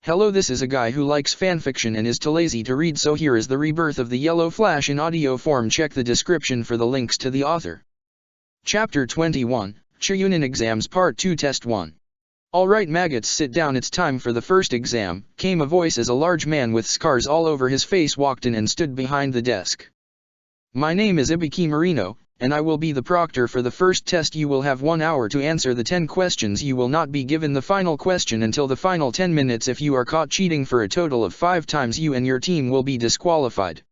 Hello, this is a guy who likes fanfiction and is too lazy to read, so here is the rebirth of the Yellow Flash in audio form. Check the description for the links to the author. Chapter 21, Chunin Exams Part 2 Test 1. Alright maggots, sit down, it's time for the first exam, came a voice as a large man with scars all over his face walked in and stood behind the desk. My name is Ibiki Marino, and I will be the proctor for the first test. You will have 1 hour to answer the 10 questions. You will not be given the final question until the final 10 minutes. If you are caught cheating for a total of 5 times, you and your team will be disqualified.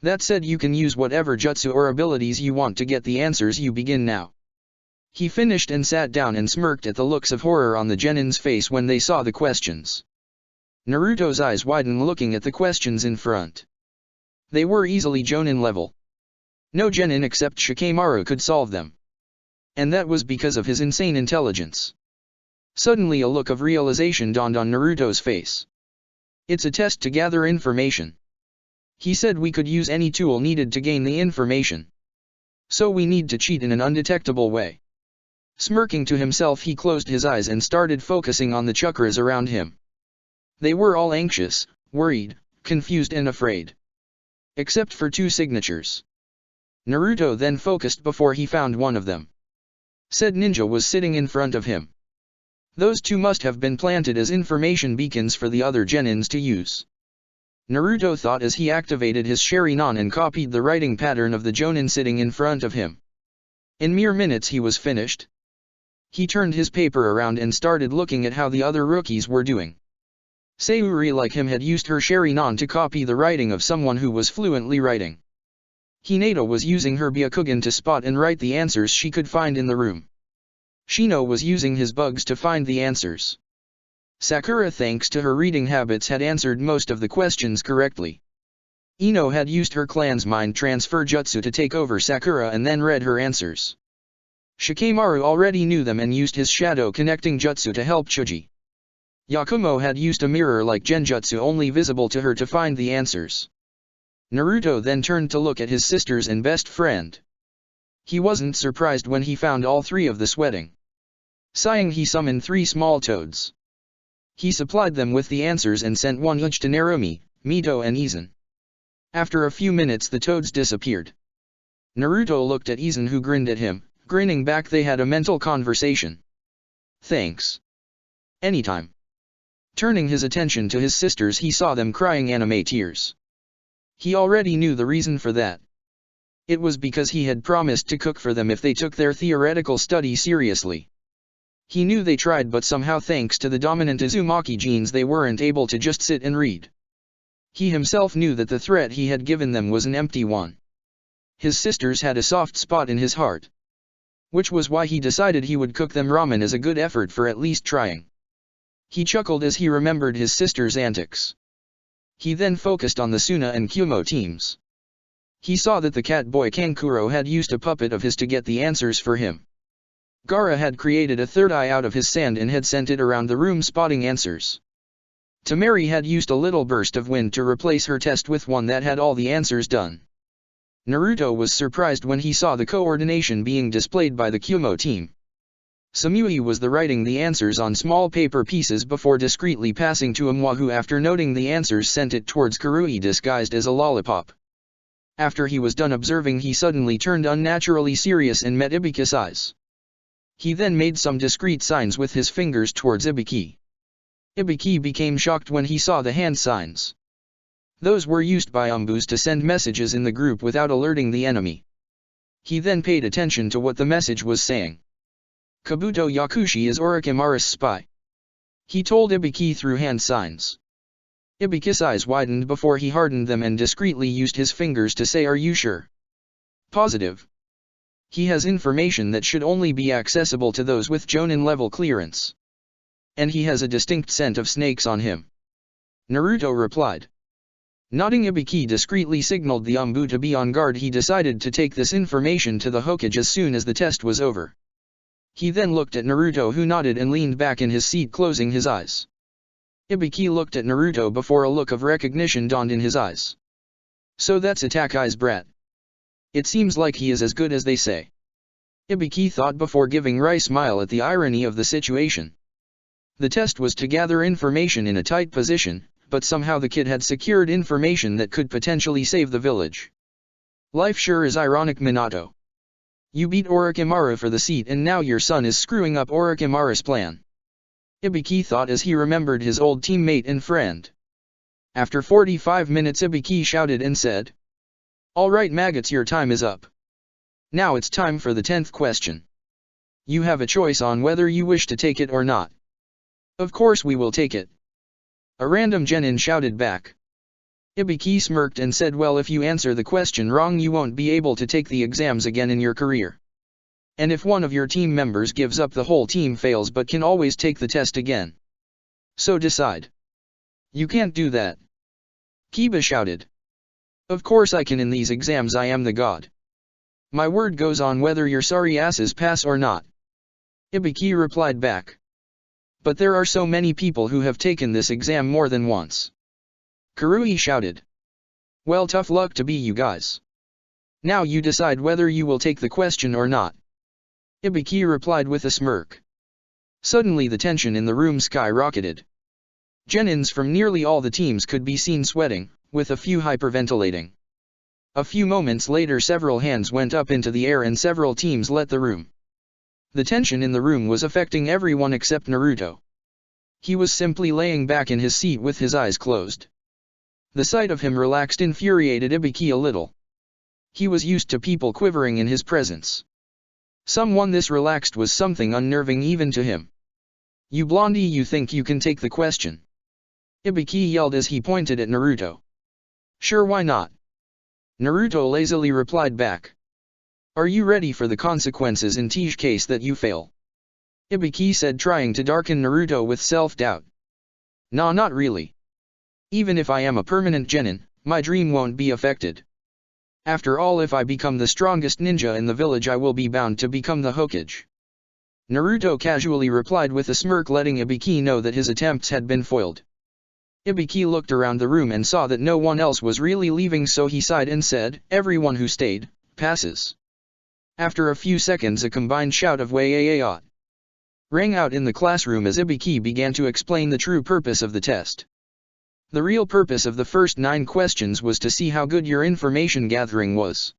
That said, you can use whatever jutsu or abilities you want to get the answers. You begin now. He finished and sat down and smirked at the looks of horror on the genin's face when they saw the questions. Naruto's eyes widened looking at the questions in front. They were easily Jonin level. No genin except Shikamaru could solve them. And that was because of his insane intelligence. Suddenly a look of realization dawned on Naruto's face. It's a test to gather information. He said we could use any tool needed to gain the information. So we need to cheat in an undetectable way. Smirking to himself, he closed his eyes and started focusing on the chakras around him. They were all anxious, worried, confused and afraid. Except for 2 signatures. Naruto then focused before he found one of them. Said ninja was sitting in front of him. Those 2 must have been planted as information beacons for the other genins to use. Naruto thought as he activated his Sharingan and copied the writing pattern of the Jonin sitting in front of him. In mere minutes he was finished. He turned his paper around and started looking at how the other rookies were doing. Sayuri, like him, had used her Sharingan to copy the writing of someone who was fluently writing. Hinata was using her Byakugan to spot and write the answers she could find in the room. Shino was using his bugs to find the answers. Sakura, thanks to her reading habits, had answered most of the questions correctly. Ino had used her clan's mind transfer jutsu to take over Sakura and then read her answers. Shikamaru already knew them and used his shadow connecting jutsu to help Chuji. Yakumo had used a mirror-like genjutsu only visible to her to find the answers. Naruto then turned to look at his sisters and best friend. He wasn't surprised when he found all 3 of the sweating. Sighing, he summoned 3 small toads. He supplied them with the answers and sent one each to Narumi, Mito and Izan. After a few minutes the toads disappeared. Naruto looked at Izan, who grinned at him. Grinning back, they had a mental conversation. Thanks. Anytime. Turning his attention to his sisters, he saw them crying anime tears. He already knew the reason for that. It was because he had promised to cook for them if they took their theoretical study seriously. He knew they tried, but somehow, thanks to the dominant Uzumaki genes, they weren't able to just sit and read. He himself knew that the threat he had given them was an empty one. His sisters had a soft spot in his heart. Which was why he decided he would cook them ramen as a good effort for at least trying. He chuckled as he remembered his sisters' antics. He then focused on the Suna and Kyumo teams. He saw that the cat boy Kankuro had used a puppet of his to get the answers for him. Gaara had created a 3rd eye out of his sand and had sent it around the room spotting answers. Tamari had used a little burst of wind to replace her test with one that had all the answers done. Naruto was surprised when he saw the coordination being displayed by the Kyumo team. Samui was writing the answers on small paper pieces before discreetly passing to Amwa, who after noting the answers sent it towards Karui disguised as a lollipop. After he was done observing, he suddenly turned unnaturally serious and met Ibika's eyes. He then made some discreet signs with his fingers towards Ibiki. Ibiki became shocked when he saw the hand signs. Those were used by Umbus to send messages in the group without alerting the enemy. He then paid attention to what the message was saying. Kabuto Yakushi is Orochimaru's spy. He told Ibiki through hand signs. Ibiki's eyes widened before he hardened them and discreetly used his fingers to say, "Are you sure?" "Positive. He has information that should only be accessible to those with Jonin level clearance. And he has a distinct scent of snakes on him." Naruto replied. Nodding, Ibiki discreetly signaled the Umbu to be on guard. He decided to take this information to the Hokage as soon as the test was over. He then looked at Naruto, who nodded and leaned back in his seat, closing his eyes. Ibiki looked at Naruto before a look of recognition dawned in his eyes. So that's Takai's brat. It seems like he is as good as they say. Ibiki thought before giving wry smile at the irony of the situation. The test was to gather information in a tight position, but somehow the kid had secured information that could potentially save the village. Life sure is ironic, Minato. You beat Orochimaru for the seat and now your son is screwing up Orochimaru's plan. Ibiki thought as he remembered his old teammate and friend. After 45 minutes Ibiki shouted and said, "Alright maggots, your time is up. Now it's time for the 10th question. You have a choice on whether you wish to take it or not." "Of course we will take it," a random genin shouted back. Ibiki smirked and said, "Well, if you answer the question wrong you won't be able to take the exams again in your career. And if one of your team members gives up the whole team fails but can always take the test again. So decide." "You can't do that," Kiba shouted. "Of course I can, in these exams I am the god. My word goes on whether your sorry asses pass or not," Ibiki replied back. "But there are so many people who have taken this exam more than once," Kurui shouted. "Well, tough luck to be you guys. Now you decide whether you will take the question or not," Ibiki replied with a smirk. Suddenly the tension in the room skyrocketed. Genins from nearly all the teams could be seen sweating, with a few hyperventilating. A few moments later several hands went up into the air and several teams left the room. The tension in the room was affecting everyone except Naruto. He was simply laying back in his seat with his eyes closed. The sight of him relaxed infuriated Ibiki a little. He was used to people quivering in his presence. Someone this relaxed was something unnerving even to him. "You blondie, you think you can take the question?" Ibiki yelled as he pointed at Naruto. "Sure, why not?" Naruto lazily replied back. "Are you ready for the consequences in the case that you fail?" Ibiki said, trying to darken Naruto with self-doubt. "Nah, not really. Even if I am a permanent genin, my dream won't be affected. After all, if I become the strongest ninja in the village I will be bound to become the Hokage." Naruto casually replied with a smirk, letting Ibiki know that his attempts had been foiled. Ibiki looked around the room and saw that no one else was really leaving, so he sighed and said, "Everyone who stayed, passes." After a few seconds a combined shout of "Way-ay-ay-ay" rang out in the classroom as Ibiki began to explain the true purpose of the test. The real purpose of the first 9 questions was to see how good your information gathering was.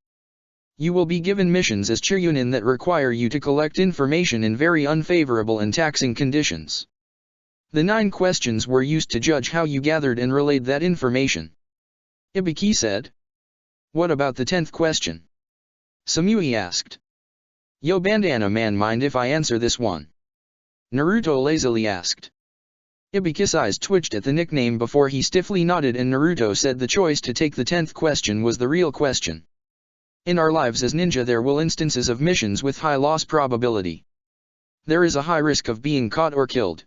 You will be given missions as Chunin that require you to collect information in very unfavorable and taxing conditions. The 9 questions were used to judge how you gathered and relayed that information. Ibiki said. "What about the 10th question?" Samui asked. "Yo, bandana man, mind if I answer this one?" Naruto lazily asked. Ibiki's eyes twitched at the nickname before he stiffly nodded, and Naruto said the choice to take the 10th question was the real question. In our lives as ninja there will instances of missions with high loss probability. There is a high risk of being caught or killed.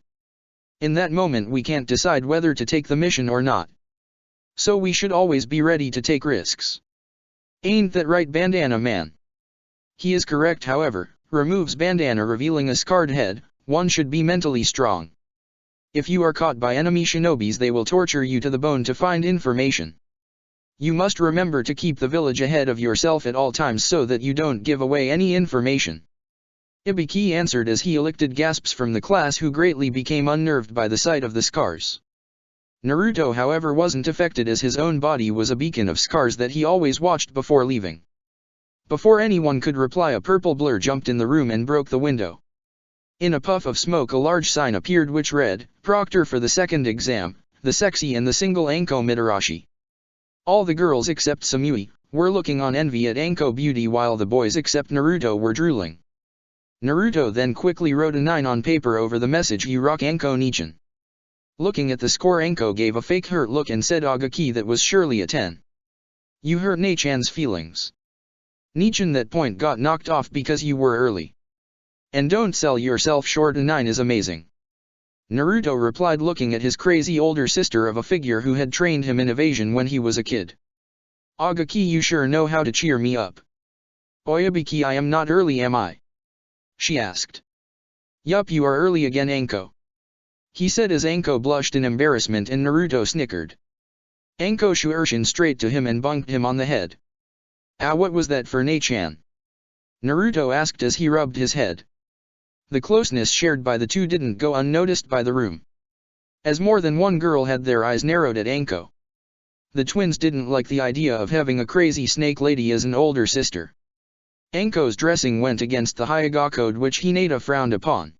In that moment we can't decide whether to take the mission or not. So we should always be ready to take risks. Ain't that right, bandana man? He is correct. However, removes bandana revealing a scarred head, one should be mentally strong. If you are caught by enemy shinobis they will torture you to the bone to find information. You must remember to keep the village ahead of yourself at all times so that you don't give away any information. Ibiki answered as he elicited gasps from the class, who greatly became unnerved by the sight of the scars. Naruto however wasn't affected as his own body was a beacon of scars that he always watched before leaving. Before anyone could reply a purple blur jumped in the room and broke the window. In a puff of smoke a large sign appeared which read, "Proctor for the 2nd exam, the sexy and the single Anko Mitarashi." All the girls except Samui were looking on envy at Anko beauty, while the boys except Naruto were drooling. Naruto then quickly wrote a 9 on paper over the message, "You rock Anko Nichan." Looking at the score, Anko gave a fake hurt look and said, "Agaki, that was surely a 10. You hurt Nichan's feelings. Nichan, that point got knocked off because you were early. And don't sell yourself short, a 9 is amazing." Naruto replied, looking at his crazy older sister of a figure who had trained him in evasion when he was a kid. "Agaki, you sure know how to cheer me up." "Oyabiki, I am not early, am I?" she asked. "Yup, you are early again, Anko," he said as Anko blushed in embarrassment and Naruto snickered. Anko shushin straight to him and bunked him on the head. "Ah, what was that for, Nichan?" Naruto asked as he rubbed his head. The closeness shared by the two didn't go unnoticed by the room, as more than one girl had their eyes narrowed at Anko. The twins didn't like the idea of having a crazy snake lady as an older sister. Anko's dressing went against the Hyuga code which Hinata frowned upon.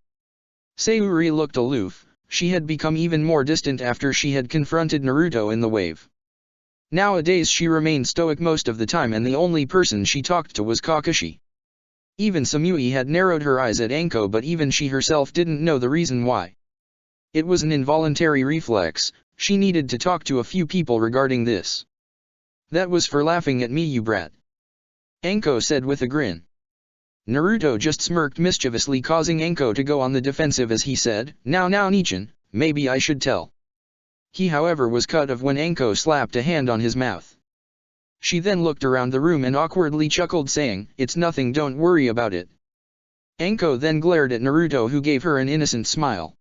Sayuri looked aloof. She had become even more distant after she had confronted Naruto in the wave. Nowadays she remained stoic most of the time and the only person she talked to was Kakashi. Even Samui had narrowed her eyes at Anko, but even she herself didn't know the reason why. It was an involuntary reflex. She needed to talk to a few people regarding this. That was for laughing at me, you brat, Anko said with a grin. Naruto just smirked mischievously, causing Anko to go on the defensive as he said, now Nichan, maybe I should tell. He however was cut off when Anko slapped a hand on his mouth. She then looked around the room and awkwardly chuckled saying, it's nothing, don't worry about it. Anko then glared at Naruto who gave her an innocent smile.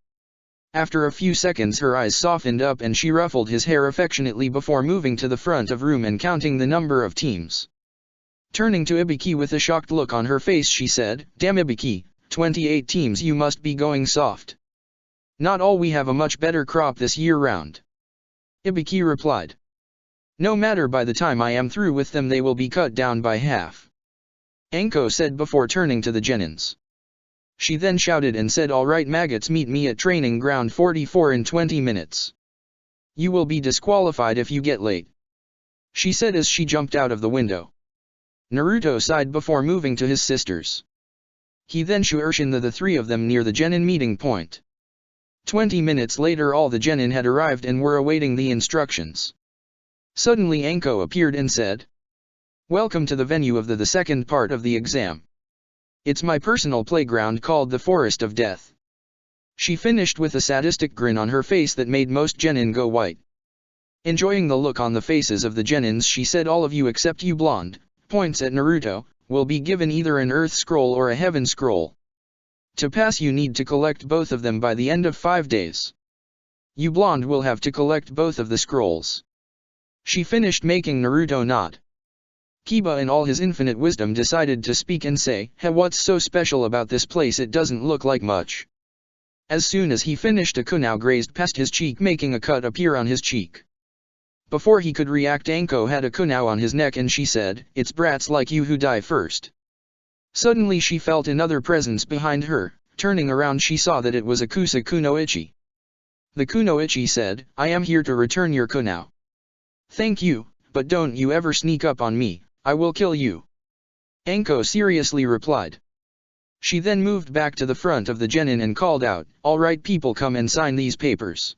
After a few seconds her eyes softened up and she ruffled his hair affectionately before moving to the front of room and counting the number of teams. Turning to Ibiki with a shocked look on her face she said, damn Ibiki, 28 teams, you must be going soft. Not all, we have a much better crop this year round. Ibiki replied. No matter, by the time I am through with them they will be cut down by half. Anko said before turning to the genins. She then shouted and said, alright maggots, meet me at training ground 44 in 20 minutes. You will be disqualified if you get late, she said as she jumped out of the window. Naruto sighed before moving to his sisters. He then ushered the three of them near the genin meeting point. 20 minutes later all the genin had arrived and were awaiting the instructions. Suddenly Anko appeared and said, welcome to the venue of the second part of the exam. It's my personal playground called the Forest of Death. She finished with a sadistic grin on her face that made most genin go white. Enjoying the look on the faces of the genins she said, all of you except you blonde, points at Naruto, will be given either an Earth Scroll or a Heaven Scroll. To pass you need to collect both of them by the end of 5 days. You blonde will have to collect both of the scrolls. She finished, making Naruto nod. Kiba in all his infinite wisdom decided to speak and say, hey, what's so special about this place? It doesn't look like much. As soon as he finished a kunao grazed past his cheek, making a cut appear on his cheek. Before he could react Anko had a kunao on his neck and she said, it's brats like you who die first. Suddenly she felt another presence behind her. Turning around she saw that it was Akusa Kunoichi. The Kunoichi said, I am here to return your kunao. Thank you, but don't you ever sneak up on me, I will kill you. Anko seriously replied. She then moved back to the front of the genin and called out, alright people, come and sign these papers.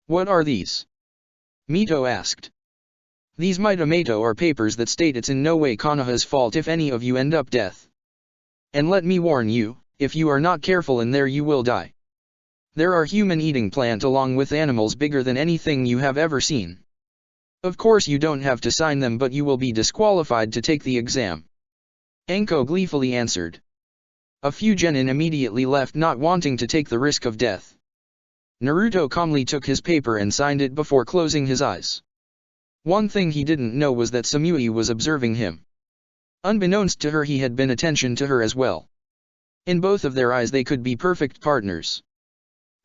What are these? Mito asked. These Mito are papers that state it's in no way Konoha's fault if any of you end up death. And let me warn you, if you are not careful in there you will die. There are human-eating plant along with animals bigger than anything you have ever seen. Of course you don't have to sign them, but you will be disqualified to take the exam. Anko gleefully answered. A few genin immediately left, not wanting to take the risk of death. Naruto calmly took his paper and signed it before closing his eyes. One thing he didn't know was that Samui was observing him. Unbeknownst to her he had been attention to her as well. In both of their eyes they could be perfect partners.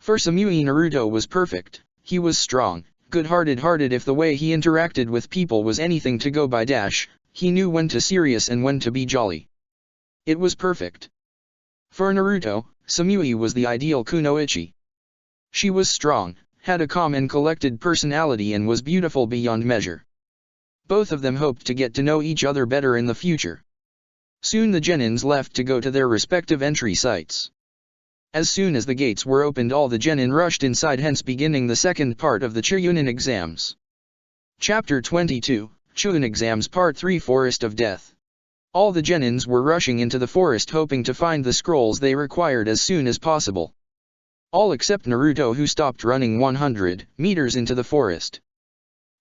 For Samui Naruto was perfect, he was strong, good-hearted if the way he interacted with people was anything to go by dash, he knew when to serious and when to be jolly. It was perfect. For Naruto, Samui was the ideal kunoichi. She was strong, had a calm and collected personality and was beautiful beyond measure. Both of them hoped to get to know each other better in the future. Soon the genins left to go to their respective entry sites. As soon as the gates were opened all the genin rushed inside, hence beginning the second part of the Chunin exams. Chapter 22, Chunin Exams Part 3 Forest of Death. All the genins were rushing into the forest hoping to find the scrolls they required as soon as possible. All except Naruto, who stopped running 100 meters into the forest.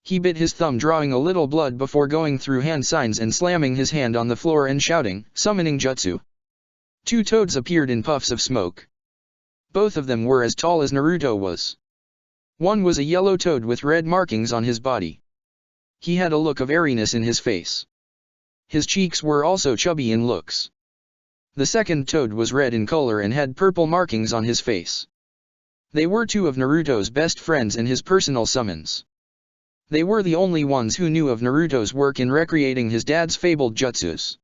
He bit his thumb, drawing a little blood before going through hand signs and slamming his hand on the floor and shouting, summoning jutsu. 2 toads appeared in puffs of smoke. Both of them were as tall as Naruto was. One was a yellow toad with red markings on his body. He had a look of airiness in his face. His cheeks were also chubby in looks. The second toad was red in color and had purple markings on his face. They were two of Naruto's best friends and his personal summons. They were the only ones who knew of Naruto's work in recreating his dad's fabled jutsus.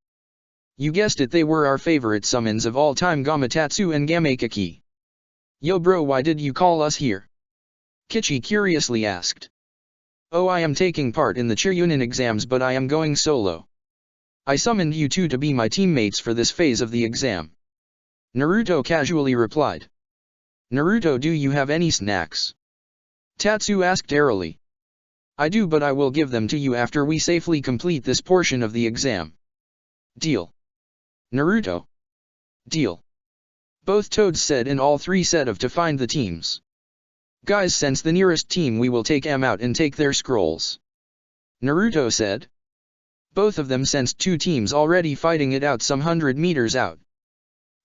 You guessed it, they were our favorite summons of all time, Gamatsu and Gamakaki. Yo bro, why did you call us here? Kichi curiously asked. Oh, I am taking part in the Churyunin exams, but I am going solo. I summoned you two to be my teammates for this phase of the exam. Naruto casually replied. Naruto, do you have any snacks? Tatsu asked airily. I do, but I will give them to you after we safely complete this portion of the exam. Deal. Naruto. Deal. Both toads said, and all three set off to find the teams. Guys, sense the nearest team, we will take them out and take their scrolls. Naruto said. Both of them sensed two teams already fighting it out some 100 meters out.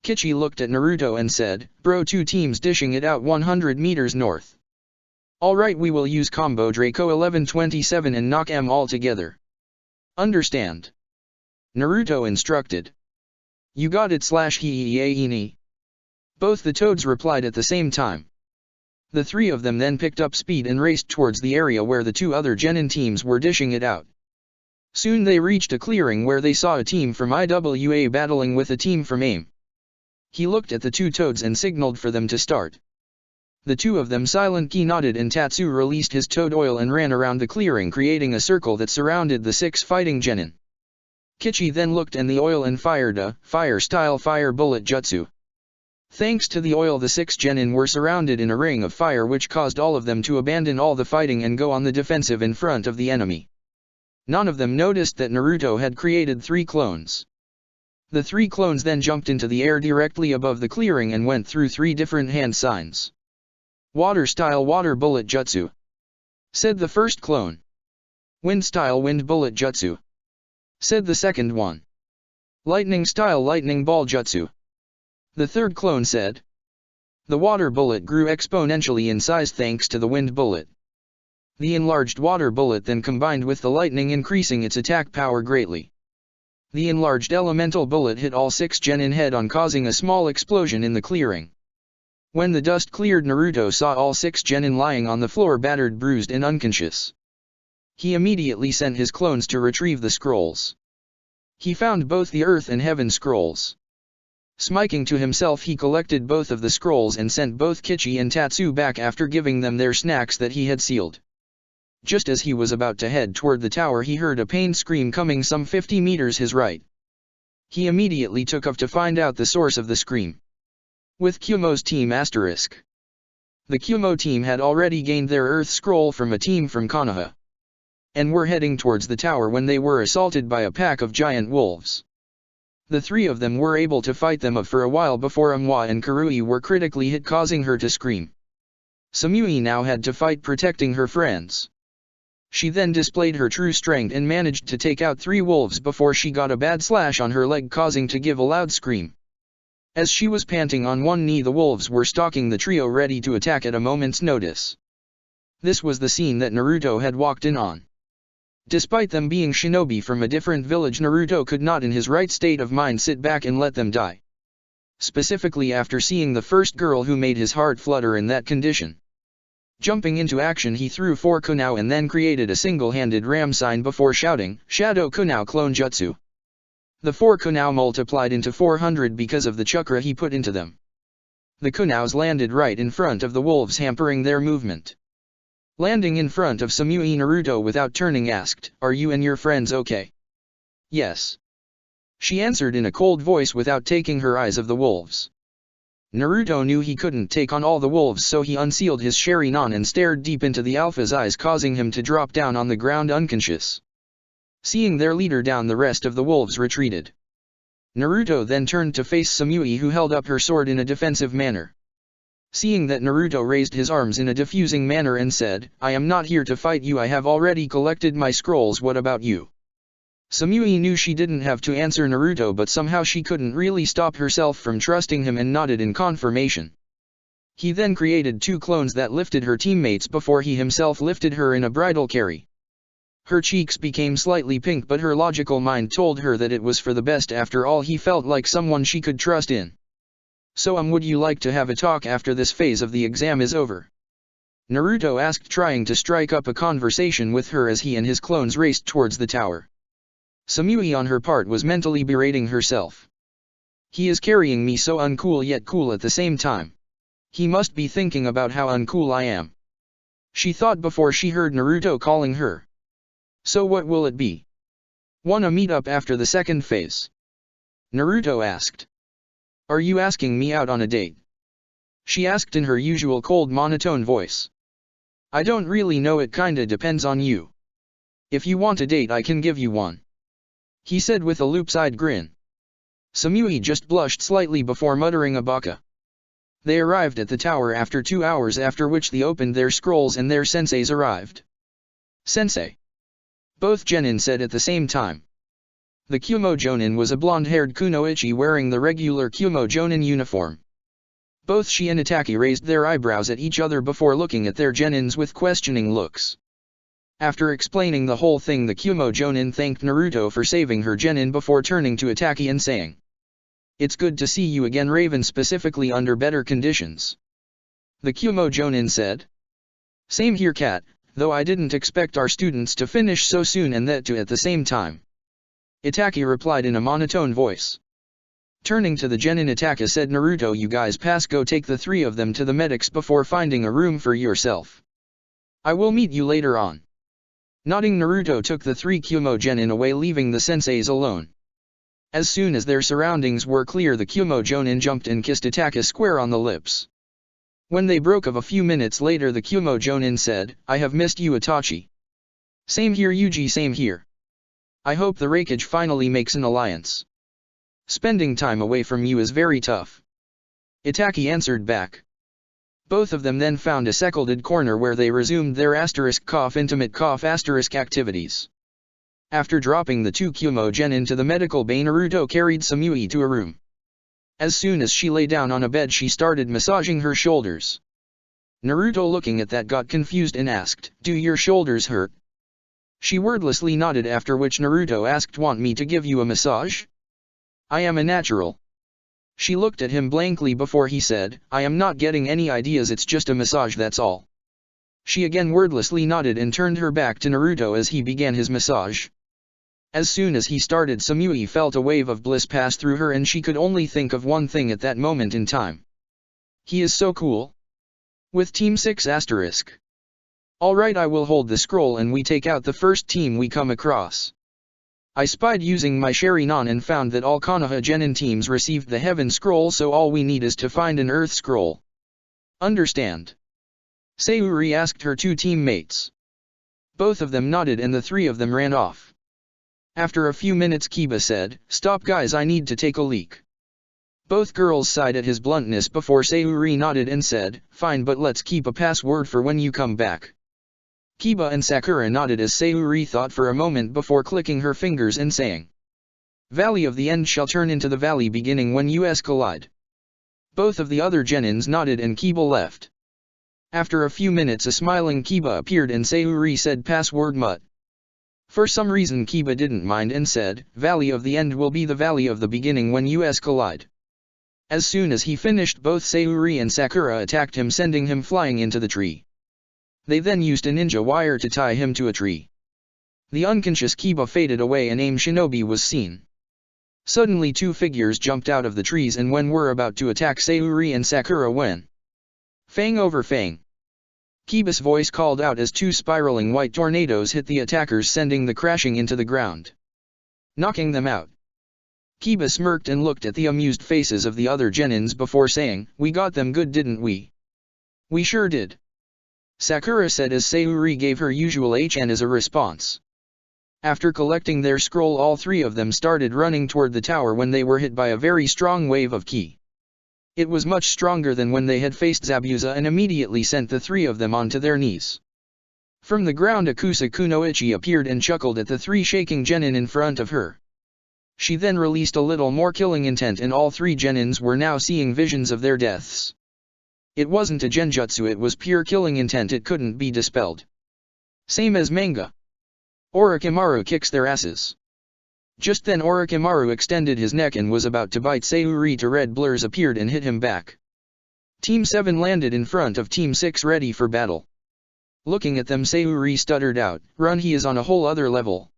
Kichi looked at Naruto and said, bro, two teams dishing it out 100 meters north. Alright, we will use combo Draco 1127 and knock em all together. Understand? Naruto instructed. You got it /he. Both the toads replied at the same time. The three of them then picked up speed and raced towards the area where the two other genin teams were dishing it out. Soon they reached a clearing where they saw a team from IWA battling with a team from AIM. He looked at the two toads and signaled for them to start. The two of them silently nodded, and Tatsu released his toad oil and ran around the clearing, creating a circle that surrounded the 6 fighting genin. Kichi then looked and the oil and fired a fire-style fire bullet jutsu. Thanks to the oil, the 6 genin were surrounded in a ring of fire, which caused all of them to abandon all the fighting and go on the defensive in front of the enemy. None of them noticed that Naruto had created 3 clones. The 3 clones then jumped into the air directly above the clearing and went through 3 different hand signs. Water-style water bullet jutsu, said the first clone. Wind-style wind bullet jutsu, said the second one. Lightning-style lightning ball jutsu, the third clone said. The water bullet grew exponentially in size thanks to the wind bullet. The enlarged water bullet then combined with the lightning, increasing its attack power greatly. The enlarged elemental bullet hit all 6 genin head-on, causing a small explosion in the clearing. When the dust cleared, Naruto saw all 6 genin lying on the floor, battered, bruised and unconscious. He immediately sent his clones to retrieve the scrolls. He found both the Earth and Heaven scrolls. Smiling to himself, he collected both of the scrolls and sent both Kichi and Tatsu back after giving them their snacks that he had sealed. Just as he was about to head toward the tower, he heard a pained scream coming some 50 meters his right. He immediately took off to find out the source of the scream. With Kumo's team *. The Kumo team had already gained their Earth scroll from a team from Konoha, and were heading towards the tower when they were assaulted by a pack of giant wolves. The 3 of them were able to fight them off for a while before Amwa and Karui were critically hit, causing her to scream. Samui now had to fight, protecting her friends. She then displayed her true strength and managed to take out 3 wolves before she got a bad slash on her leg, causing to give a loud scream. As she was panting on one knee, the wolves were stalking the trio, ready to attack at a moment's notice. This was the scene that Naruto had walked in on. Despite them being shinobi from a different village, Naruto could not in his right state of mind sit back and let them die. Specifically after seeing the first girl who made his heart flutter in that condition. Jumping into action, he threw 4 kunao and then created a single-handed ram sign before shouting, Shadow Kunao Clone Jutsu. The 4 kunao multiplied into 400 because of the chakra he put into them. The kunaos landed right in front of the wolves, hampering their movement. Landing in front of Samui, Naruto without turning asked, Are you and your friends okay? Yes. She answered in a cold voice without taking her eyes off the wolves. Naruto knew he couldn't take on all the wolves, so he unsealed his Sharingan and stared deep into the alpha's eyes, causing him to drop down on the ground unconscious. Seeing their leader down, the rest of the wolves retreated. Naruto then turned to face Samui, who held up her sword in a defensive manner. Seeing that, Naruto raised his arms in a diffusing manner and said, I am not here to fight you, I have already collected my scrolls, what about you? Samui knew she didn't have to answer Naruto, but somehow she couldn't really stop herself from trusting him and nodded in confirmation. He then created 2 clones that lifted her teammates before he himself lifted her in a bridal carry. Her cheeks became slightly pink, but her logical mind told her that it was for the best. After all, he felt like someone she could trust in. So would you like to have a talk after this phase of the exam is over? Naruto asked, trying to strike up a conversation with her as he and his clones raced towards the tower. Samui on her part was mentally berating herself. He is carrying me so uncool yet cool at the same time. He must be thinking about how uncool I am. She thought before she heard Naruto calling her. So what will it be? Wanna meet up after the second phase? Naruto asked. Are you asking me out on a date? She asked in her usual cold monotone voice. I don't really know, it kinda depends on you. If you want a date I can give you one. He said with a loop-side grin. Samui just blushed slightly before muttering a baka. They arrived at the tower after 2 hours, after which they opened their scrolls and their senseis arrived. Sensei. Both genin said at the same time. The Kyumo Jonin was a blonde-haired kunoichi wearing the regular Kyumo Jonin uniform. Both she and Itaki raised their eyebrows at each other before looking at their genins with questioning looks. After explaining the whole thing, the Kyumo Jonin thanked Naruto for saving her genin before turning to Itaki and saying, It's good to see you again, Raven, specifically under better conditions. The Kyumo Jonin said. Same here, Cat, though I didn't expect our students to finish so soon and that too at the same time. Itaki replied in a monotone voice. Turning to the genin, Itaka said, Naruto, you guys pass, go take the 3 of them to the medics before finding a room for yourself. I will meet you later on. Nodding, Naruto took the 3 Kyumo genin away, leaving the senseis alone. As soon as their surroundings were clear, the Kyumo Jonin jumped and kissed Itaka square on the lips. When they broke up a few minutes later, the Kyumo Jonin said, I have missed you, Itachi. Same here, Yuji, same here. I hope the Raikage finally makes an alliance. Spending time away from you is very tough. Itaki answered back. Both of them then found a secluded corner where they resumed their *intimate activities. After dropping the 2 Kyumo genin to the medical bay, Naruto carried Samui to a room. As soon as she lay down on a bed, she started massaging her shoulders. Naruto, looking at that, got confused and asked, Do your shoulders hurt? She wordlessly nodded, after which Naruto asked, Want me to give you a massage? I am a natural. She looked at him blankly before he said, I am not getting any ideas, it's just a massage, that's all. She again wordlessly nodded and turned her back to Naruto as he began his massage. As soon as he started, Samui felt a wave of bliss pass through her, and she could only think of one thing at that moment in time. He is so cool. With Team 6 asterisk. Alright, I will hold the scroll and we take out the first team we come across. I spied using my Sharingan and found that all Konoha genin teams received the Heaven Scroll, so all we need is to find an Earth Scroll. Understand? Sayuri asked her 2 teammates. Both of them nodded and the 3 of them ran off. After a few minutes, Kiba said, Stop guys, I need to take a leak. Both girls sighed at his bluntness before Sayuri nodded and said, Fine, but let's keep a password for when you come back. Kiba and Sakura nodded as Sayuri thought for a moment before clicking her fingers and saying, Valley of the End shall turn into the valley beginning when US collide. Both of the other genins nodded and Kiba left. After a few minutes, a smiling Kiba appeared and Sayuri said, Password Mutt. For some reason Kiba didn't mind and said, Valley of the End will be the valley of the beginning when US collide. As soon as he finished, both Sayuri and Sakura attacked him, sending him flying into the tree. They then used a ninja wire to tie him to a tree. The unconscious Kiba faded away and AIM Shinobi was seen. Suddenly 2 figures jumped out of the trees and were about to attack Sayuri and Sakura when Fang over Fang. Kiba's voice called out as 2 spiraling white tornadoes hit the attackers, sending them crashing into the ground, knocking them out. Kiba smirked and looked at the amused faces of the other genins before saying, We got them good, didn't we? We sure did. Sakura said as Sayuri gave her usual HN as a response. After collecting their scroll, all 3 of them started running toward the tower when they were hit by a very strong wave of ki. It was much stronger than when they had faced Zabuza and immediately sent the 3 of them onto their knees. From the ground, Akusa Kunoichi appeared and chuckled at the 3 shaking genin in front of her. She then released a little more killing intent and all 3 genins were now seeing visions of their deaths. It wasn't a genjutsu, it was pure killing intent, it couldn't be dispelled. Same as manga. Orochimaru kicks their asses. Just then Orochimaru extended his neck and was about to bite Sayuri to red blurs appeared and hit him back. Team 7 landed in front of Team 6 ready for battle. Looking at them Sayuri stuttered out, "Run, he is on a whole other level."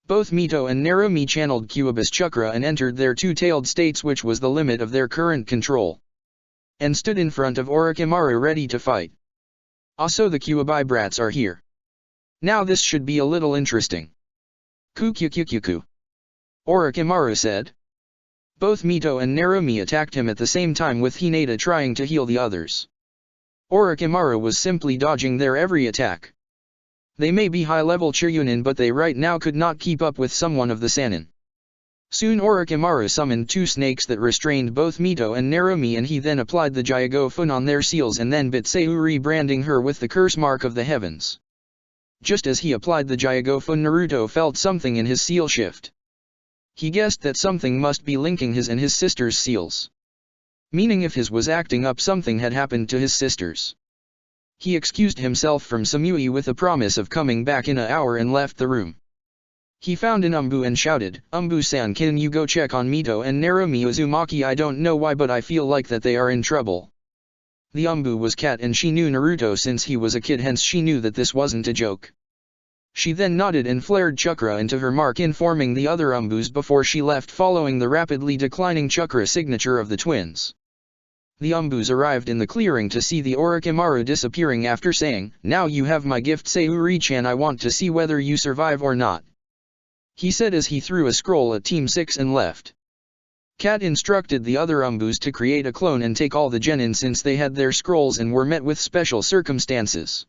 Both Mito and Narumi channeled Kyuubi's chakra and entered their two-tailed states, which was the limit of their current control, and stood in front of Orochimaru ready to fight. "Also the Kyuubi brats are here. Now this should be a little interesting." "Ku. Orochimaru said. Both Mito and Narumi attacked him at the same time, with Hinata trying to heal the others. Orochimaru was simply dodging their every attack. They may be high-level Churyunin, but they right now could not keep up with someone of the Sannin. Soon Orochimaru summoned two snakes that restrained both Mito and Narumi, and he then applied the Gyagofun on their seals and then bit Sayuri, branding her with the curse mark of the heavens. Just as he applied the Gyagofun, Naruto felt something in his seal shift. He guessed that something must be linking his and his sister's seals. Meaning if his was acting up, something had happened to his sisters. He excused himself from Samui with a promise of coming back in an hour and left the room. He found an Umbu and shouted, "Umbu-san, can you go check on Mito and Narumi Uzumaki? I don't know why, but I feel like that they are in trouble." The Umbu was Kat, and she knew Naruto since he was a kid, hence she knew that this wasn't a joke. She then nodded and flared chakra into her mark, informing the other Umbus before she left, following the rapidly declining chakra signature of the twins. The Umbus arrived in the clearing to see the Orochimaru disappearing after saying, "Now you have my gift, Sayuri-chan. I want to see whether you survive or not," he said as he threw a scroll at Team 6 and left. Kat instructed the other Umbus to create a clone and take all the genin since they had their scrolls and were met with special circumstances.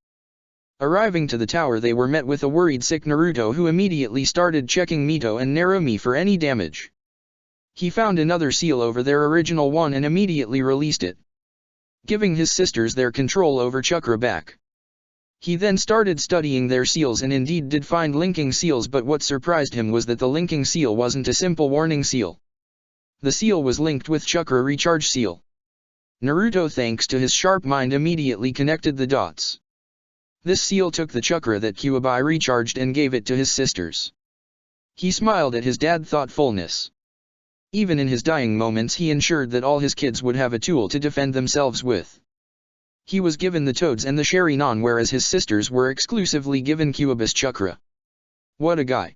Arriving to the tower, they were met with a worried sick Naruto, who immediately started checking Mito and Narumi for any damage. He found another seal over their original one and immediately released it, giving his sisters their control over chakra back. He then started studying their seals and indeed did find linking seals, but what surprised him was that the linking seal wasn't a simple warning seal. The seal was linked with chakra recharge seal. Naruto, thanks to his sharp mind, immediately connected the dots. This seal took the chakra that Kyuubi recharged and gave it to his sisters. He smiled at his dad's thoughtfulness. Even in his dying moments, he ensured that all his kids would have a tool to defend themselves with. He was given the Toads and the Sharingan, whereas his sisters were exclusively given Kyuubi's chakra. What a guy.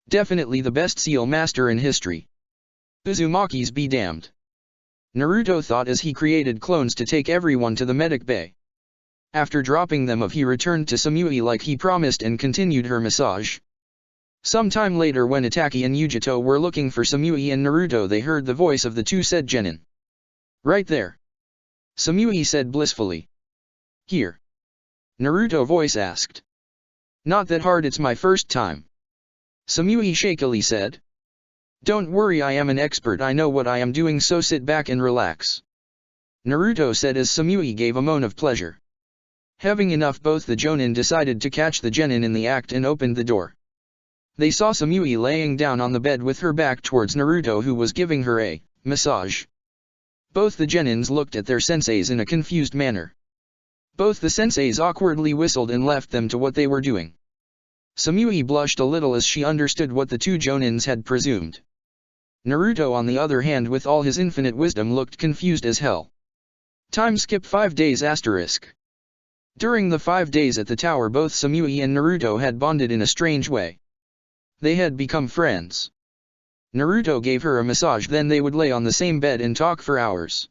Definitely the best seal master in history. Uzumaki's be damned. Naruto thought as he created clones to take everyone to the medic bay. After dropping them off, he returned to Samui like he promised and continued her massage. Sometime later, when Itaki and Yujito were looking for Samui and Naruto, they heard the voice of the two said genin. "Right there," Samui said blissfully. "Here?" Naruto voice asked. "Not that hard, it's my first time," Samui shakily said. "Don't worry, I am an expert, I know what I am doing, so sit back and relax," Naruto said as Samui gave a moan of pleasure. Having enough, both the Jonin decided to catch the genin in the act and opened the door. They saw Samui laying down on the bed with her back towards Naruto, who was giving her a massage. Both the genins looked at their senseis in a confused manner. Both the senseis awkwardly whistled and left them to what they were doing. Samui blushed a little as she understood what the two Jonins had presumed. Naruto, on the other hand, with all his infinite wisdom, looked confused as hell. Time skip 5 days *. During the 5 days at the tower, both Samui and Naruto had bonded in a strange way. They had become friends. Naruto gave her a massage, then they would lay on the same bed and talk for hours.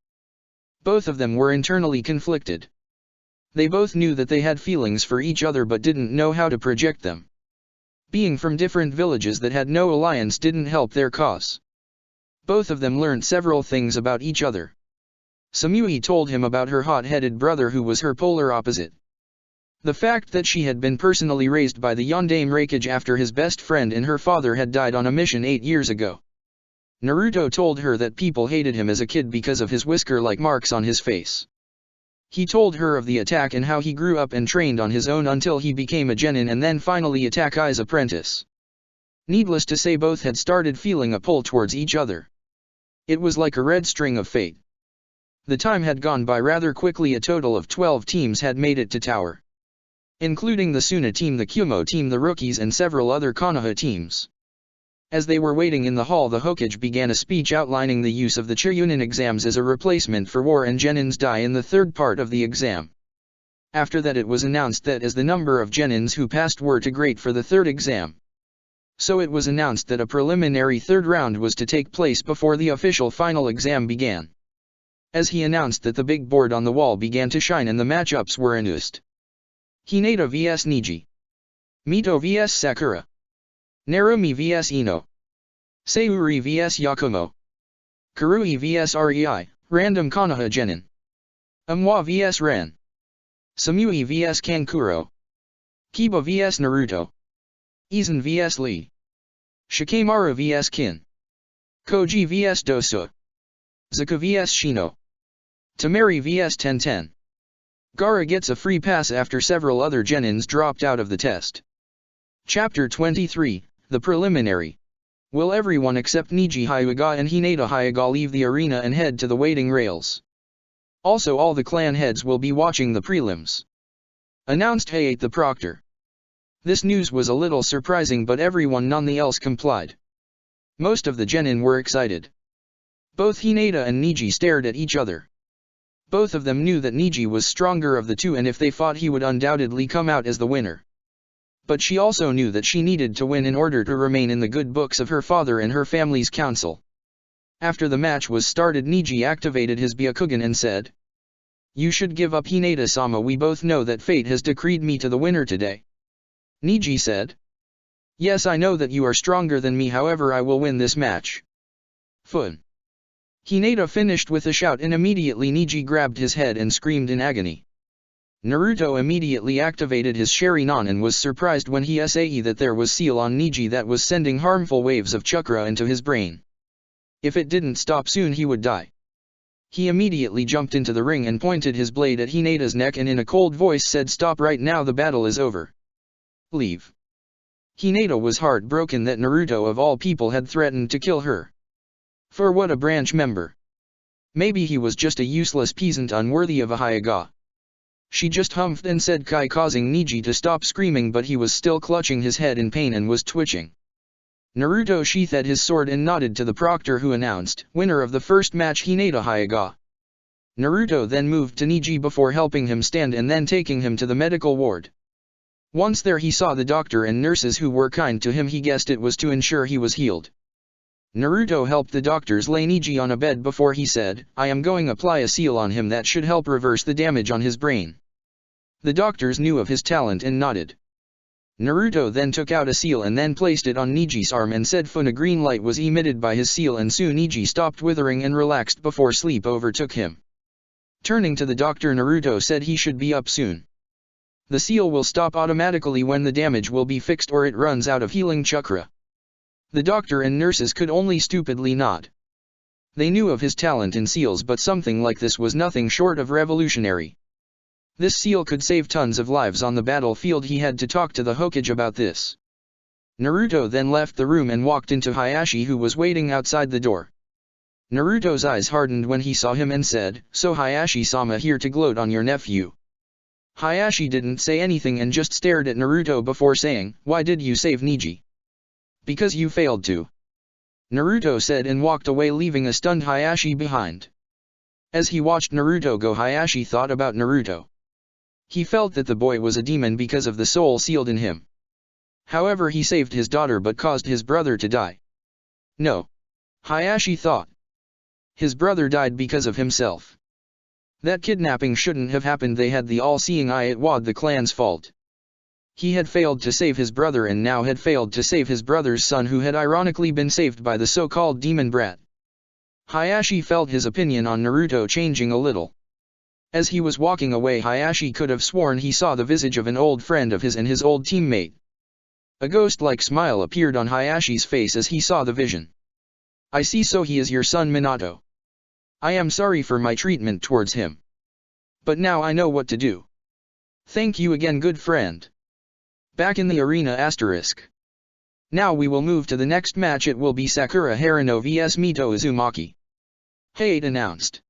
Both of them were internally conflicted. They both knew that they had feelings for each other but didn't know how to project them. Being from different villages that had no alliance didn't help their cause. Both of them learned several things about each other. Samui told him about her hot-headed brother, who was her polar opposite. The fact that she had been personally raised by the Yondaime Raikage after his best friend and her father had died on a mission 8 years ago. Naruto told her that people hated him as a kid because of his whisker-like marks on his face. He told her of the attack and how he grew up and trained on his own until he became a genin and then finally Itaka's apprentice. Needless to say, both had started feeling a pull towards each other. It was like a red string of fate. The time had gone by rather quickly. A total of 12 teams had made it to tower. including the Suna team, the Kumo team, the Rookies, and several other Konoha teams. As they were waiting in the hall, the Hokage began a speech outlining the use of the Chunin exams as a replacement for War and Genin's Dai in the third part of the exam. After that, it was announced that as the number of Genins who passed were too great for the third exam, so it was announced that a preliminary third round was to take place before the official final exam began. As he announced that, the big board on the wall began to shine and the matchups were announced. Hinata vs Niji. Mito vs Sakura. Narumi vs Ino. Sayuri vs Yakumo. Karui vs Rei, random Konoha Genin. Amwa vs Ren. Samui vs Kankuro. Kiba vs Naruto. Izan vs Lee. Shikamaru vs Kin. Koji vs Dosa. Zuka vs Shino. Tamari vs Tenten. Gaara gets a free pass after several other Genins dropped out of the test. Chapter 23, The Preliminary. Will everyone except Niji Hyuga and Hinata Hyuga leave the arena and head to the waiting rails? Also, all the clan heads will be watching the prelims, announced Hayate the proctor. This news was a little surprising, but everyone nonetheless complied. Most of the Genin were excited. Both Hinata and Niji stared at each other. Both of them knew that Niji was stronger of the two, and if they fought he would undoubtedly come out as the winner. But she also knew that she needed to win in order to remain in the good books of her father and her family's council. After the match was started, Niji activated his Byakugan and said, "You should give up, Hinata-sama. We both know that fate has decreed me to the winner today." Niji said, "Yes, I know that you are stronger than me, however I will win this match." Fun. Hinata finished with a shout, and immediately Niji grabbed his head and screamed in agony. Naruto immediately activated his Sharingan and was surprised when he saw that there was seal on Niji that was sending harmful waves of chakra into his brain. If it didn't stop soon, he would die. He immediately jumped into the ring and pointed his blade at Hinata's neck and in a cold voice said, "Stop right now, the battle is over. Leave." Hinata was heartbroken that Naruto of all people had threatened to kill her. For what a branch member. Maybe he was just a useless peasant unworthy of a Hyuga. She just humphed and said Kai, causing Niji to stop screaming, but he was still clutching his head in pain and was twitching. Naruto sheathed his sword and nodded to the proctor, who announced, "Winner of the first match, Hinata Hyuga." Naruto then moved to Niji before helping him stand and then taking him to the medical ward. Once there, he saw the doctor and nurses who were kind to him. He guessed it was to ensure he was healed. Naruto helped the doctors lay Niji on a bed before he said, "I am going to apply a seal on him that should help reverse the damage on his brain." The doctors knew of his talent and nodded. Naruto then took out a seal and then placed it on Niji's arm and said fun. A green light was emitted by his seal and soon Niji stopped withering and relaxed before sleep overtook him. Turning to the doctor, Naruto said he should be up soon. The seal will stop automatically when the damage will be fixed or it runs out of healing chakra. The doctor and nurses could only stupidly nod. They knew of his talent in seals, but something like this was nothing short of revolutionary. This seal could save tons of lives on the battlefield. He had to talk to the Hokage about this. Naruto then left the room and walked into Hayashi, who was waiting outside the door. Naruto's eyes hardened when he saw him and said, "So Hayashi-sama here to gloat on your nephew?" Hayashi didn't say anything and just stared at Naruto before saying, "Why did you save Niji?" "Because you failed to," Naruto said and walked away, leaving a stunned Hayashi behind. As he watched Naruto go, Hayashi thought about Naruto. He felt that the boy was a demon because of the soul sealed in him. However, he saved his daughter but caused his brother to die. No, Hayashi thought. His brother died because of himself. That kidnapping shouldn't have happened. They had the all-seeing eye. It was the clan's fault. He had failed to save his brother and now had failed to save his brother's son, who had ironically been saved by the so-called demon brat. Hayashi felt his opinion on Naruto changing a little. As he was walking away, Hayashi could have sworn he saw the visage of an old friend of his and his old teammate. A ghost-like smile appeared on Hayashi's face as he saw the vision. "I see, so he is your son Minato. I am sorry for my treatment towards him. But now I know what to do. Thank you again, good friend." Back in the arena *. Now we will move to the next match. It will be Sakura Haruno vs Mito Uzumaki. Hayate announced.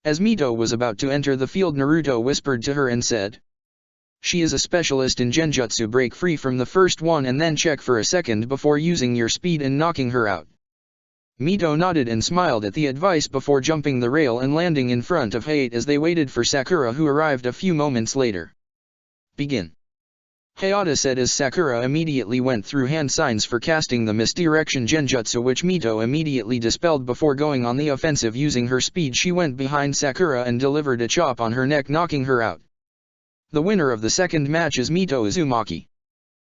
As Mito was about to enter the field, Naruto whispered to her and said, She is a specialist in genjutsu. Break free from the first one and then check for a second before using your speed and knocking her out. Mito nodded and smiled at the advice before jumping the rail and landing in front of Hayate as they waited for Sakura, who arrived a few moments later. Begin. Hayata said as Sakura immediately went through hand signs for casting the misdirection genjutsu, which Mito immediately dispelled before going on the offensive. Using her speed, she went behind Sakura and delivered a chop on her neck, knocking her out. The winner of the second match is Mito Uzumaki.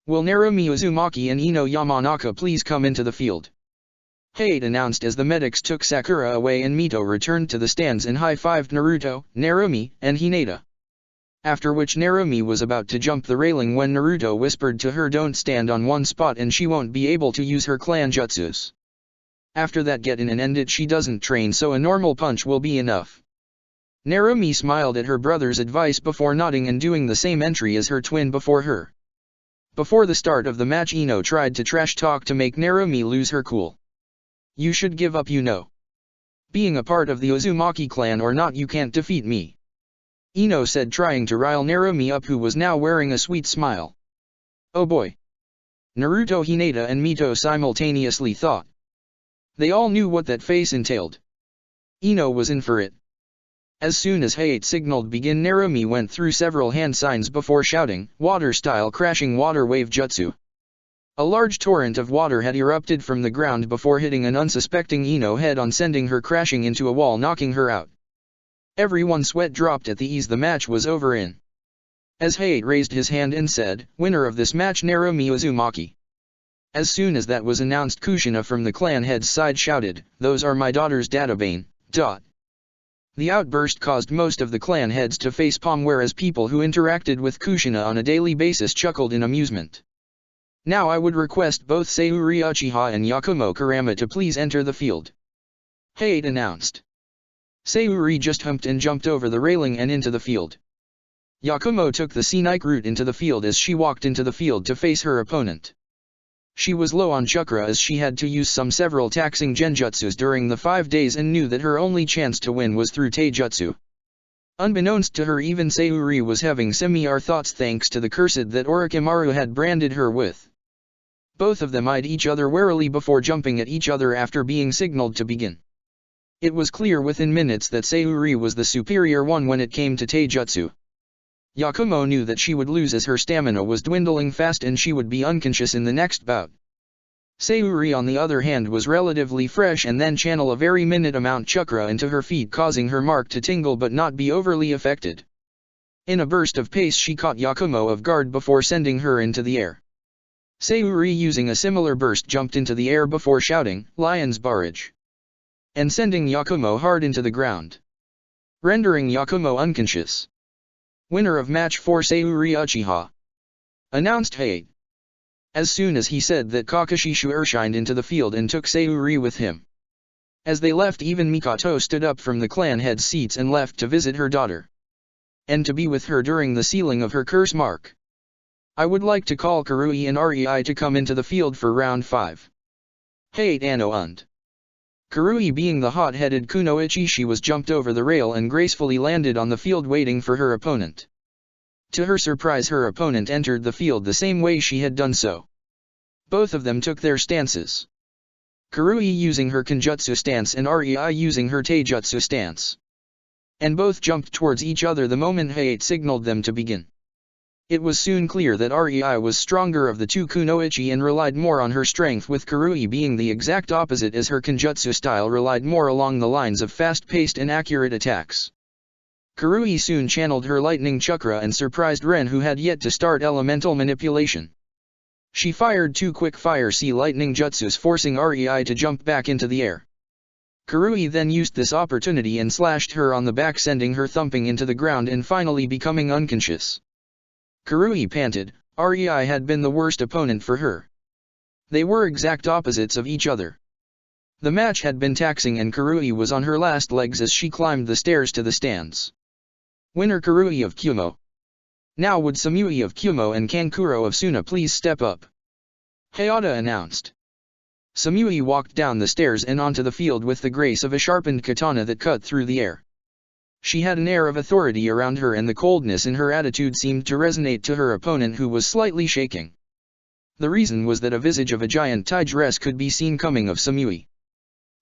Will Narumi Uzumaki and Ino Yamanaka please come into the field? Hayate announced as the medics took Sakura away and Mito returned to the stands and high-fived Naruto, Narumi, and Hinata. After which Narumi was about to jump the railing when Naruto whispered to her, "Don't stand on one spot and she won't be able to use her clan jutsus. After that get in and end it. She doesn't train, so a normal punch will be enough." Narumi smiled at her brother's advice before nodding and doing the same entry as her twin before her. Before the start of the match, Ino tried to trash talk to make Narumi lose her cool. "You should give up, you know. Being a part of the Uzumaki clan or not, you can't defeat me," Ino said, trying to rile Narumi up, who was now wearing a sweet smile. "Oh boy." Naruto, Hinata and Mito simultaneously thought. They all knew what that face entailed. Ino was in for it. As soon as Hayate signaled begin, Narumi went through several hand signs before shouting, "Water-style crashing water wave jutsu." A large torrent of water had erupted from the ground before hitting an unsuspecting Ino head-on, sending her crashing into a wall, knocking her out. Everyone's sweat dropped at the ease the match was over in. As Hayate raised his hand and said, "Winner of this match Narumi Uzumaki." As soon as that was announced, Kushina from the clan head's side shouted, "Those are my daughter's databane." The outburst caused most of the clan heads to facepalm, whereas people who interacted with Kushina on a daily basis chuckled in amusement. Now I would request both Sayuri Uchiha and Yakumo Kurama to please enter the field," Hayate announced. Sayuri just humped and jumped over the railing and into the field. Yakumo took the scenic route into the field as she walked into the field to face her opponent. She was low on chakra as she had to use several taxing genjutsus during the 5 days and knew that her only chance to win was through taijutsu. Unbeknownst to her, even Sayuri was having similar thoughts thanks to the curse that Orochimaru had branded her with. Both of them eyed each other warily before jumping at each other after being signaled to begin. It was clear within minutes that Sayuri was the superior one when it came to taijutsu. Yakumo knew that she would lose as her stamina was dwindling fast and she would be unconscious in the next bout. Sayuri on the other hand was relatively fresh and then channel a very minute amount chakra into her feet, causing her mark to tingle but not be overly affected. In a burst of pace she caught Yakumo off guard before sending her into the air. Sayuri using a similar burst jumped into the air before shouting, "Lion's Barrage," and sending Yakumo hard into the ground, rendering Yakumo unconscious. Winner of match 4 Sayuri Uchiha, announced Hayate. As soon as he said that, Kakashi urshined into the field and took Sayuri with him. As they left, even Mikoto stood up from the clan head's seats and left to visit her daughter, and to be with her during the sealing of her curse mark. "I would like to call Karui and Rei to come into the field for round 5. Hayate announced. Karui, being the hot-headed kunoichi, she was jumped over the rail and gracefully landed on the field waiting for her opponent. To her surprise, her opponent entered the field the same way she had done so. Both of them took their stances. Karui using her Kenjutsu stance and Rei using her Taijutsu stance. And both jumped towards each other the moment Hayate signaled them to begin. It was soon clear that Rei was stronger of the two kunoichi and relied more on her strength, with Karui being the exact opposite, as her Kenjutsu style relied more along the lines of fast-paced and accurate attacks. Karui soon channeled her lightning chakra and surprised Ren, who had yet to start elemental manipulation. She fired 2 quick fire sea lightning jutsus, forcing Rei to jump back into the air. Karui then used this opportunity and slashed her on the back, sending her thumping into the ground and finally becoming unconscious. Karui panted. Rei had been the worst opponent for her. They were exact opposites of each other. The match had been taxing and Karui was on her last legs as she climbed the stairs to the stands. Winner Karui of Kumo. Now would Samui of Kumo and Kankuro of Suna please step up, Hayata announced. Samui walked down the stairs and onto the field with the grace of a sharpened katana that cut through the air. She had an air of authority around her, and the coldness in her attitude seemed to resonate to her opponent, who was slightly shaking. The reason was that a visage of a giant tigress could be seen coming of Samui.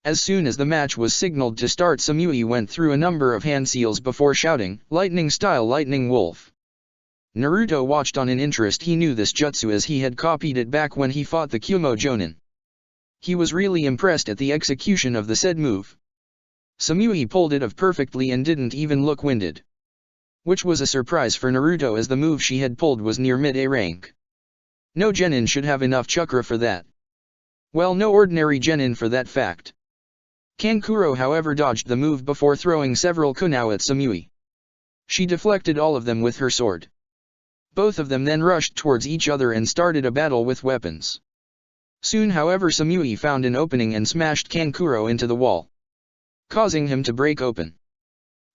As soon as the match was signaled to start, Samui went through a number of hand seals before shouting, "Lightning style, lightning wolf." Naruto watched on in interest. He knew this jutsu as he had copied it back when he fought the Kyumo Jonin. He was really impressed at the execution of the said move. Samui pulled it off perfectly and didn't even look winded. Which was a surprise for Naruto, as the move she had pulled was near mid-A rank. No genin should have enough chakra for that. Well, no ordinary genin for that fact. Kankuro however dodged the move before throwing several kunao at Samui. She deflected all of them with her sword. Both of them then rushed towards each other and started a battle with weapons. Soon however Samui found an opening and smashed Kankuro into the wall, causing him to break open.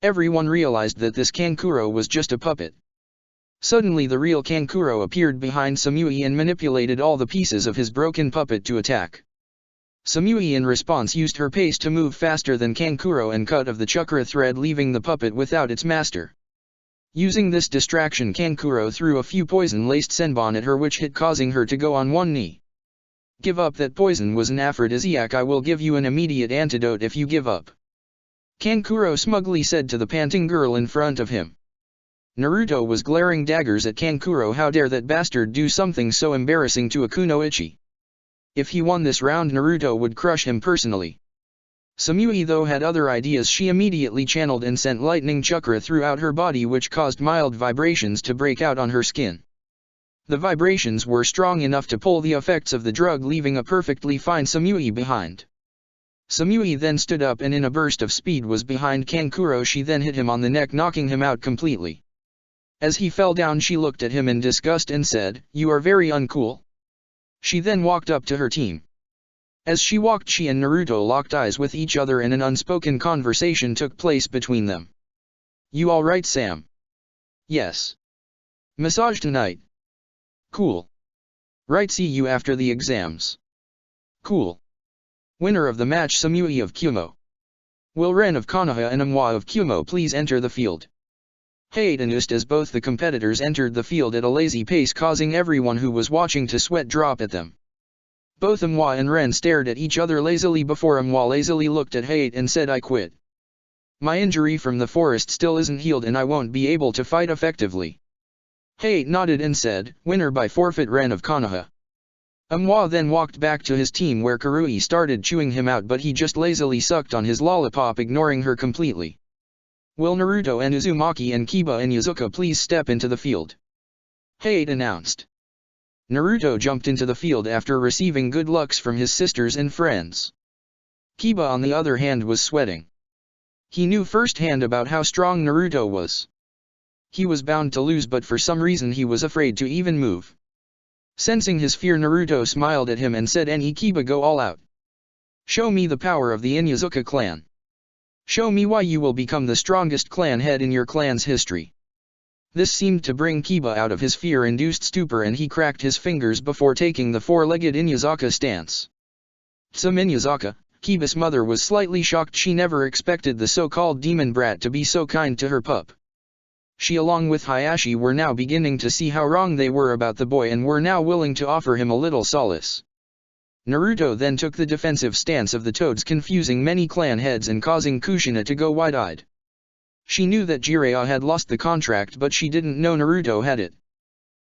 Everyone realized that this Kankuro was just a puppet. Suddenly the real Kankuro appeared behind Samui and manipulated all the pieces of his broken puppet to attack. Samui in response used her pace to move faster than Kankuro and cut of the chakra thread, leaving the puppet without its master. Using this distraction, Kankuro threw a few poison-laced senbon at her, which hit, causing her to go on one knee. "Give up, that poison was an aphrodisiac. I will give you an immediate antidote if you give up," Kankuro smugly said to the panting girl in front of him. Naruto was glaring daggers at Kankuro. How dare that bastard do something so embarrassing to a kunoichi? If he won this round, Naruto would crush him personally. Samui though had other ideas. She immediately channeled and sent lightning chakra throughout her body, which caused mild vibrations to break out on her skin. The vibrations were strong enough to pull the effects of the drug, leaving a perfectly fine Samui behind. Samui then stood up and in a burst of speed was behind Kankuro. She then hit him on the neck, knocking him out completely. As he fell down, she looked at him in disgust and said, "You are very uncool." She then walked up to her team. As she walked, she and Naruto locked eyes with each other and an unspoken conversation took place between them. "You alright, Sam?" "Yes." "Massage tonight?" "Cool." "Right, see you after the exams." "Cool." Winner of the match, Samui of Kyumo. Will Ren of Konoha and Amwa of Kyumo please enter the field? Hate announced as both the competitors entered the field at a lazy pace, causing everyone who was watching to sweat drop at them. Both Amwa and Ren stared at each other lazily before Amwa lazily looked at Hate and said, "I quit. My injury from the forest still isn't healed and I won't be able to fight effectively." Hate nodded and said, "Winner by forfeit, Ren of Konoha." Amwa then walked back to his team where Karui started chewing him out, but he just lazily sucked on his lollipop, ignoring her completely. Will Naruto and Uzumaki and Kiba and Yazuka please step into the field? Hate announced. Naruto jumped into the field after receiving good looks from his sisters and friends. Kiba on the other hand was sweating. He knew firsthand about how strong Naruto was. He was bound to lose, but for some reason he was afraid to even move. Sensing his fear, Naruto smiled at him and said, "Any Kiba, go all out. Show me the power of the Inyazuka clan. Show me why you will become the strongest clan head in your clan's history." This seemed to bring Kiba out of his fear-induced stupor and he cracked his fingers before taking the four-legged Inyazuka stance. Some Inyazuka, Kiba's mother, was slightly shocked. She never expected the so-called demon brat to be so kind to her pup. She along with Hayashi were now beginning to see how wrong they were about the boy and were now willing to offer him a little solace. Naruto then took the defensive stance of the toads, confusing many clan heads and causing Kushina to go wide-eyed. She knew that Jiraiya had lost the contract, but she didn't know Naruto had it.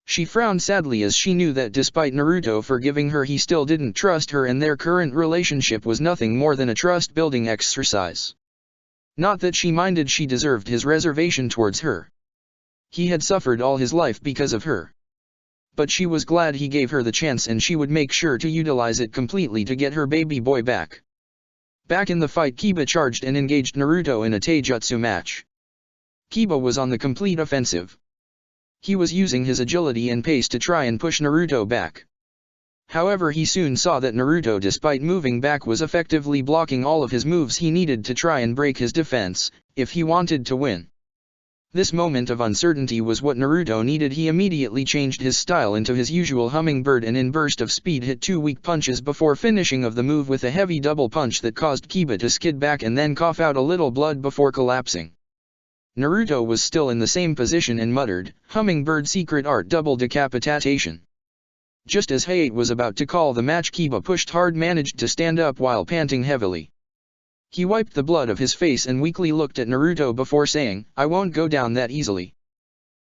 She frowned sadly as she knew that despite Naruto forgiving her, he still didn't trust her and their current relationship was nothing more than a trust-building exercise. Not that she minded, she deserved his reservation towards her. He had suffered all his life because of her. But she was glad he gave her the chance and she would make sure to utilize it completely to get her baby boy back. Back in the fight, Kiba charged and engaged Naruto in a taijutsu match. Kiba was on the complete offensive. He was using his agility and pace to try and push Naruto back. However, he soon saw that Naruto, despite moving back, was effectively blocking all of his moves. He needed to try and break his defense, if he wanted to win. This moment of uncertainty was what Naruto needed. He immediately changed his style into his usual hummingbird and in burst of speed hit two weak punches before finishing of the move with a heavy double punch that caused Kiba to skid back and then cough out a little blood before collapsing. Naruto was still in the same position and muttered, "Hummingbird secret art double decapitation." Just as Hayate was about to call the match, Kiba pushed hard, managed to stand up while panting heavily. He wiped the blood of his face and weakly looked at Naruto before saying, "I won't go down that easily."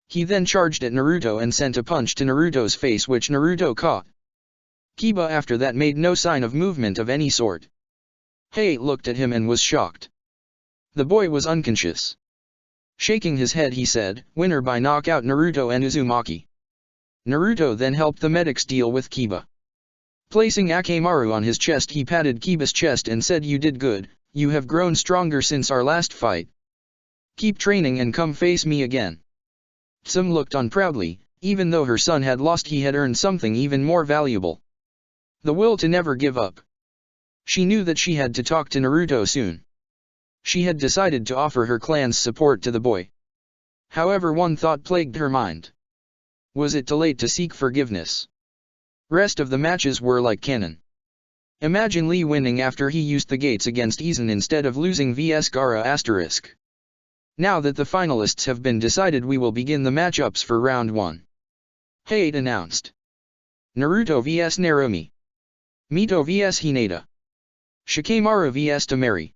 He then charged at Naruto and sent a punch to Naruto's face, which Naruto caught. Kiba after that made no sign of movement of any sort. Hayate looked at him and was shocked. The boy was unconscious. Shaking his head, he said, "Winner by knockout Naruto and Uzumaki." Naruto then helped the medics deal with Kiba. Placing Akemaru on his chest, he patted Kiba's chest and said, "You did good, you have grown stronger since our last fight. Keep training and come face me again." Tsum looked on proudly. Even though her son had lost, he had earned something even more valuable: the will to never give up. She knew that she had to talk to Naruto soon. She had decided to offer her clan's support to the boy. However, one thought plagued her mind. Was it too late to seek forgiveness? Rest of the matches were like canon. Imagine Lee winning after he used the gates against Izan instead of losing vs Gaara**. Now that the finalists have been decided, we will begin the matchups for round 1. Hayate announced. Naruto vs Narumi. Mito vs Hinata. Shikamaru vs Temari.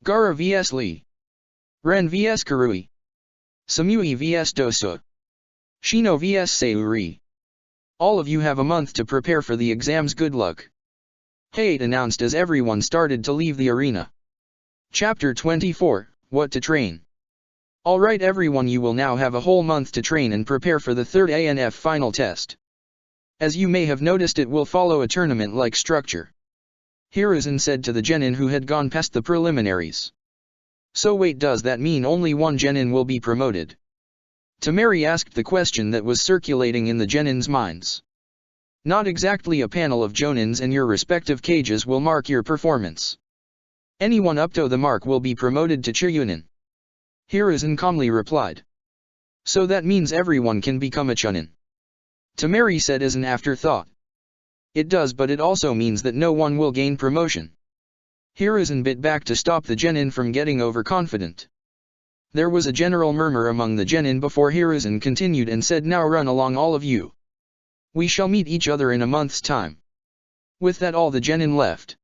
Gaara vs Lee. Ren vs Karui. Samui vs Dosa. Shino vs Sayuri. All of you have a month to prepare for the exams. Good luck. Hayate announced as everyone started to leave the arena. Chapter 24, What to Train. Alright everyone, you will now have a whole month to train and prepare for the third ANF final test. As you may have noticed, it will follow a tournament-like structure. Hiruzen said to the genin who had gone past the preliminaries. So wait, does that mean only one genin will be promoted? Temari asked the question that was circulating in the genins' minds. Not exactly. A panel of jonins and your respective cages will mark your performance. Anyone up to the mark will be promoted to Chunin. Hiruzen calmly replied. So that means everyone can become a chunin? Temari said as an afterthought. It does, but it also means that no one will gain promotion. Hiruzen bit back to stop the genin from getting overconfident. There was a general murmur among the genin before Hiruzen continued and said, "Now run along all of you. We shall meet each other in a month's time." With that, all the genin left.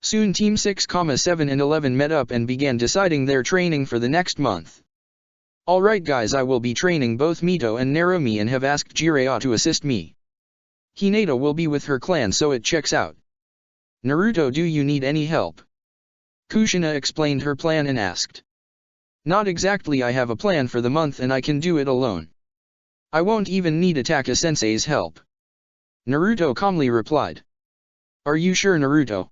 Soon Team 6, 7 and 11 met up and began deciding their training for the next month. Alright guys, I will be training both Mito and Narumi and have asked Jiraiya to assist me. Hinata will be with her clan, so it checks out. Naruto, do you need any help? Kushina explained her plan and asked. Not exactly, I have a plan for the month and I can do it alone. I won't even need Ataka-sensei's help. Naruto calmly replied. Are you sure, Naruto?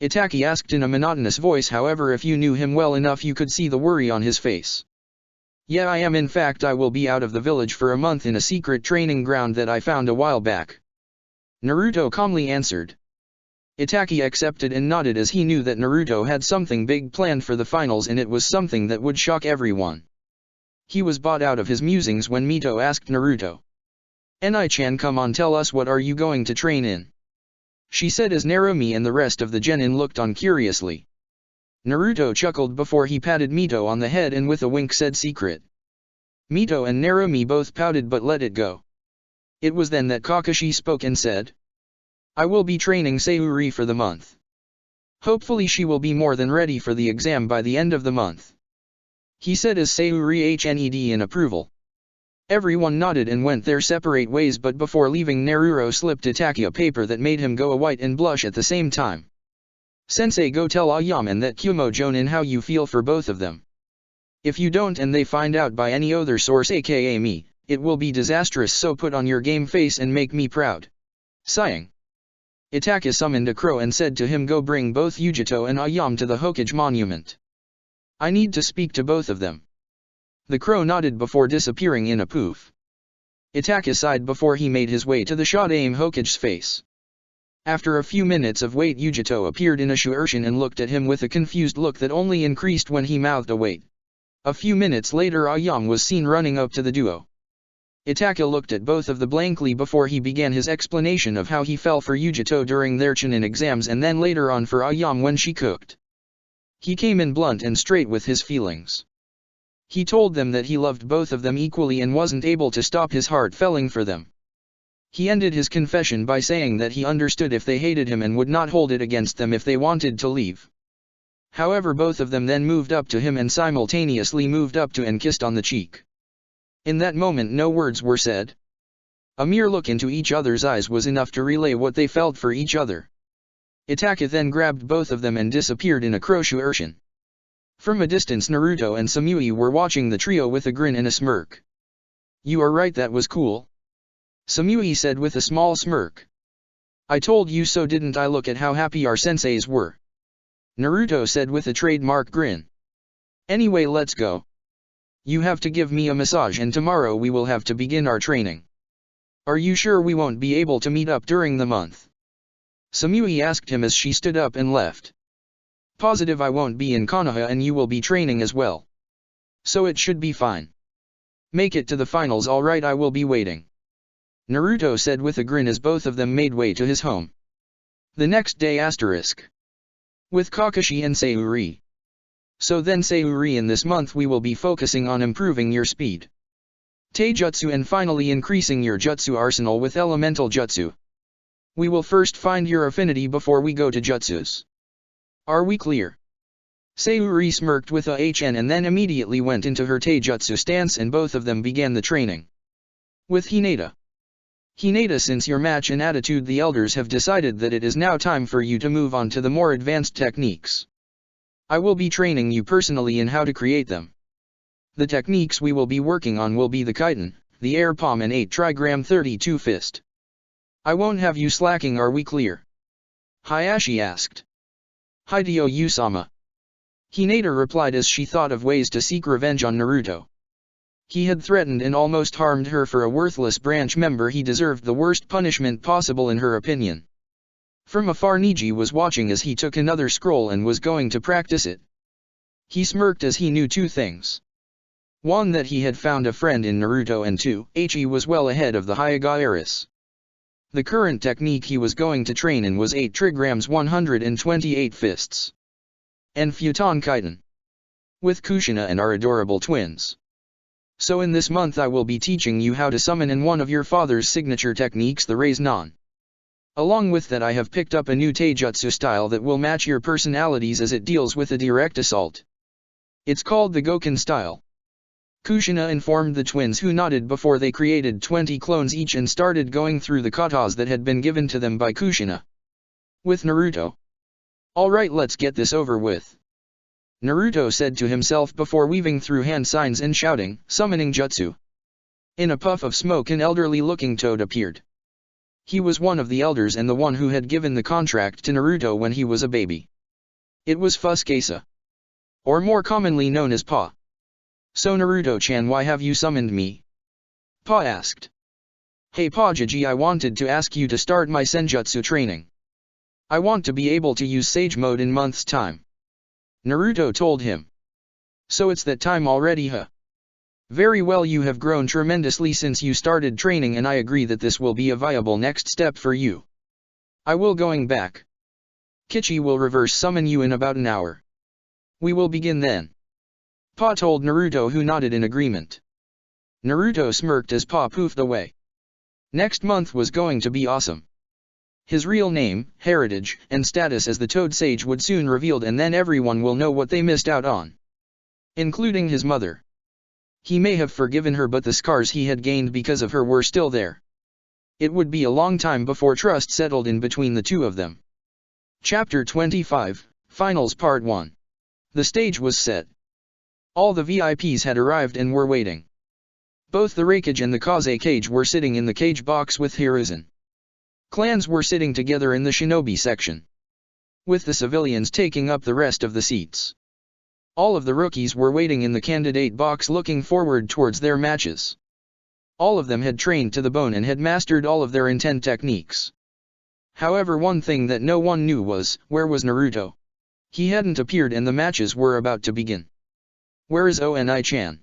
Itaki asked in a monotonous voice, however if you knew him well enough you could see the worry on his face. Yeah, I am. In fact, I will be out of the village for a month in a secret training ground that I found a while back. Naruto calmly answered. Itaki accepted and nodded as he knew that Naruto had something big planned for the finals, and it was something that would shock everyone. He was brought out of his musings when Mito asked Naruto. "Enai-chan, come on, tell us, what are you going to train in?" she said as Narumi and the rest of the genin looked on curiously. Naruto chuckled before he patted Mito on the head and with a wink said, "Secret." Mito and Narumi both pouted but let it go. It was then that Kakashi spoke and said, "I will be training Sayuri for the month. Hopefully she will be more than ready for the exam by the end of the month," he said as Sayuri hned in approval. Everyone nodded and went their separate ways, but before leaving, Naruto slipped Itaki a paper that made him go a white and blush at the same time. "Sensei, go tell Ayaman that Kumo Jonin how you feel for both of them. If you don't and they find out by any other source, aka me, it will be disastrous, so put on your game face and make me proud." Sighing, Itaki summoned a crow and said to him, "Go bring both Yujito and Ayam to the Hokage monument. I need to speak to both of them." The crow nodded before disappearing in a poof. Itaki sighed before he made his way to the Shodaime Hokage's face. After a few minutes of wait, Yujito appeared in a shuershin and looked at him with a confused look that only increased when he mouthed a wait. A few minutes later, Ayam was seen running up to the duo. Itaki looked at both of them blankly before he began his explanation of how he fell for Yujito during their Chunin exams and then later on for Ayam when she cooked. He came in blunt and straight with his feelings. He told them that he loved both of them equally and wasn't able to stop his heart falling for them. He ended his confession by saying that he understood if they hated him and would not hold it against them if they wanted to leave. However, both of them then moved up to him and simultaneously moved up to and kissed on the cheek. In that moment no words were said. A mere look into each other's eyes was enough to relay what they felt for each other. Itaka then grabbed both of them and disappeared in a Kroshu Urshin. From a distance Naruto and Samui were watching the trio with a grin and a smirk. "You are right, that was cool," Samui said with a small smirk. "I told you so, didn't I? Look at how happy our senseis were," Naruto said with a trademark grin. "Anyway, let's go. You have to give me a massage and tomorrow we will have to begin our training. Are you sure we won't be able to meet up during the month?" Samui asked him as she stood up and left. "Positive I won't be in Konoha and you will be training as well. So it should be fine. Make it to the finals, alright, I will be waiting," Naruto said with a grin as both of them made way to his home. The next day with Kakashi and Sayuri. "So then Sayuri, in this month we will be focusing on improving your speed, taijutsu and finally increasing your jutsu arsenal with elemental jutsu. We will first find your affinity before we go to jutsus. Are we clear?" Sayuri smirked with a HN and then immediately went into her taijutsu stance and both of them began the training. With Hinata. "Hinata, since your match and attitude, the elders have decided that it is now time for you to move on to the more advanced techniques. I will be training you personally in how to create them. The techniques we will be working on will be the Kiten, the air palm and 8 trigram 32 fist. I won't have you slacking, are we clear?" Hayashi asked. "Hideo Usama," Hinata replied as she thought of ways to seek revenge on Naruto. He had threatened and almost harmed her for a worthless branch member. He deserved the worst punishment possible in her opinion. From afar Niji was watching as he took another scroll and was going to practice it. He smirked as he knew two things. One, that he had found a friend in Naruto, and two, he was well ahead of the Hyuga heiress. The current technique he was going to train in was 8 trigrams 128 fists. And Futon Kiten. With Kushina and our adorable twins. So in this month I will be teaching you how to summon in one of your father's signature techniques, the Raise Non. Along with that I have picked up a new taijutsu style that will match your personalities as it deals with a direct assault. It's called the Goken style. Kushina informed the twins, who nodded before they created 20 clones each and started going through the katas that had been given to them by Kushina. With Naruto. "Alright, let's get this over with," Naruto said to himself before weaving through hand signs and shouting, "Summoning jutsu." In a puff of smoke an elderly-looking toad appeared. He was one of the elders and the one who had given the contract to Naruto when he was a baby. It was Fusukasa. Or more commonly known as Pa. "So Naruto-chan, why have you summoned me?" Pa asked. "Hey Pa Jiji, I wanted to ask you to start my senjutsu training. I want to be able to use Sage Mode in month's time," Naruto told him. "So it's that time already, huh? Very well, you have grown tremendously since you started training and I agree that this will be a viable next step for you. I will going back. Kichi will reverse summon you in about an hour. We will begin then," Pa told Naruto, who nodded in agreement. Naruto smirked as Pa poofed away. Next month was going to be awesome. His real name, heritage, and status as the Toad Sage would soon revealed, and then everyone will know what they missed out on. Including his mother. He may have forgiven her, but the scars he had gained because of her were still there. It would be a long time before trust settled in between the two of them. Chapter 25, Finals Part 1. The stage was set. All the VIPs had arrived and were waiting. Both the Raikage and the Kaze cage were sitting in the cage box with Hiruzen. Clans were sitting together in the shinobi section, with the civilians taking up the rest of the seats. All of the rookies were waiting in the candidate box looking forward towards their matches. All of them had trained to the bone and had mastered all of their intent techniques. However, one thing that no one knew was, where was Naruto? He hadn't appeared and the matches were about to begin. "Where is Oni-chan?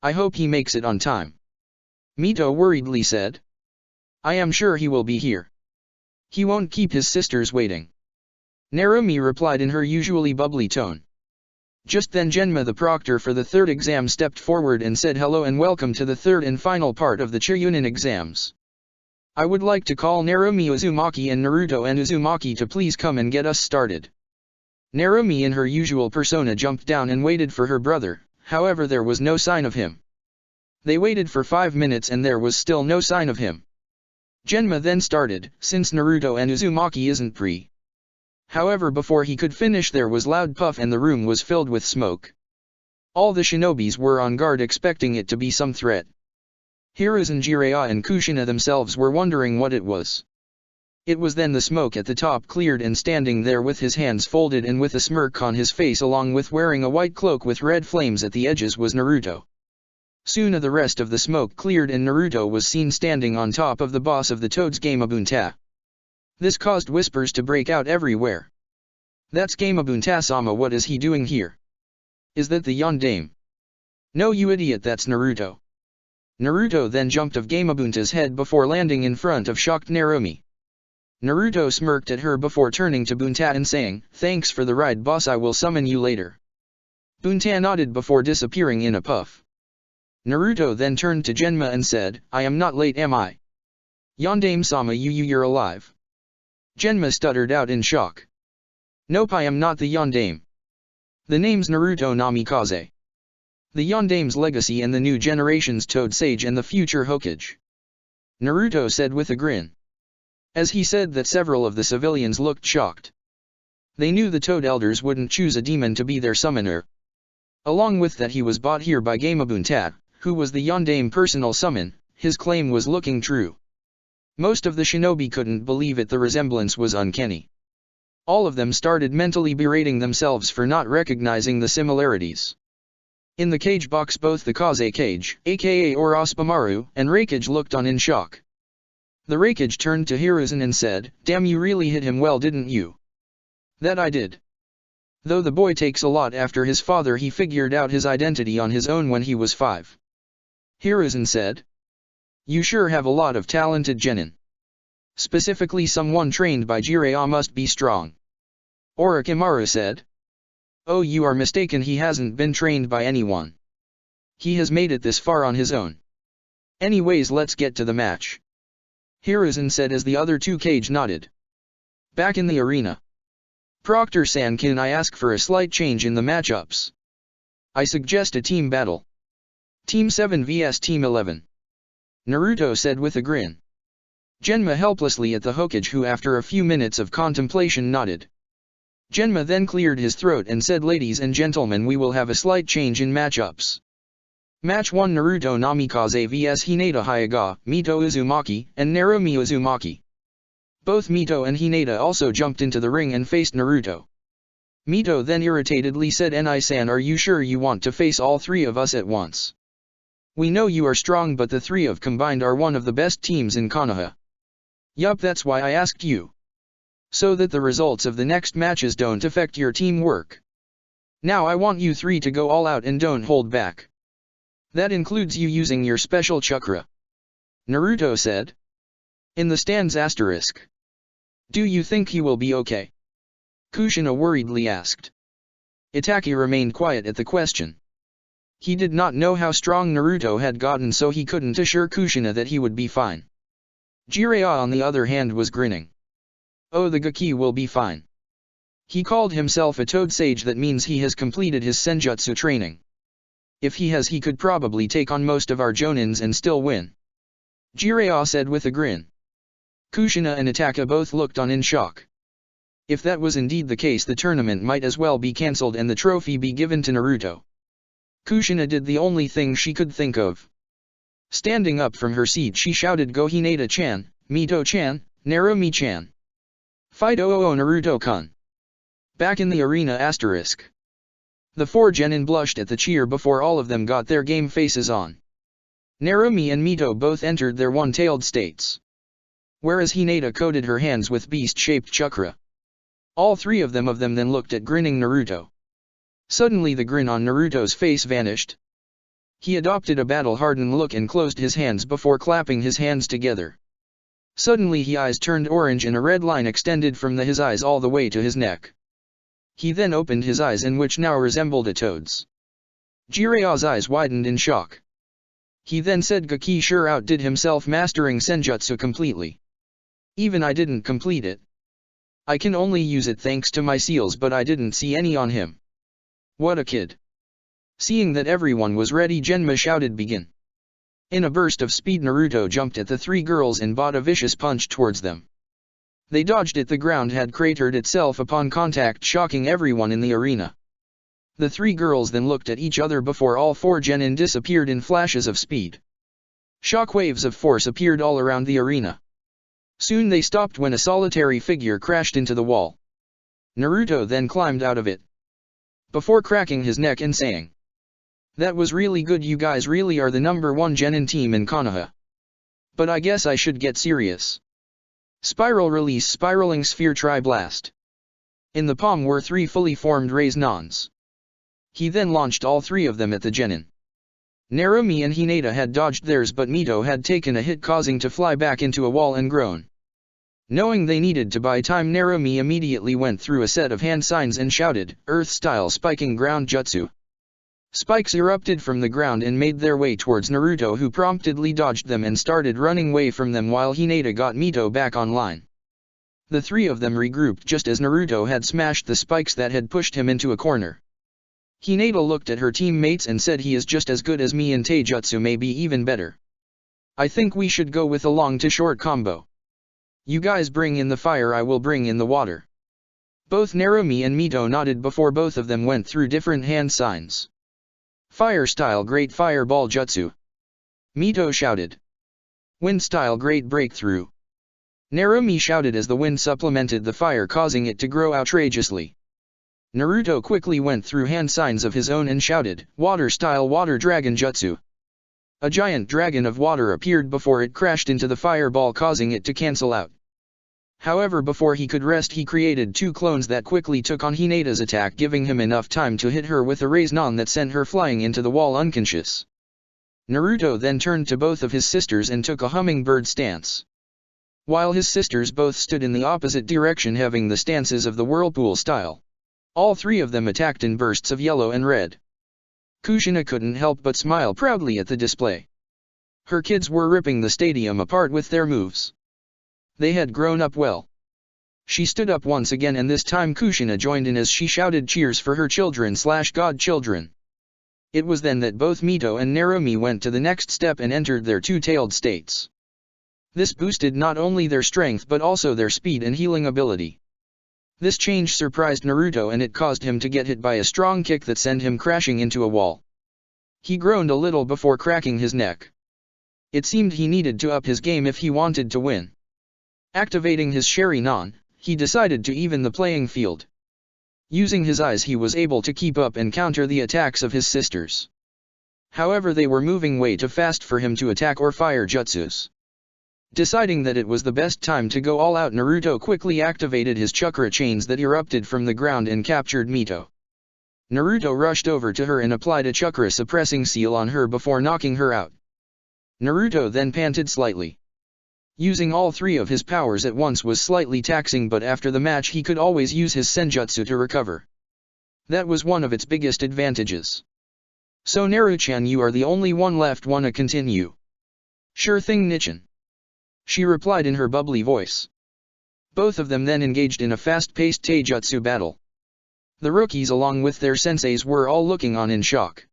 I hope he makes it on time," Mito worriedly said. "I am sure he will be here. He won't keep his sisters waiting," Narumi replied in her usually bubbly tone. Just then Genma the proctor for the third exam stepped forward and said hello and welcome to the third and final part of the Chunin exams. I would like to call Narumi Uzumaki and Naruto and Uzumaki to please come and get us started. Narumi in her usual persona jumped down and waited for her brother, however there was no sign of him. They waited for 5 minutes and there was still no sign of him. Genma then started, since Naruto and Uzumaki isn't free. However before he could finish there was loud puff and the room was filled with smoke. All the shinobis were on guard expecting it to be some threat. Hiruzen, Jiraiya and Kushina themselves were wondering what it was. It was then the smoke at the top cleared and standing there with his hands folded and with a smirk on his face along with wearing a white cloak with red flames at the edges was Naruto. Soon the rest of the smoke cleared and Naruto was seen standing on top of the boss of the Toad's Gamabunta. This caused whispers to break out everywhere. That's Gamabunta-sama, what is he doing here? Is that the Yondaime? No you idiot, that's Naruto. Naruto then jumped of Gamabunta's head before landing in front of shocked Narumi. Naruto smirked at her before turning to Bunta and saying, "Thanks for the ride boss, I will summon you later." Bunta nodded before disappearing in a puff. Naruto then turned to Genma and said, "I am not late, am I?" "Yondaime-sama, you're alive." Genma stuttered out in shock. "Nope, I am not the Yondaime. The name's Naruto Namikaze. The Yondaime's legacy and the new generation's Toad Sage and the future Hokage," Naruto said with a grin. As he said that, several of the civilians looked shocked. They knew the Toad Elders wouldn't choose a demon to be their summoner. Along with that, he was bought here by Gamabunta, who was the Yondaime personal summon. His claim was looking true. Most of the shinobi couldn't believe it, the resemblance was uncanny. All of them started mentally berating themselves for not recognizing the similarities. In the cage box, both the Kaze Kage, aka Orochimaru, and Raikage looked on in shock. The Raikage turned to Hiruzen and said, "Damn, you really hit him well, didn't you?" "That I did. Though the boy takes a lot after his father, he figured out his identity on his own when he was 5. Hiruzen said. "You sure have a lot of talented genin. Specifically someone trained by Jiraiya must be strong." Orochimaru said. "Oh, you are mistaken, he hasn't been trained by anyone. He has made it this far on his own. Anyways, let's get to the match," Hiruzen said as the other two Kage nodded. Back in the arena. "Proctor-san, can I ask for a slight change in the matchups? I suggest a team battle. Team 7 vs Team 11. Naruto said with a grin. Genma helplessly at the Hokage, who after a few minutes of contemplation nodded. Genma then cleared his throat and said, "Ladies and gentlemen, we will have a slight change in matchups. Match 1, Naruto Namikaze vs Hinata Hyuga, Mito Uzumaki, and Narumi Uzumaki." Both Mito and Hinata also jumped into the ring and faced Naruto. Mito then irritatedly said, "Ni-san, are you sure you want to face all three of us at once? We know you are strong, but the three of combined are one of the best teams in Konoha. Yup, that's why I asked you. So that the results of the next matches don't affect your teamwork. Now I want you three to go all out and don't hold back. That includes you using your special chakra," Naruto said. In the stands asterisk. "Do you think he will be okay?" Kushina worriedly asked. Itaki remained quiet at the question. He did not know how strong Naruto had gotten, so he couldn't assure Kushina that he would be fine. Jiraiya on the other hand was grinning. "Oh, the Gaki will be fine. He called himself a Toad Sage, that means he has completed his Senjutsu training. If he has, he could probably take on most of our Jonins and still win," Jiraiya said with a grin. Kushina and Itaka both looked on in shock. If that was indeed the case, the tournament might as well be cancelled and the trophy be given to Naruto. Kushina did the only thing she could think of. Standing up from her seat, she shouted, "Go Hinata-chan, Mito-chan, Narumi-chan. Fight OOO Naruto-kun." Back in the arena asterisk. The four genin blushed at the cheer before all of them got their game faces on. Narumi and Mito both entered their one-tailed states, whereas Hinata coated her hands with beast-shaped chakra. All three of them then looked at grinning Naruto. Suddenly the grin on Naruto's face vanished. He adopted a battle-hardened look and closed his hands before clapping his hands together. Suddenly his eyes turned orange and a red line extended from his eyes all the way to his neck. He then opened his eyes, in which now resembled a toad's. Jirao's eyes widened in shock. He then said Gaki sure outdid himself, mastering senjutsu completely. Even I didn't complete it. I can only use it thanks to my seals, but I didn't see any on him. What a kid. Seeing that everyone was ready, Genma shouted begin. In a burst of speed, Naruto jumped at the three girls and bought a vicious punch towards them. They dodged it. The ground had cratered itself upon contact, shocking everyone in the arena. The three girls then looked at each other before all four genin disappeared in flashes of speed. Shockwaves of force appeared all around the arena. Soon they stopped when a solitary figure crashed into the wall. Naruto then climbed out of it, before cracking his neck and saying, "That was really good. You guys really are the #1 genin team in Konoha. But I guess I should get serious." Spiral release, spiraling sphere, tri-blast. In the palm were three fully formed Raise-Nons. He then launched all three of them at the genin. Narumi and Hinata had dodged theirs, but Mito had taken a hit, causing to fly back into a wall and groan. Knowing they needed to buy time, Narumi immediately went through a set of hand signs and shouted, "Earth-style spiking ground jutsu." Spikes erupted from the ground and made their way towards Naruto, who promptly dodged them and started running away from them while Hinata got Mito back online. The three of them regrouped just as Naruto had smashed the spikes that had pushed him into a corner. Hinata looked at her teammates and said, "He is just as good as me in taijutsu, maybe even better. I think we should go with a long to short combo. You guys bring in the fire, I will bring in the water." Both Narumi and Mito nodded before both of them went through different hand signs. "Fire style, great fireball jutsu," Mito shouted. "Wind style, great breakthrough," Narumi shouted as the wind supplemented the fire, causing it to grow outrageously. Naruto quickly went through hand signs of his own and shouted, "Water style, water dragon jutsu." A giant dragon of water appeared before it crashed into the fireball, causing it to cancel out. However, before he could rest, he created two clones that quickly took on Hinata's attack, giving him enough time to hit her with a Raise-Non that sent her flying into the wall unconscious. Naruto then turned to both of his sisters and took a hummingbird stance. While his sisters both stood in the opposite direction, having the stances of the whirlpool style. All three of them attacked in bursts of yellow and red. Kushina couldn't help but smile proudly at the display. Her kids were ripping the stadium apart with their moves. They had grown up well. She stood up once again, and this time Kushina joined in as she shouted cheers for her children/godchildren. It was then that both Mito and Narumi went to the next step and entered their two-tailed states. This boosted not only their strength but also their speed and healing ability. This change surprised Naruto, and it caused him to get hit by a strong kick that sent him crashing into a wall. He groaned a little before cracking his neck. It seemed he needed to up his game if he wanted to win. Activating his Sharingan, he decided to even the playing field. Using his eyes, he was able to keep up and counter the attacks of his sisters. However, they were moving way too fast for him to attack or fire jutsus. Deciding that it was the best time to go all out, Naruto quickly activated his chakra chains that erupted from the ground and captured Mito. Naruto rushed over to her and applied a chakra suppressing seal on her before knocking her out. Naruto then panted slightly. Using all three of his powers at once was slightly taxing, but after the match he could always use his senjutsu to recover. That was one of its biggest advantages. "So Naruchan, you are the only one left, wanna continue?" "Sure thing, Nichan," she replied in her bubbly voice. Both of them then engaged in a fast-paced taijutsu battle. The rookies along with their senseis were all looking on in shock.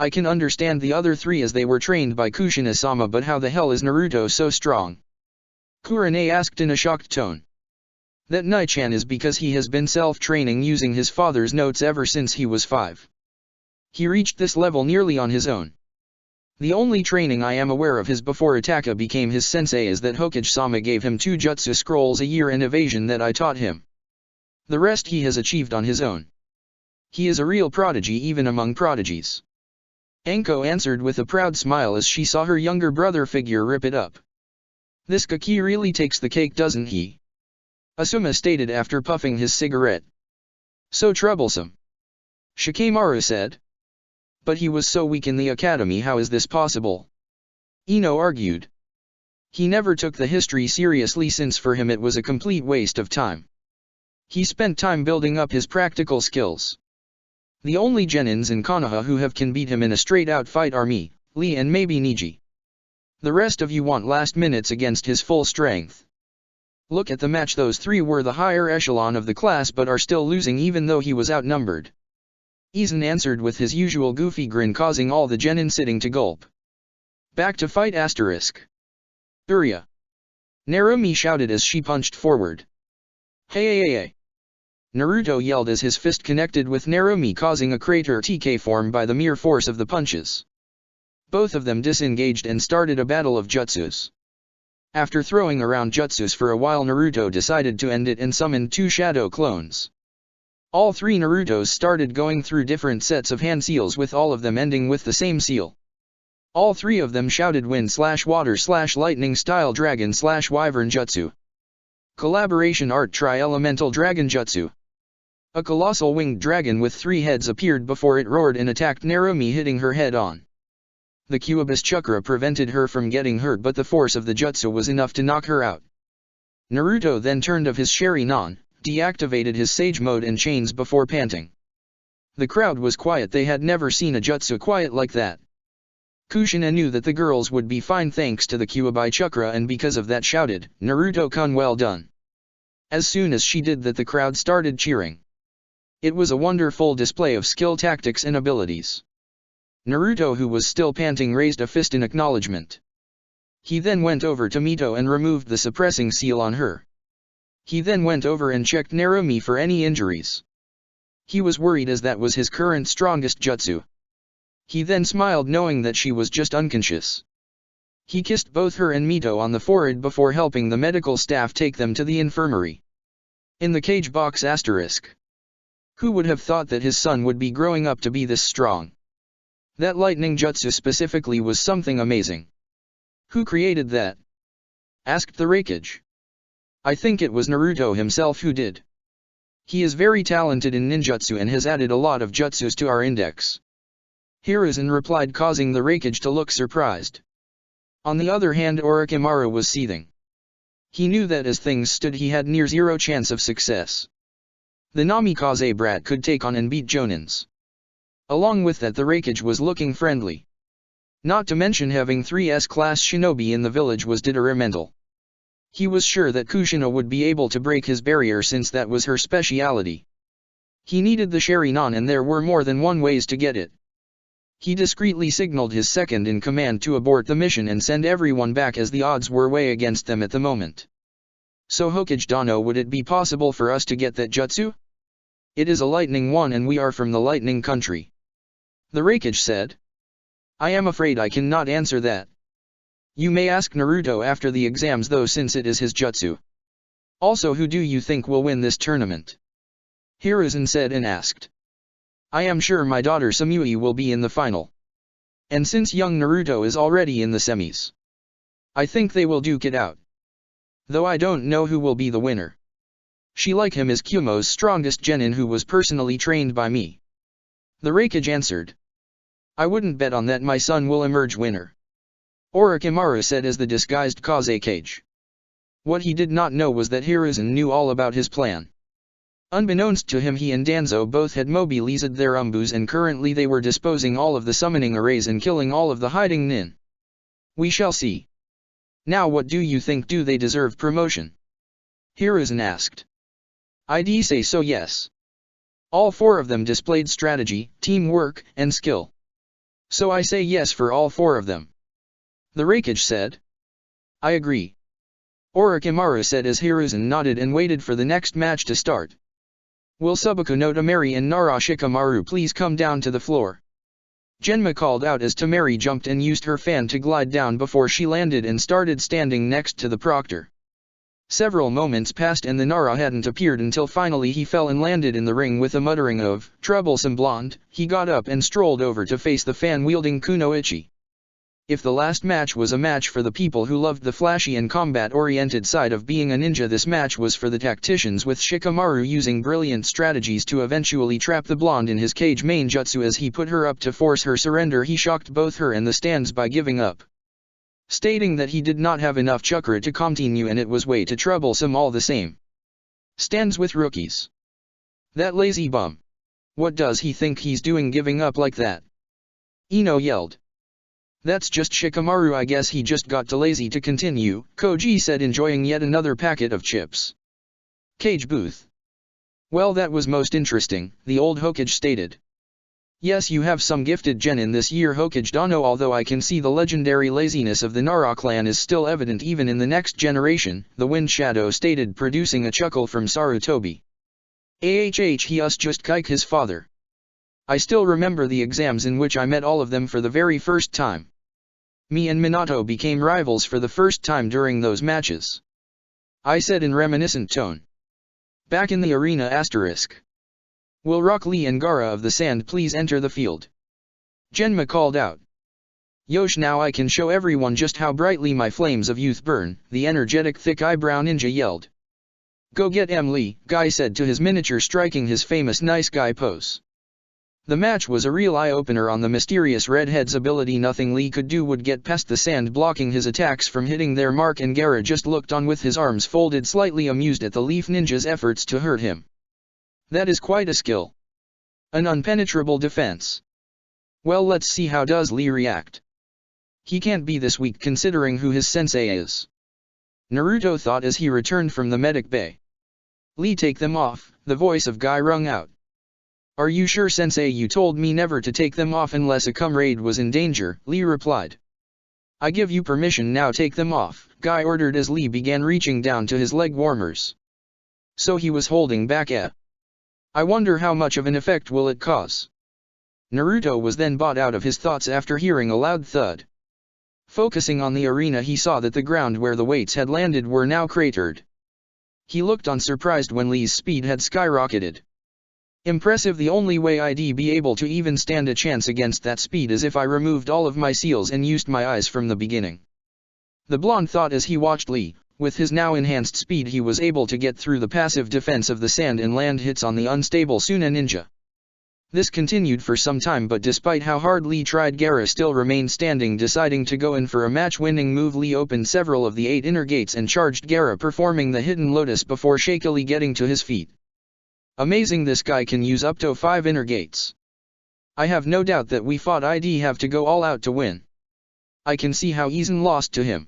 I can understand the other three as they were trained by Kushina-sama, but how the hell is Naruto so strong? Kurane asked in a shocked tone. That Nichan is because he has been self-training using his father's notes ever since he was 5. He reached this level nearly on his own. The only training I am aware of his before Ataka became his sensei is that Hokage-sama gave him 2 jutsu scrolls a year and evasion that I taught him. The rest he has achieved on his own. He is a real prodigy even among prodigies. Anko answered with a proud smile as she saw her younger brother figure rip it up. This Kaki really takes the cake, doesn't he? Asuma stated after puffing his cigarette. So troublesome, Shikamaru said. But he was so weak in the academy, how is this possible? Ino argued. He never took the history seriously since for him it was a complete waste of time. He spent time building up his practical skills. The only genins in Konoha who can beat him in a straight-out fight are me, Lee and maybe Niji. The rest of you want last minutes against his full strength. Look at the match, those three were the higher echelon of the class but are still losing even though he was outnumbered. Izan answered with his usual goofy grin, causing all the genin sitting to gulp. Back to fight asterisk. Urya. Narumi shouted as she punched forward. Hey! Naruto yelled as his fist connected with Narumi, causing a crater TK form by the mere force of the punches. Both of them disengaged and started a battle of jutsus. After throwing around jutsus for a while, Naruto decided to end it and summoned two shadow clones. All three Narutos started going through different sets of hand seals, with all of them ending with the same seal. All three of them shouted wind/water/lightning style dragon/wyvern jutsu. Collaboration art tri-elemental dragon jutsu. A colossal winged dragon with 3 heads appeared before it roared and attacked Narumi, hitting her head on. The Kyuubi's chakra prevented her from getting hurt, but the force of the jutsu was enough to knock her out. Naruto then turned of his Sharingan, deactivated his Sage mode and chains before panting. The crowd was quiet. They had never seen a jutsu quiet like that. Kushina knew that the girls would be fine thanks to the Kyuubi chakra, and because of that shouted, "Naruto-kun, well done." As soon as she did that, the crowd started cheering. It was a wonderful display of skill, tactics and abilities. Naruto, who was still panting, raised a fist in acknowledgement. He then went over to Mito and removed the suppressing seal on her. He then went over and checked Narumi for any injuries. He was worried as that was his current strongest jutsu. He then smiled knowing that she was just unconscious. He kissed both her and Mito on the forehead before helping the medical staff take them to the infirmary. In the cage box asterisk. Who would have thought that his son would be growing up to be this strong? That lightning jutsu specifically was something amazing. Who created that? Asked the Raikage. I think it was Naruto himself who did. He is very talented in ninjutsu and has added a lot of jutsus to our index. Hiruzen replied, causing the Raikage to look surprised. On the other hand, Orochimaru was seething. He knew that as things stood he had near zero chance of success. The Namikaze brat could take on and beat Jonins. Along with that, the Raikage was looking friendly. Not to mention having 3 S-class shinobi in the village was detrimental. He was sure that Kushina would be able to break his barrier since that was her speciality. He needed the Sharingan and there were more than one ways to get it. He discreetly signaled his second-in-command to abort the mission and send everyone back as the odds were way against them at the moment. So Hokage Dano, would it be possible for us to get that jutsu? It is a lightning one and we are from the lightning country. The Raikage said. I am afraid I cannot answer that. You may ask Naruto after the exams though, since it is his jutsu. Also, who do you think will win this tournament? Hiruzen said and asked. I am sure my daughter Samui will be in the final. And since young Naruto is already in the semis, I think they will duke it out. Though I don't know who will be the winner. She like him is Kumo's strongest genin who was personally trained by me. The Raikage answered. I wouldn't bet on that my son will emerge winner. Orochimaru said as the disguised Kazekage. What he did not know was that Hiruzen knew all about his plan. Unbeknownst to him, he and Danzo both had mobilized their umbus and currently they were disposing all of the summoning arrays and killing all of the hiding nin. We shall see. Now what do you think, do they deserve promotion? Hiruzen asked. I'd say so, yes. All 4 of them displayed strategy, teamwork, and skill. So I say yes for all 4 of them. The Raikage said. I agree. Orochimaru said as Hiruzen nodded and waited for the next match to start. Will Subaku no Tamari and Nara Shikamaru please come down to the floor? Genma called out as Tamari jumped and used her fan to glide down before she landed and started standing next to the proctor. Several moments passed and the Nara hadn't appeared until finally he fell and landed in the ring with a muttering of, "Troublesome blonde." He got up and strolled over to face the fan-wielding Kunoichi. If the last match was a match for the people who loved the flashy and combat-oriented side of being a ninja, this match was for the tacticians, with Shikamaru using brilliant strategies to eventually trap the blonde in his cage main jutsu. As he put her up to force her surrender, he shocked both her and the stands by giving up, stating that he did not have enough chakra to continue and it was way too troublesome all the same. Stands with rookies. That lazy bum. What does he think he's doing giving up like that? Ino yelled. That's just Shikamaru, I guess he just got too lazy to continue, Koji said, enjoying yet another packet of chips. Cage booth. Well, that was most interesting, the old Hokage stated. Yes, you have some gifted genin this year, Hokage Dano, although I can see the legendary laziness of the Nara clan is still evident even in the next generation, the Wind Shadow stated, producing a chuckle from Sarutobi. He us just kike his father. I still remember the exams in which I met all of them for the very first time. Me and Minato became rivals for the first time during those matches. I said in reminiscent tone. Back in the arena asterisk. Will Rock Lee and Gaara of the Sand please enter the field? Genma called out. Yosh, now I can show everyone just how brightly my flames of youth burn, the energetic thick eyebrow ninja yelled. Go get Lee, Guy said to his miniature, striking his famous nice guy pose. The match was a real eye-opener on the mysterious redhead's ability. Nothing Lee could do would get past the sand, blocking his attacks from hitting their mark, and Gaara just looked on with his arms folded, slightly amused at the Leaf Ninja's efforts to hurt him. That is quite a skill. An unpenetrable defense. Well, let's see how does Lee react. He can't be this weak considering who his sensei is. Naruto thought as he returned from the medic bay. Lee, take them off, the voice of Guy rung out. Are you sure, sensei? You told me never to take them off unless a comrade was in danger, Lee replied. I give you permission, now take them off, Guy ordered as Lee began reaching down to his leg warmers. So he was holding back I wonder how much of an effect will it cause. Naruto was then brought out of his thoughts after hearing a loud thud. Focusing on the arena, he saw that the ground where the weights had landed were now cratered. He looked on surprised when Lee's speed had skyrocketed. Impressive. The only way I'd be able to even stand a chance against that speed is if I removed all of my seals and used my eyes from the beginning. The blonde thought as he watched Lee. With his now enhanced speed, he was able to get through the passive defense of the sand and land hits on the unstable Suna ninja. This continued for some time, but despite how hard Lee tried, Gaara still remained standing, deciding to go in for a match-winning move. Lee opened several of the 8 inner gates and charged Gaara, performing the hidden lotus before shakily getting to his feet. Amazing, this guy can use up to 5 inner gates. I have no doubt that we fought I'd have to go all out to win. I can see how Aizen lost to him.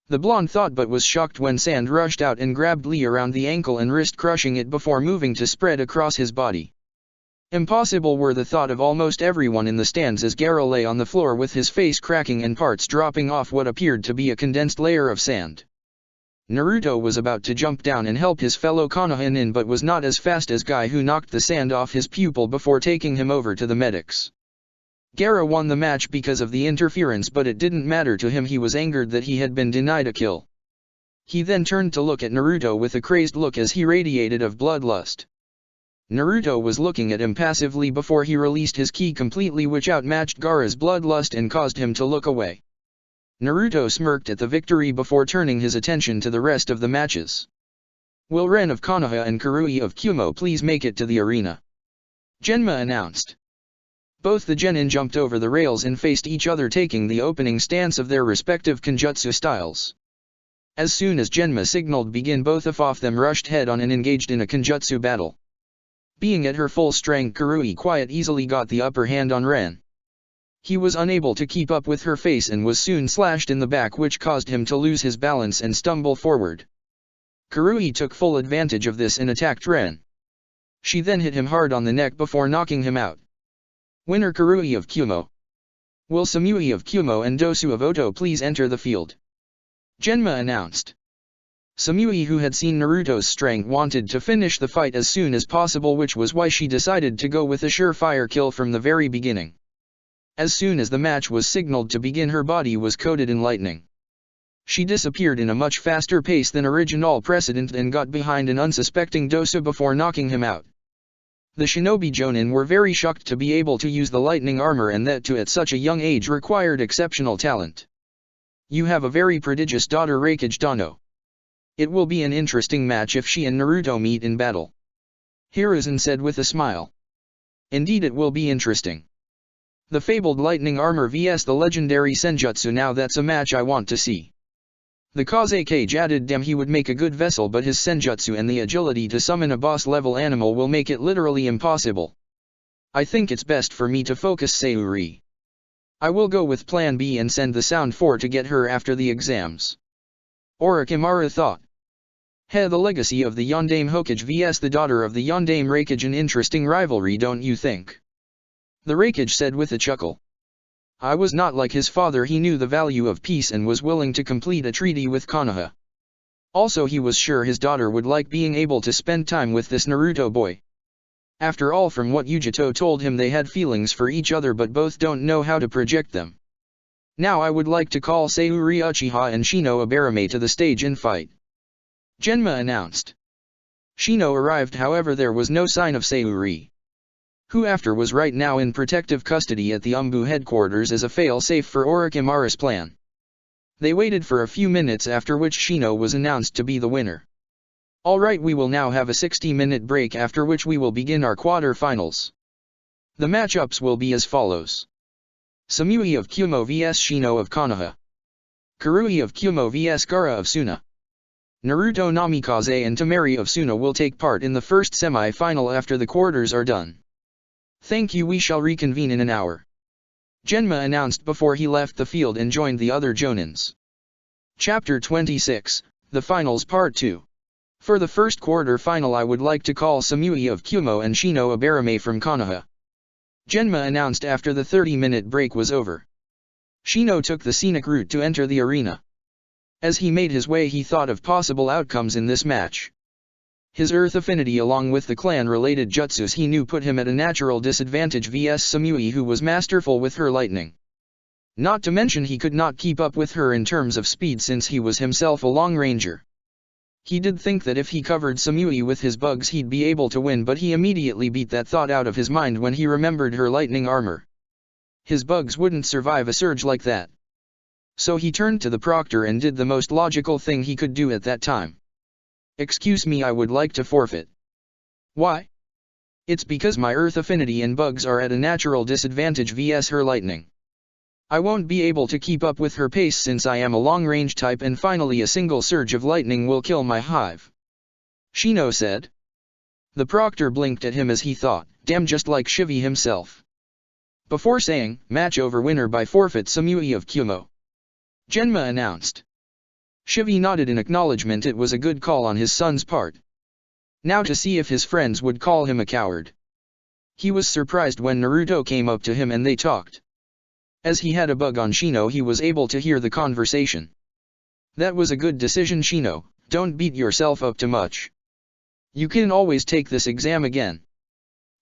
The blonde thought, but was shocked when Sand rushed out and grabbed Lee around the ankle and wrist, crushing it before moving to spread across his body. Impossible were the thought of almost everyone in the stands as Gaara lay on the floor with his face cracking and parts dropping off what appeared to be a condensed layer of sand. Naruto was about to jump down and help his fellow Konoha in, but was not as fast as Guy, who knocked the sand off his pupil before taking him over to the medics. Gaara won the match because of the interference, but it didn't matter to him. He was angered that he had been denied a kill. He then turned to look at Naruto with a crazed look as he radiated of bloodlust. Naruto was looking at him passively before he released his ki completely, which outmatched Gaara's bloodlust and caused him to look away. Naruto smirked at the victory before turning his attention to the rest of the matches. Will Ren of Konoha and Karui of Kumo please make it to the arena? Genma announced. Both the genin jumped over the rails and faced each other, taking the opening stance of their respective Kenjutsu styles. As soon as Genma signaled begin, both of them rushed head-on and engaged in a Kenjutsu battle. Being at her full strength, Karui quite easily got the upper hand on Ren. He was unable to keep up with her face and was soon slashed in the back, which caused him to lose his balance and stumble forward. Karui took full advantage of this and attacked Ren. She then hit him hard on the neck before knocking him out. Winner Karui of Kumo. Will Samui of Kumo and Dosu of Oto please enter the field? Genma announced. Samui, who had seen Naruto's strength, wanted to finish the fight as soon as possible, which was why she decided to go with a surefire kill from the very beginning. As soon as the match was signaled to begin, her body was coated in lightning. She disappeared in a much faster pace than original precedent and got behind an unsuspecting Dosu before knocking him out. The shinobi jonin were very shocked to be able to use the lightning armor, and that too at such a young age required exceptional talent. You have a very prodigious daughter, Raikage Dano. It will be an interesting match if she and Naruto meet in battle. Hiruzen said with a smile. Indeed, it will be interesting. The fabled lightning armor vs the legendary senjutsu, now that's a match I want to see. The Kazekage added he would make a good vessel, but his senjutsu and the agility to summon a boss-level animal will make it literally impossible. I think it's best for me to focus Sayuri. I will go with plan B and send the Sound 4 to get her after the exams. Orochimaru thought. The legacy of the Yondaime Hokage vs the daughter of the Yondaime Raikage, an interesting rivalry, don't you think? The Raikage said with a chuckle. I was not like his father, he knew the value of peace and was willing to complete a treaty with Konoha. Also he was sure his daughter would like being able to spend time with this Naruto boy. After all, from what Yujito told him, they had feelings for each other but both don't know how to project them. Now I would like to call Sayuri Uchiha and Shino Abarame to the stage and fight. Genma announced. Shino arrived, however there was no sign of Sayuri, who after was right now in protective custody at the Umbu headquarters as a fail-safe for Orochimaru's plan. They waited for a few minutes, after which Shino was announced to be the winner. Alright, we will now have a 60-minute break, after which we will begin our quarter-finals. The matchups will be as follows. Samui of Kyumo vs Shino of Konoha. Karui of Kyumo vs Gaara of Suna. Naruto Namikaze and Temari of Suna will take part in the first semi-final after the quarters are done. Thank you, we shall reconvene in an hour. Genma announced before he left the field and joined the other Jonins. Chapter 26, The Finals Part 2. For the first quarter final I would like to call Samui of Kyumo and Shino Abarame from Konoha. Genma announced after the 30-minute break was over. Shino took the scenic route to enter the arena. As he made his way, he thought of possible outcomes in this match. His earth affinity along with the clan-related jutsus he knew put him at a natural disadvantage vs Samui, who was masterful with her lightning. Not to mention he could not keep up with her in terms of speed since he was himself a long ranger. He did think that if he covered Samui with his bugs he'd be able to win, but he immediately beat that thought out of his mind when he remembered her lightning armor. His bugs wouldn't survive a surge like that. So he turned to the proctor and did the most logical thing he could do at that time. Excuse me, I would like to forfeit. Why? It's because my earth affinity and bugs are at a natural disadvantage vs her lightning. I won't be able to keep up with her pace since I am a long-range type, and finally a single surge of lightning will kill my hive. Shino said. The proctor blinked at him as he thought, damn, just like Shivi himself. Before saying, match over, winner by forfeit Samui of Kyumo. Genma announced. Shivi nodded in acknowledgement. It was a good call on his son's part. Now to see if his friends would call him a coward. He was surprised when Naruto came up to him and they talked. As he had a bug on Shino, he was able to hear the conversation. That was a good decision, Shino, don't beat yourself up too much. You can always take this exam again.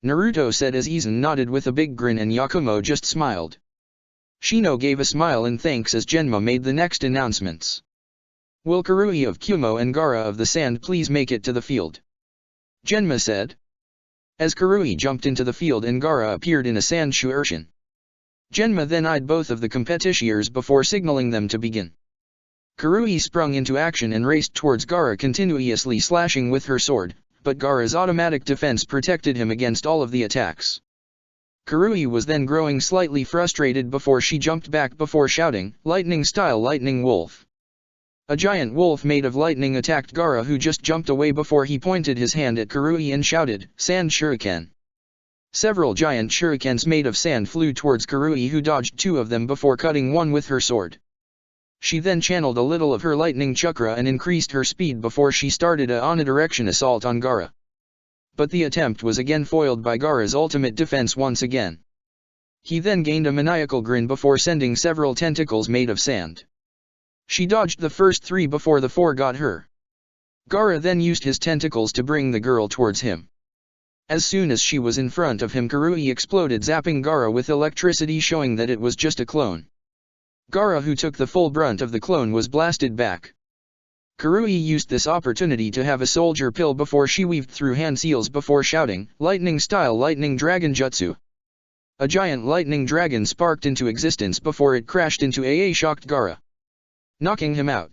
Naruto said as Izan nodded with a big grin and Yakumo just smiled. Shino gave a smile in thanks as Genma made the next announcements. Will Karui of Kyumo and Gaara of the Sand please make it to the field? Genma said. As Karui jumped into the field and Gaara appeared in a sand Shuershin. Genma then eyed both of the competitiors before signaling them to begin. Karui sprung into action and raced towards Gaara, continuously slashing with her sword, but Gaara's automatic defense protected him against all of the attacks. Karui was then growing slightly frustrated before she jumped back before shouting, "Lightning style, lightning wolf!" A giant wolf made of lightning attacked Gaara, who just jumped away before he pointed his hand at Karui and shouted, "Sand shuriken!" Several giant shurikens made of sand flew towards Karui, who dodged two of them before cutting one with her sword. She then channeled a little of her lightning chakra and increased her speed before she started a omnidirection assault on Gaara. But the attempt was again foiled by Gaara's ultimate defense once again. He then gained a maniacal grin before sending several tentacles made of sand. She dodged the first three before the four got her. Gaara then used his tentacles to bring the girl towards him. As soon as she was in front of him, Karui exploded, zapping Gaara with electricity, showing that it was just a clone. Gaara, who took the full brunt of the clone, was blasted back. Karui used this opportunity to have a soldier pill before she weaved through hand seals before shouting, "Lightning style, lightning dragon jutsu!" A giant lightning dragon sparked into existence before it crashed into AA, shocked Gaara, knocking him out.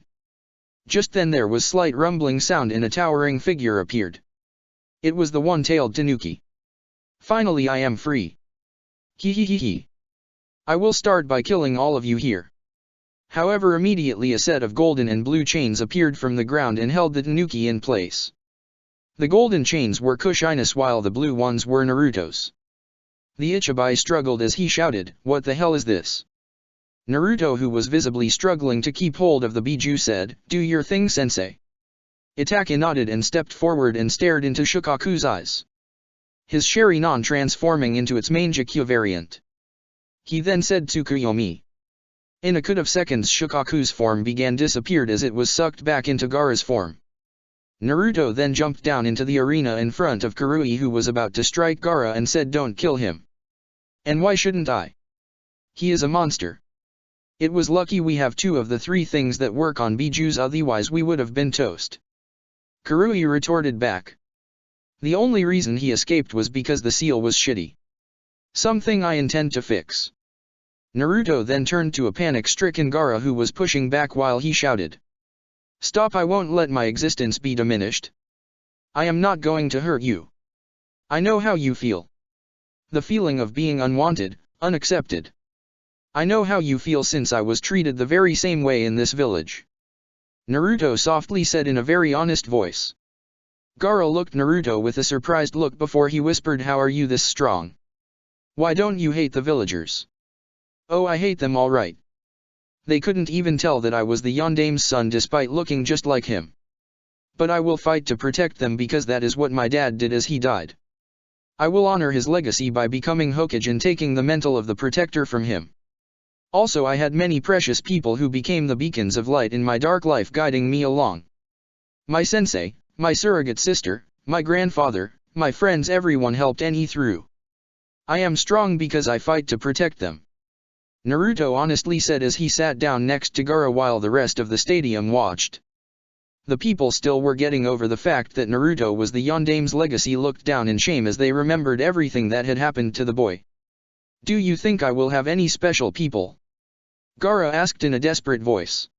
Just then there was slight rumbling sound and a towering figure appeared. It was the one-tailed Tanuki. Finally I am free. He. I will start by killing all of you here. However, immediately a set of golden and blue chains appeared from the ground and held the tanuki in place. The golden chains were Kushinas while the blue ones were Naruto's. The Ichibai struggled as he shouted, "What the hell is this?" Naruto, who was visibly struggling to keep hold of the Biju, said, "Do your thing, sensei." Itachi nodded and stepped forward and stared into Shukaku's eyes. His Sharingan transforming into its Mangekyo variant. He then said Tsukuyomi. In a could of seconds Shukaku's form began disappeared as it was sucked back into Gaara's form. Naruto then jumped down into the arena in front of Karui, who was about to strike Gaara, and said, "Don't kill him." "And why shouldn't I? He is a monster. It was lucky we have 2 of the 3 things that work on Bijus, otherwise we would have been toast." Karui retorted back. "The only reason he escaped was because the seal was shitty. Something I intend to fix." Naruto then turned to a panic-stricken Gaara, who was pushing back while he shouted, "Stop, I won't let my existence be diminished. I am not going to hurt you. I know how you feel. The feeling of being unwanted, unaccepted. I know how you feel since I was treated the very same way in this village." Naruto softly said in a very honest voice. Gaara looked Naruto with a surprised look before he whispered, "How are you this strong? Why don't you hate the villagers?" "Oh, I hate them all right. They couldn't even tell that I was the Yondame's son despite looking just like him. But I will fight to protect them because that is what my dad did as he died. I will honor his legacy by becoming Hokage and taking the mantle of the protector from him. Also, I had many precious people who became the beacons of light in my dark life, guiding me along. My sensei, my surrogate sister, my grandfather, my friends, everyone helped me through. I am strong because I fight to protect them," Naruto honestly said as he sat down next to Gaara while the rest of the stadium watched. The people still were getting over the fact that Naruto was the Yondame's legacy, looked down in shame as they remembered everything that had happened to the boy. "Do you think I will have any special people?" Gaara asked in a desperate voice.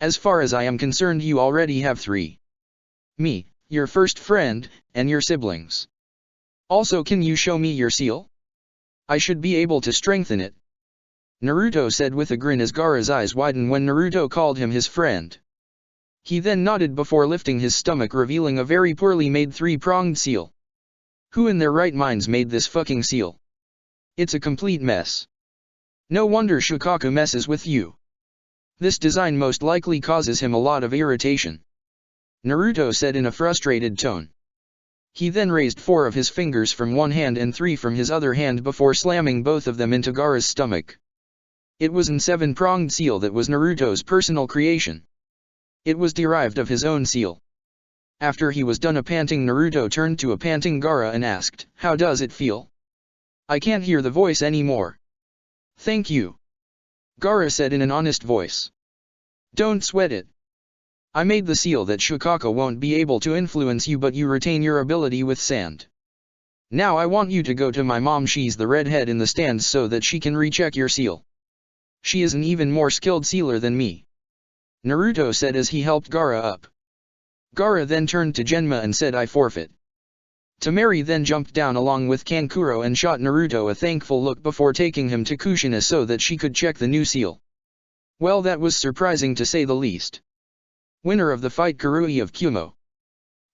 "As far as I am concerned, you already have 3. Me, your first friend, and your siblings. Also, can you show me your seal? I should be able to strengthen it," Naruto said with a grin as Gaara's eyes widened when Naruto called him his friend. He then nodded before lifting his stomach, revealing a very poorly made 3-pronged seal. Who in their right minds made this fucking seal? It's a complete mess. No wonder Shukaku messes with you. This design most likely causes him a lot of irritation, Naruto said in a frustrated tone. He then raised 4 of his fingers from one hand and 3 from his other hand before slamming both of them into Gaara's stomach. It was an 7-pronged seal that was Naruto's personal creation. It was derived of his own seal. After he was done, a panting Naruto turned to a panting Gaara and asked, "How does it feel? I can't hear the voice anymore." "Thank you," Gaara said in an honest voice. "Don't sweat it. I made the seal that Shukaku won't be able to influence you, but you retain your ability with sand. Now I want you to go to my mom, she's the redhead in the stands, so that she can recheck your seal. She is an even more skilled sealer than me," Naruto said as he helped Gaara up. Gaara then turned to Genma and said, "I forfeit." Temari then jumped down along with Kankuro and shot Naruto a thankful look before taking him to Kushina so that she could check the new seal. Well, that was surprising to say the least. Winner of the fight, Karui of Kumo.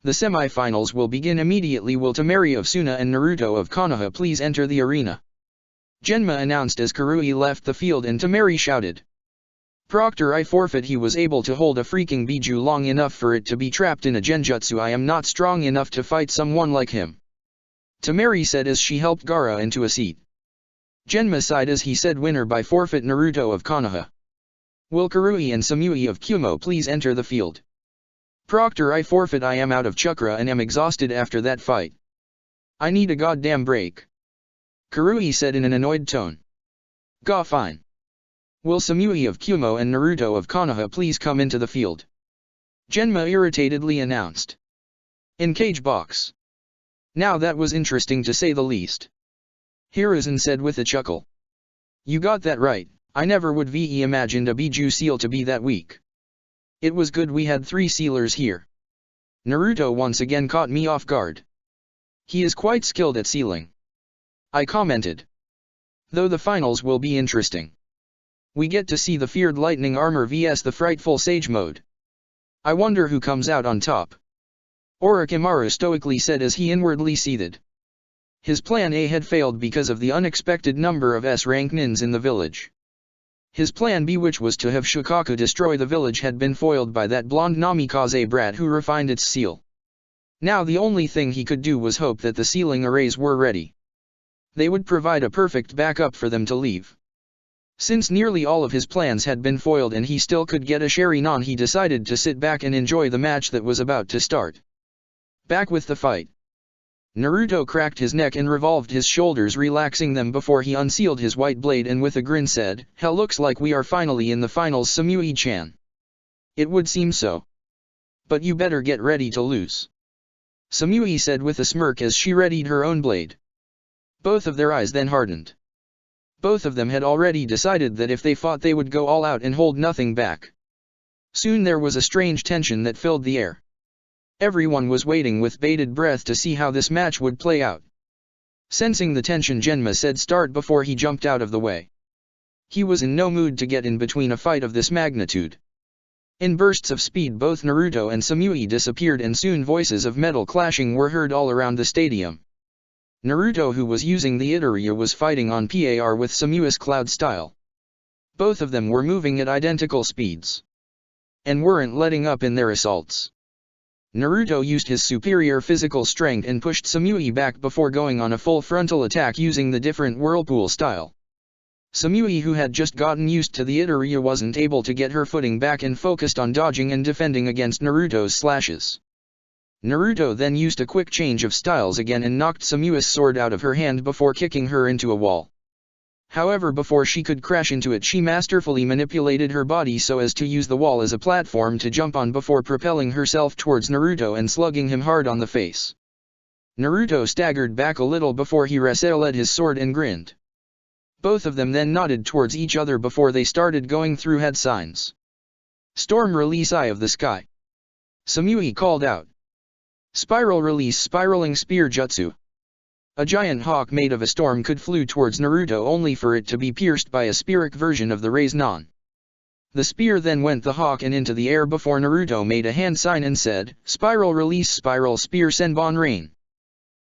The semi-finals will begin immediately. Will Temari of Suna and Naruto of Konoha please enter the arena? Genma announced as Karui left the field and Temari shouted, "Proctor, I forfeit." He was able to hold a freaking Biju long enough for it to be trapped in a genjutsu. I am not strong enough to fight someone like him, Temari said as she helped Gaara into a seat. Genma sighed as he said, "Winner by forfeit, Naruto of Konoha. Will Karui and Samui of Kumo please enter the field?" Proctor, I forfeit. I am out of chakra and am exhausted after that fight. I need a goddamn break, Karui said in an annoyed tone. Ga fine. Will Samui of Kumo and Naruto of Konoha please come into the field? Genma irritatedly announced. In cage box. Now that was interesting to say the least, Hiruzen said with a chuckle. You got that right, I never would have imagined a Biju seal to be that weak. It was good we had 3 sealers here. Naruto once again caught me off guard. He is quite skilled at sealing, I commented. Though the finals will be interesting. We get to see the feared lightning armor vs the frightful sage mode. I wonder who comes out on top. Orochimaru stoically said as he inwardly seethed. His plan A had failed because of the unexpected number of S-rank nins in the village. His plan B, which was to have Shukaku destroy the village, had been foiled by that blonde namikaze brat who refined its seal. Now the only thing he could do was hope that the sealing arrays were ready. They would provide a perfect backup for them to leave. Since nearly all of his plans had been foiled and he still could get a Sharingan, he decided to sit back and enjoy the match that was about to start. Back with the fight. Naruto cracked his neck and revolved his shoulders, relaxing them before he unsealed his white blade and with a grin said, "Hell, looks like we are finally in the finals, Samui-chan." "It would seem so. But you better get ready to lose," Samui said with a smirk as she readied her own blade. Both of their eyes then hardened. Both of them had already decided that if they fought they would go all out and hold nothing back. Soon there was a strange tension that filled the air. Everyone was waiting with bated breath to see how this match would play out. Sensing the tension, Genma said start before he jumped out of the way. He was in no mood to get in between a fight of this magnitude. In bursts of speed both Naruto and Samui disappeared and soon voices of metal clashing were heard all around the stadium. Naruto, who was using the Itaria, was fighting on par with Samui's cloud style. Both of them were moving at identical speeds. And weren't letting up in their assaults. Naruto used his superior physical strength and pushed Samui back before going on a full frontal attack using the different whirlpool style. Samui, who had just gotten used to the Itaria, wasn't able to get her footing back and focused on dodging and defending against Naruto's slashes. Naruto then used a quick change of styles again and knocked Samui's sword out of her hand before kicking her into a wall. However, before she could crash into it, she masterfully manipulated her body so as to use the wall as a platform to jump on before propelling herself towards Naruto and slugging him hard on the face. Naruto staggered back a little before he resettled his sword and grinned. Both of them then nodded towards each other before they started going through head signs. "Storm release, Eye of the Sky," Samui called out. "Spiral release, spiraling spear jutsu." A giant hawk made of a storm could flew towards Naruto only for it to be pierced by a spearic version of the Raise-Non. The spear then went the hawk and into the air before Naruto made a hand sign and said, "Spiral release, spiral spear Senbon rain."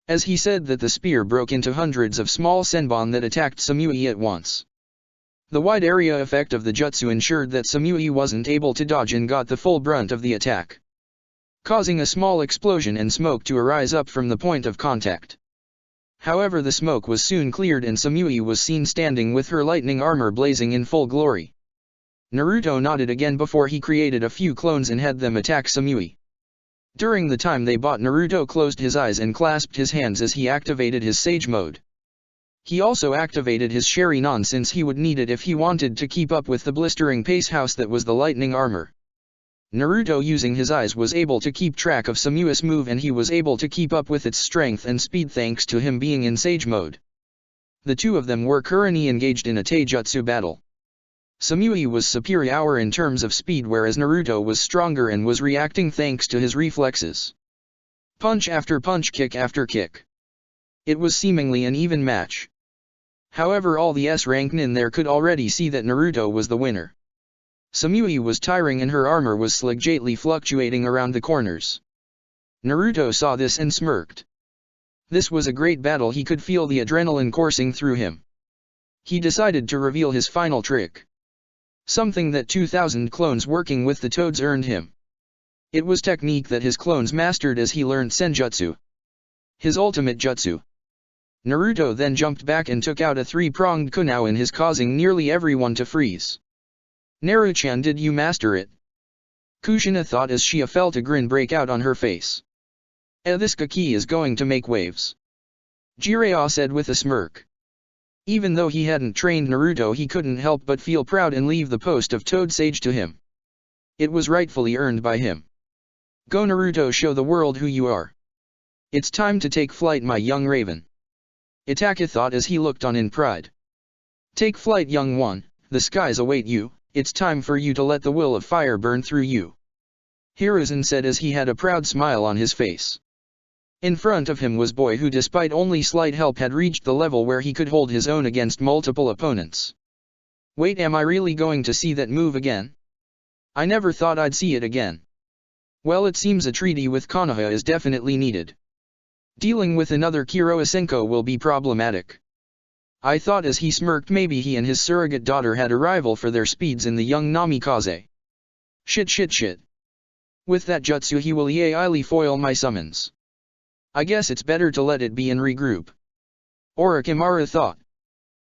As he said that, the spear broke into hundreds of small Senbon that attacked Samui at once. The wide area effect of the jutsu ensured that Samui wasn't able to dodge and got the full brunt of the attack, causing a small explosion and smoke to arise up from the point of contact. However, the smoke was soon cleared and Samui was seen standing with her lightning armor blazing in full glory. Naruto nodded again before he created a few clones and had them attack Samui. During the time they bought, Naruto closed his eyes and clasped his hands as he activated his Sage mode. He also activated his Sharingan since he would need it if he wanted to keep up with the blistering pace house that was the lightning armor. Naruto, using his eyes, was able to keep track of Samui's move and he was able to keep up with its strength and speed thanks to him being in Sage mode. The two of them were currently engaged in a taijutsu battle. Samui was superior in terms of speed, whereas Naruto was stronger and was reacting thanks to his reflexes. Punch after punch, kick after kick. It was seemingly an even match. However, all the S-rank nin there could already see that Naruto was the winner. Samui was tiring and her armor was slightly fluctuating around the corners. Naruto saw this and smirked. This was a great battle, he could feel the adrenaline coursing through him. He decided to reveal his final trick. Something that 2,000 clones working with the toads earned him. It was technique that his clones mastered as he learned Senjutsu, his ultimate jutsu. Naruto then jumped back and took out a three-pronged kunao in his, causing nearly everyone to freeze. "Naruto-chan, did you master it?" Kushina thought as she felt a grin break out on her face. This Kaki is going to make waves," Jiraiya said with a smirk. Even though he hadn't trained Naruto, he couldn't help but feel proud and leave the post of Toad Sage to him. It was rightfully earned by him. "Go Naruto, show the world who you are. It's time to take flight, my young raven," Itachi thought as he looked on in pride. "Take flight, young one, the skies await you. It's time for you to let the will of fire burn through you," Hiruzen said as he had a proud smile on his face. In front of him was Boy, who despite only slight help had reached the level where he could hold his own against multiple opponents. Wait, am I really going to see that move again? I never thought I'd see it again. Well, it seems a treaty with Konoha is definitely needed. Dealing with another Kurosenko will be problematic. I thought as he smirked maybe he and his surrogate daughter had a rival for their speeds in the young Namikaze. Shit. With that jutsu he will easily foil my summons. I guess it's better to let it be and regroup. Orochimaru thought.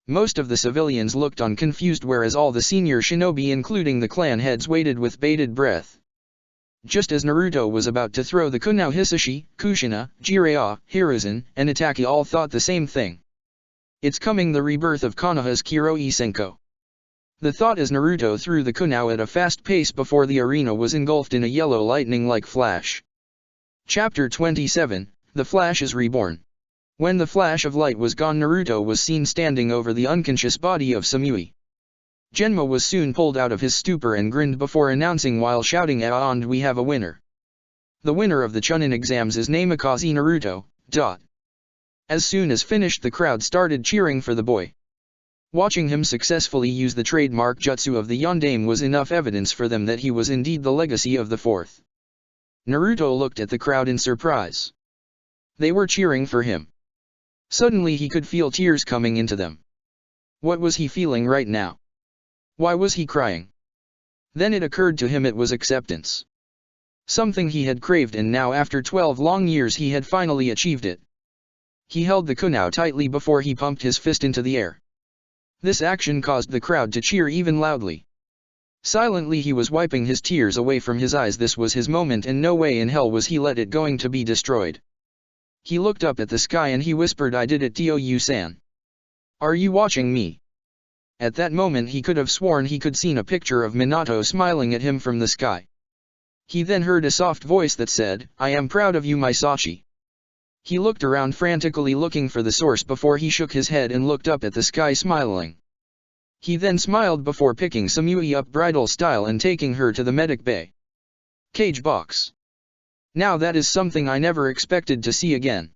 Most of the civilians looked on confused whereas all the senior shinobi including the clan heads waited with bated breath. Just as Naruto was about to throw the kunai, Hisashi, Kushina, Jiraiya, Hiruzen, and Itachi all thought the same thing. It's coming, the rebirth of Konoha's Kurosenko. The thought as Naruto threw the kunai at a fast pace before the arena was engulfed in a yellow lightning-like flash. Chapter 27, The Flash is Reborn. When the flash of light was gone, Naruto was seen standing over the unconscious body of Samui. Genma was soon pulled out of his stupor and grinned before announcing while shouting, "And we have a winner. The winner of the Chunin exams is Namikaze Naruto." As soon as finished, the crowd started cheering for the boy. Watching him successfully use the trademark jutsu of the Yondaime was enough evidence for them that he was indeed the legacy of the fourth. Naruto looked at the crowd in surprise. They were cheering for him. Suddenly he could feel tears coming into them. What was he feeling right now? Why was he crying? Then it occurred to him it was acceptance. Something he had craved, and now after 12 long years he had finally achieved it. He held the kunai tightly before he pumped his fist into the air. This action caused the crowd to cheer even loudly. Silently he was wiping his tears away from his eyes. This was his moment, and no way in hell was he let it going to be destroyed. He looked up at the sky and he whispered, "I did it, Tou-san. Are you watching me?" At that moment he could have sworn he could seen a picture of Minato smiling at him from the sky. He then heard a soft voice that said, "I am proud of you, my Sachi." He looked around frantically looking for the source before he shook his head and looked up at the sky smiling. He then smiled before picking Samui up bridal style and taking her to the medic bay. Cage box. Now that is something I never expected to see again.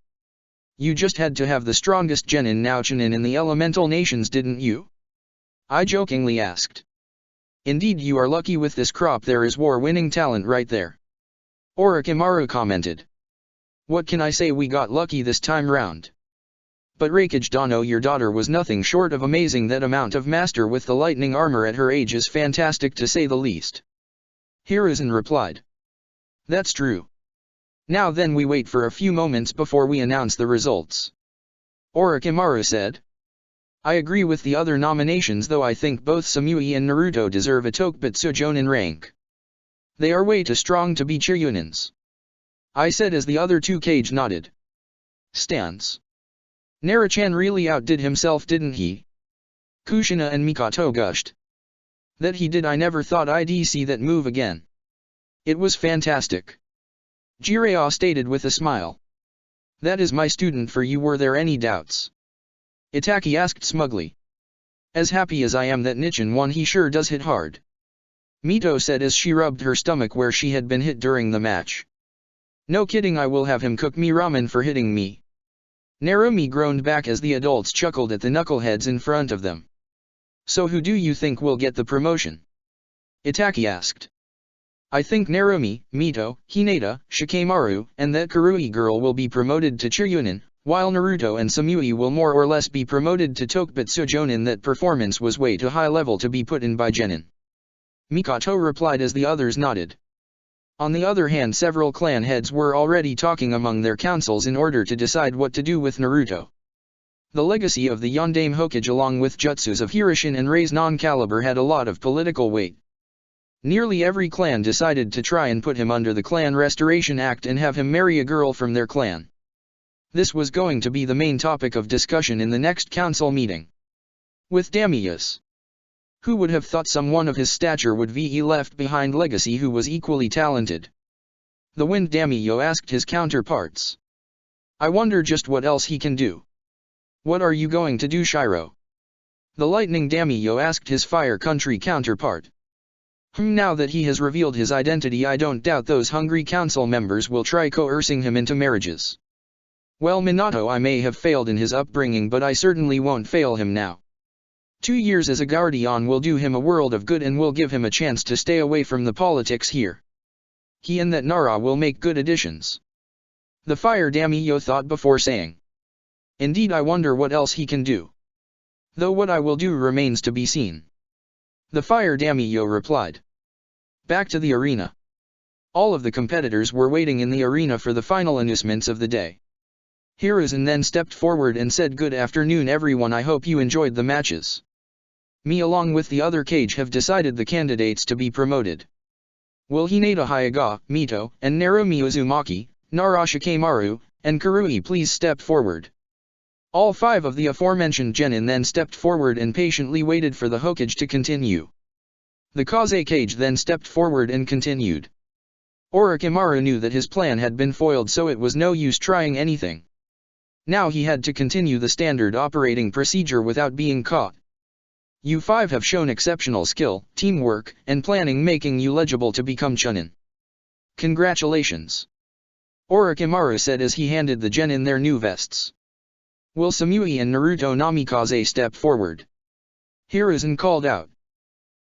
You just had to have the strongest genin now Chunin in the elemental nations, didn't you? I jokingly asked. Indeed, you are lucky with this crop. There is war-winning talent right there. Orochimaru commented. What can I say, we got lucky this time round. But Raikage Dano, your daughter was nothing short of amazing. That amount of master with the lightning armor at her age is fantastic to say the least. Hiruzen replied. That's true. Now then, we wait for a few moments before we announce the results. Orochimaru said. I agree with the other nominations, though I think both Samui and Naruto deserve a Tokubetsu Jonin rank. They are way too strong to be Chiryunins. I said as the other two Kage nodded. Stance. Naruchan really outdid himself, didn't he? Kushina and Mikoto gushed. That he did. I never thought I'd see that move again. It was fantastic. Jiraiya stated with a smile. That is my student for you. Were there any doubts? Itachi asked smugly. As happy as I am that Nichiren won, he sure does hit hard. Mito said as she rubbed her stomach where she had been hit during the match. No kidding, I will have him cook me ramen for hitting me. Narumi groaned back as the adults chuckled at the knuckleheads in front of them. So who do you think will get the promotion? Itachi asked. I think Narumi, Mito, Hinata, Shikamaru, and that Kurui girl will be promoted to Chiryunin, while Naruto and Samui will more or less be promoted to Tokubetsu Jonin. That performance was way too high level to be put in by Genin. Mikoto replied as the others nodded. On the other hand, several clan heads were already talking among their councils in order to decide what to do with Naruto. The legacy of the Yondaime Hokage along with jutsus of Hirishin and Rei's non-caliber had a lot of political weight. Nearly every clan decided to try and put him under the Clan Restoration Act and have him marry a girl from their clan. This was going to be the main topic of discussion in the next council meeting. With Damius. Who would have thought someone of his stature would be left behind legacy who was equally talented? The Wind Daimyo asked his counterparts. I wonder just what else he can do. What are you going to do, Shiro? The Lightning Daimyo asked his Fire Country counterpart. Now that he has revealed his identity, I don't doubt those hungry council members will try coercing him into marriages. Well, Minato, I may have failed in his upbringing, but I certainly won't fail him now. 2 years as a guardian will do him a world of good and will give him a chance to stay away from the politics here. He and that Nara will make good additions. The fire daimyo thought before saying. Indeed, I wonder what else he can do. Though what I will do remains to be seen. The fire daimyo replied. Back to the arena. All of the competitors were waiting in the arena for the final announcements of the day. Hiruzen then stepped forward and said, "Good afternoon everyone, I hope you enjoyed the matches. Me along with the other cage have decided the candidates to be promoted. Will Hinata Hyuga, Mito, and Narumi Uzumaki, Nara Shikamaru, and Karui please step forward?" All 5 of the aforementioned genin then stepped forward and patiently waited for the Hokage to continue. The Kaze cage then stepped forward and continued. Orochimaru knew that his plan had been foiled, so it was no use trying anything. Now he had to continue the standard operating procedure without being caught. You 5 have shown exceptional skill, teamwork, and planning, making you legible to become Chunin. Congratulations. Orochimaru said as he handed the genin their new vests. Will Samui and Naruto Namikaze step forward? Hiruzen called out.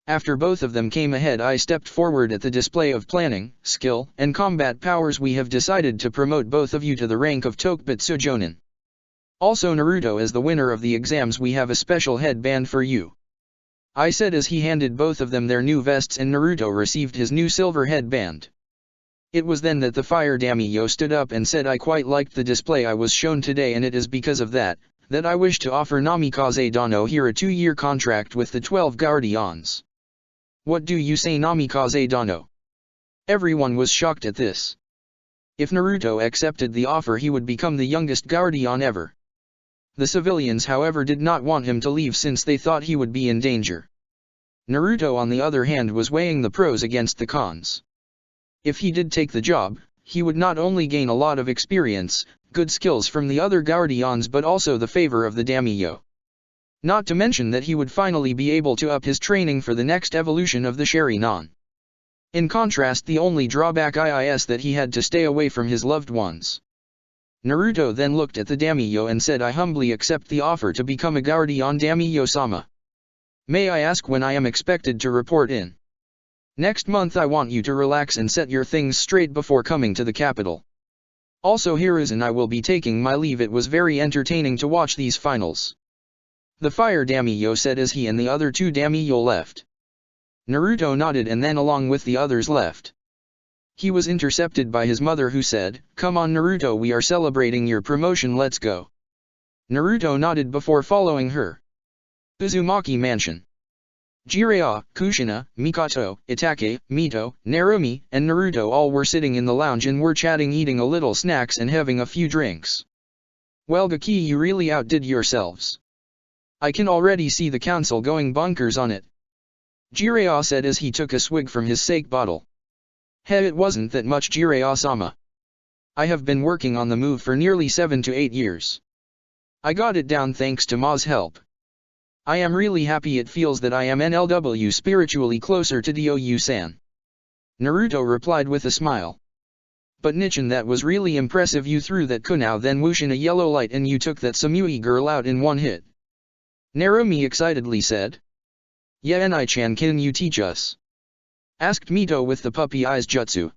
After both of them came ahead, I stepped forward at the display of planning, skill, and combat powers. We have decided to promote both of you to the rank of Tokubutsu Jonin. Also Naruto, as the winner of the exams, we have a special headband for you. I said as he handed both of them their new vests and Naruto received his new silver headband. It was then that the fire daimyo stood up and said, I quite liked the display I was shown today, and it is because of that I wish to offer Namikaze Dano here a 2-year contract with the 12 Guardians. What do you say, Namikaze Dano? Everyone was shocked at this. If Naruto accepted the offer, he would become the youngest Guardian ever. The civilians, however, did not want him to leave since they thought he would be in danger. Naruto, on the other hand, was weighing the pros against the cons. If he did take the job, he would not only gain a lot of experience, good skills from the other Guardians, but also the favor of the daimyo. Not to mention that he would finally be able to up his training for the next evolution of the Sharingan. In contrast, the only drawback is that he had to stay away from his loved ones. Naruto then looked at the daimyo and said, I humbly accept the offer to become a Guardian, Daimyo-sama. May I ask when I am expected to report in? Next month. I want you to relax and set your things straight before coming to the capital. Also Hiruzen, I will be taking my leave. It was very entertaining to watch these finals. The fire daimyo said as he and the other 2 daimyo left. Naruto nodded and then along with the others left. He was intercepted by his mother, who said, Come on Naruto, we are celebrating your promotion, let's go. Naruto nodded before following her. Uzumaki Mansion. Jiraiya, Kushina, Mikoto, Itachi, Mito, Narumi, and Naruto all were sitting in the lounge and were chatting, eating a little snacks and having a few drinks. Well Gaki, you really outdid yourselves. I can already see the council going bonkers on it. Jiraiya said as he took a swig from his sake bottle. Hey, it wasn't that much, Jiraiya-sama. I have been working on the move for nearly 7 to 8 years. I got it down thanks to Ma's help. I am really happy. It feels that I am NLW spiritually closer to Dou-san. Naruto replied with a smile. But Nichin, that was really impressive. You threw that kunai then whoosh in a yellow light and you took that Samui girl out in one hit. Narumi excitedly said. Yeah, Nai-chan, can you teach us? Asked Mito with the puppy eyes jutsu.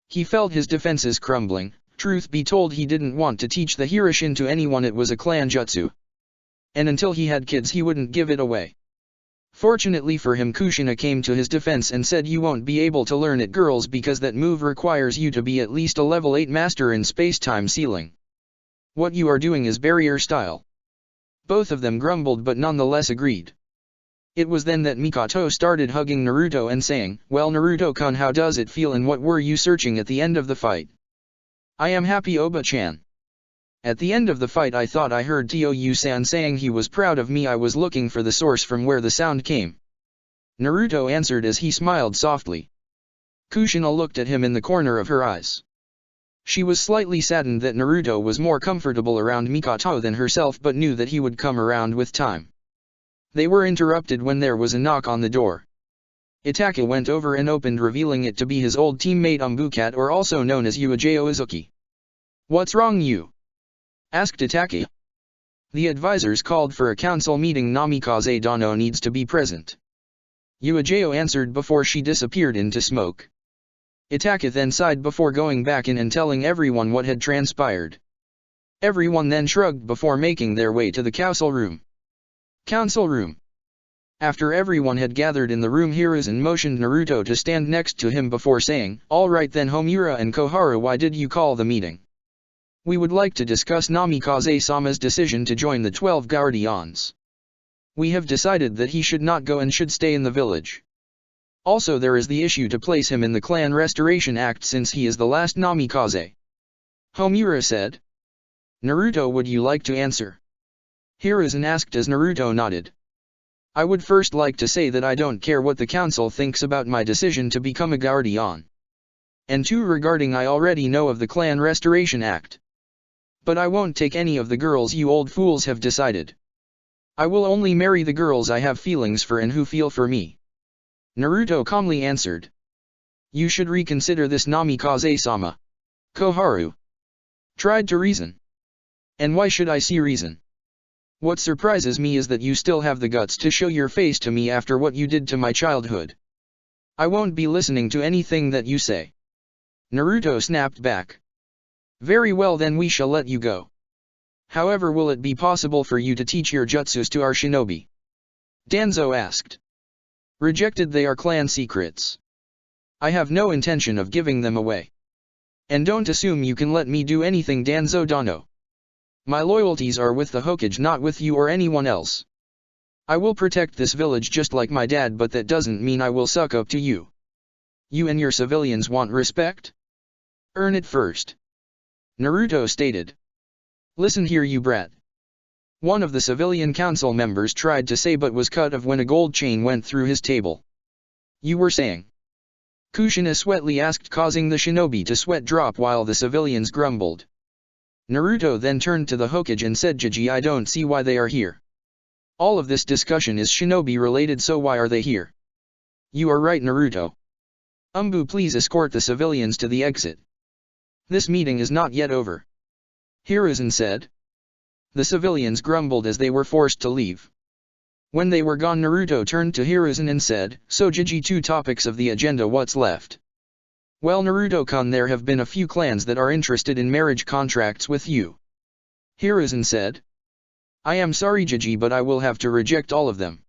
He felt his defenses crumbling. Truth be told, he didn't want to teach the Hiroshin to anyone. It was a clan jutsu. And until he had kids he wouldn't give it away. Fortunately for him, Kushina came to his defense and said, you won't be able to learn it, girls, because that move requires you to be at least a level 8 master in space-time sealing. What you are doing is barrier style. Both of them grumbled but nonetheless agreed. It was then that Mikoto started hugging Naruto and saying, well Naruto-kun, how does it feel and what were you searching at the end of the fight? I am happy, Oba-chan. At the end of the fight I thought I heard Tou-san saying he was proud of me. I was looking for the source from where the sound came. Naruto answered as he smiled softly. Kushina looked at him in the corner of her eyes. She was slightly saddened that Naruto was more comfortable around Mikoto than herself, but knew that he would come around with time. They were interrupted when there was a knock on the door. Itachi went over and opened, revealing it to be his old teammate Umbukat, or also known as Uejo Izuki. What's wrong, you? Asked Itachi. The advisors called for a council meeting. Namikaze Dano needs to be present. Uejo answered before she disappeared into smoke. Itaka then sighed before going back in and telling everyone what had transpired. Everyone then shrugged before making their way to the council room. Council room. After everyone had gathered in the room, Hiruzen motioned Naruto to stand next to him before saying, "All right then Homura and Koharu, why did you call the meeting? We would like to discuss Namikaze-sama's decision to join the 12 Guardians. We have decided that he should not go and should stay in the village. Also there is the issue to place him in the Clan Restoration Act since he is the last Namikaze." Homura said. "Naruto, would you like to answer?" Hiruzen asked as Naruto nodded. "I would first like to say that I don't care what the council thinks about my decision to become a Guardian. And 2, regarding I already know of the Clan Restoration Act. But I won't take any of the girls you old fools have decided. I will only marry the girls I have feelings for and who feel for me." Naruto calmly answered. "You should reconsider this, Namikaze-sama." Koharu tried to reason. "And why should I see reason? What surprises me is that you still have the guts to show your face to me after what you did to my childhood. I won't be listening to anything that you say." Naruto snapped back. "Very well then, we shall let you go. However, will it be possible for you to teach your jutsus to our shinobi?" Danzo asked. "Rejected, they are clan secrets. I have no intention of giving them away. And don't assume you can let me do anything, Danzo Dano. My loyalties are with the Hokage, not with you or anyone else. I will protect this village just like my dad, but that doesn't mean I will suck up to you. You and your civilians want respect? Earn it first." Naruto stated. "Listen here, you brat." One of the civilian council members tried to say but was cut off when a gold chain went through his table. "You were saying?" Kushina sweatly asked, causing the shinobi to sweat drop while the civilians grumbled. Naruto then turned to the Hokage and said, "Jiji, I don't see why they are here. All of this discussion is shinobi related, so why are they here?" "You are right, Naruto. Umbu, please escort the civilians to the exit. This meeting is not yet over," Hiruzen said. The civilians grumbled as they were forced to leave. When they were gone, Naruto turned to Hiruzen and said, "So Jiji, 2 topics of the agenda, what's left?" "Well, Naruto-kun, there have been a few clans that are interested in marriage contracts with you," Hiruzen said. "I am sorry, Jiji, but I will have to reject all of them.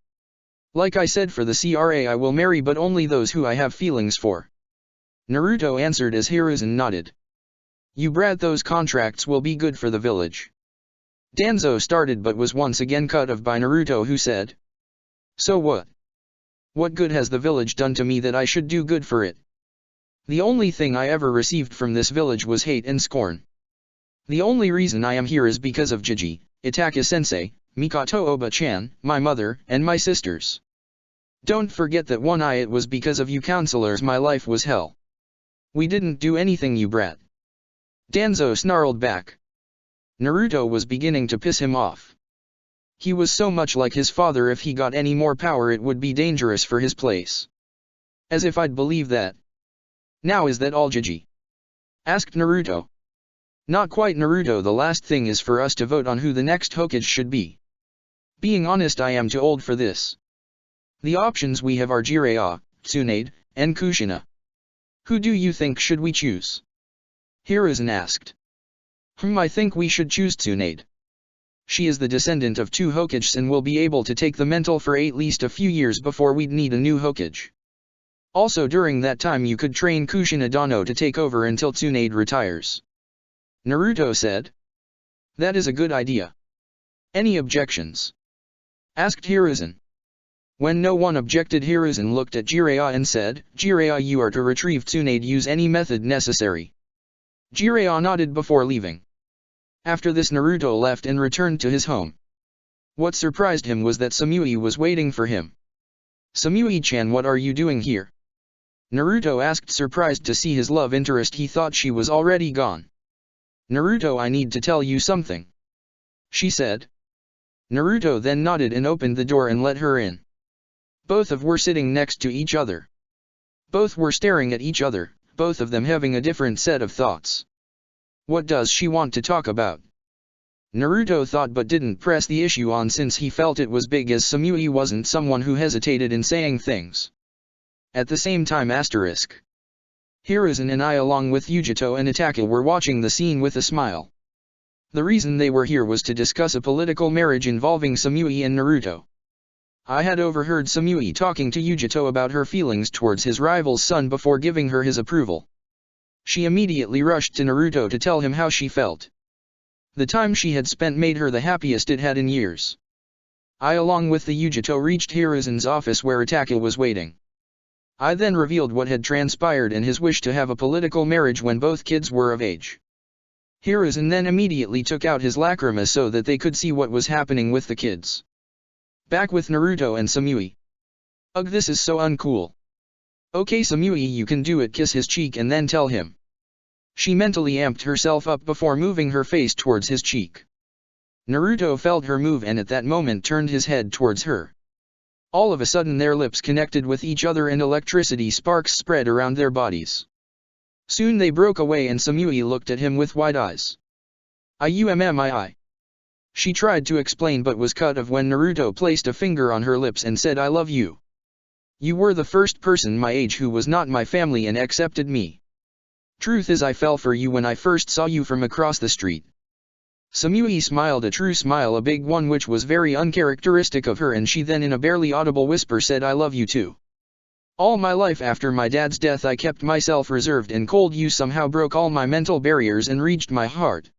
Like I said, for the CRA I will marry, but only those who I have feelings for," Naruto answered as Hiruzen nodded. "You brat, those contracts will be good for the village." Danzo started but was once again cut off by Naruto, who said, "So what? What good has the village done to me that I should do good for it? The only thing I ever received from this village was hate and scorn. The only reason I am here is because of Jiji, Itaka-sensei, Mikoto Oba-chan, my mother, and my sisters. Don't forget that it was because of you counselors my life was hell. We didn't do anything, you brat." Danzo snarled back. Naruto was beginning to piss him off. He was so much like his father, if he got any more power it would be dangerous for his place. As if I'd believe that. "Now is that all, Jiji?" asked Naruto. "Not quite, Naruto, the last thing is for us to vote on who the next Hokage should be. Being honest, I am too old for this. The options we have are Jiraiya, Tsunade, and Kushina. Who do you think should we choose?" Hiruzen asked. I think we should choose Tsunade. She is the descendant of 2 Hokages and will be able to take the mental for at least a few years before we'd need a new Hokage. Also during that time you could train Kushina Dano to take over until Tsunade retires," Naruto said. "That is a good idea. Any objections?" asked Hiruzen. When no one objected, Hiruzen looked at Jiraiya and said, "Jiraiya, you are to retrieve Tsunade, use any method necessary." Jiraiya nodded before leaving. After this, Naruto left and returned to his home. What surprised him was that Samui was waiting for him. "Samui-chan, what are you doing here?" Naruto asked, surprised to see his love interest. He thought she was already gone. "Naruto, I need to tell you something," she said. Naruto then nodded and opened the door and let her in. Both of them were sitting next to each other. Both were staring at each other, both of them having a different set of thoughts. What does she want to talk about? Naruto thought but didn't press the issue on since he felt it was big as Samui wasn't someone who hesitated in saying things. At the same time Hiruzen and I along with Yujito and Itaka were watching the scene with a smile. The reason they were here was to discuss a political marriage involving Samui and Naruto. I had overheard Samui talking to Yujito about her feelings towards his rival's son before giving her his approval. She immediately rushed to Naruto to tell him how she felt. The time she had spent made her the happiest it had in years. I along with the Yujito reached Hiruzen's office where Itaka was waiting. I then revealed what had transpired and his wish to have a political marriage when both kids were of age. Hiruzen then immediately took out his lacrima so that they could see what was happening with the kids. Back with Naruto and Samui. Ugh, this is so uncool. Okay Samui, you can do it, kiss his cheek and then tell him. She mentally amped herself up before moving her face towards his cheek. Naruto felt her move and at that moment turned his head towards her. All of a sudden their lips connected with each other and electricity sparks spread around their bodies. Soon they broke away and Samui looked at him with wide eyes. "I." She tried to explain but was cut off when Naruto placed a finger on her lips and said, "I love you. You were the first person my age who was not my family and accepted me. Truth is I fell for you when I first saw you from across the street." Samui smiled a true smile, a big one which was very uncharacteristic of her, and she then in a barely audible whisper said, "I love you too. All my life after my dad's death I kept myself reserved and cold. You somehow broke all my mental barriers and reached my heart.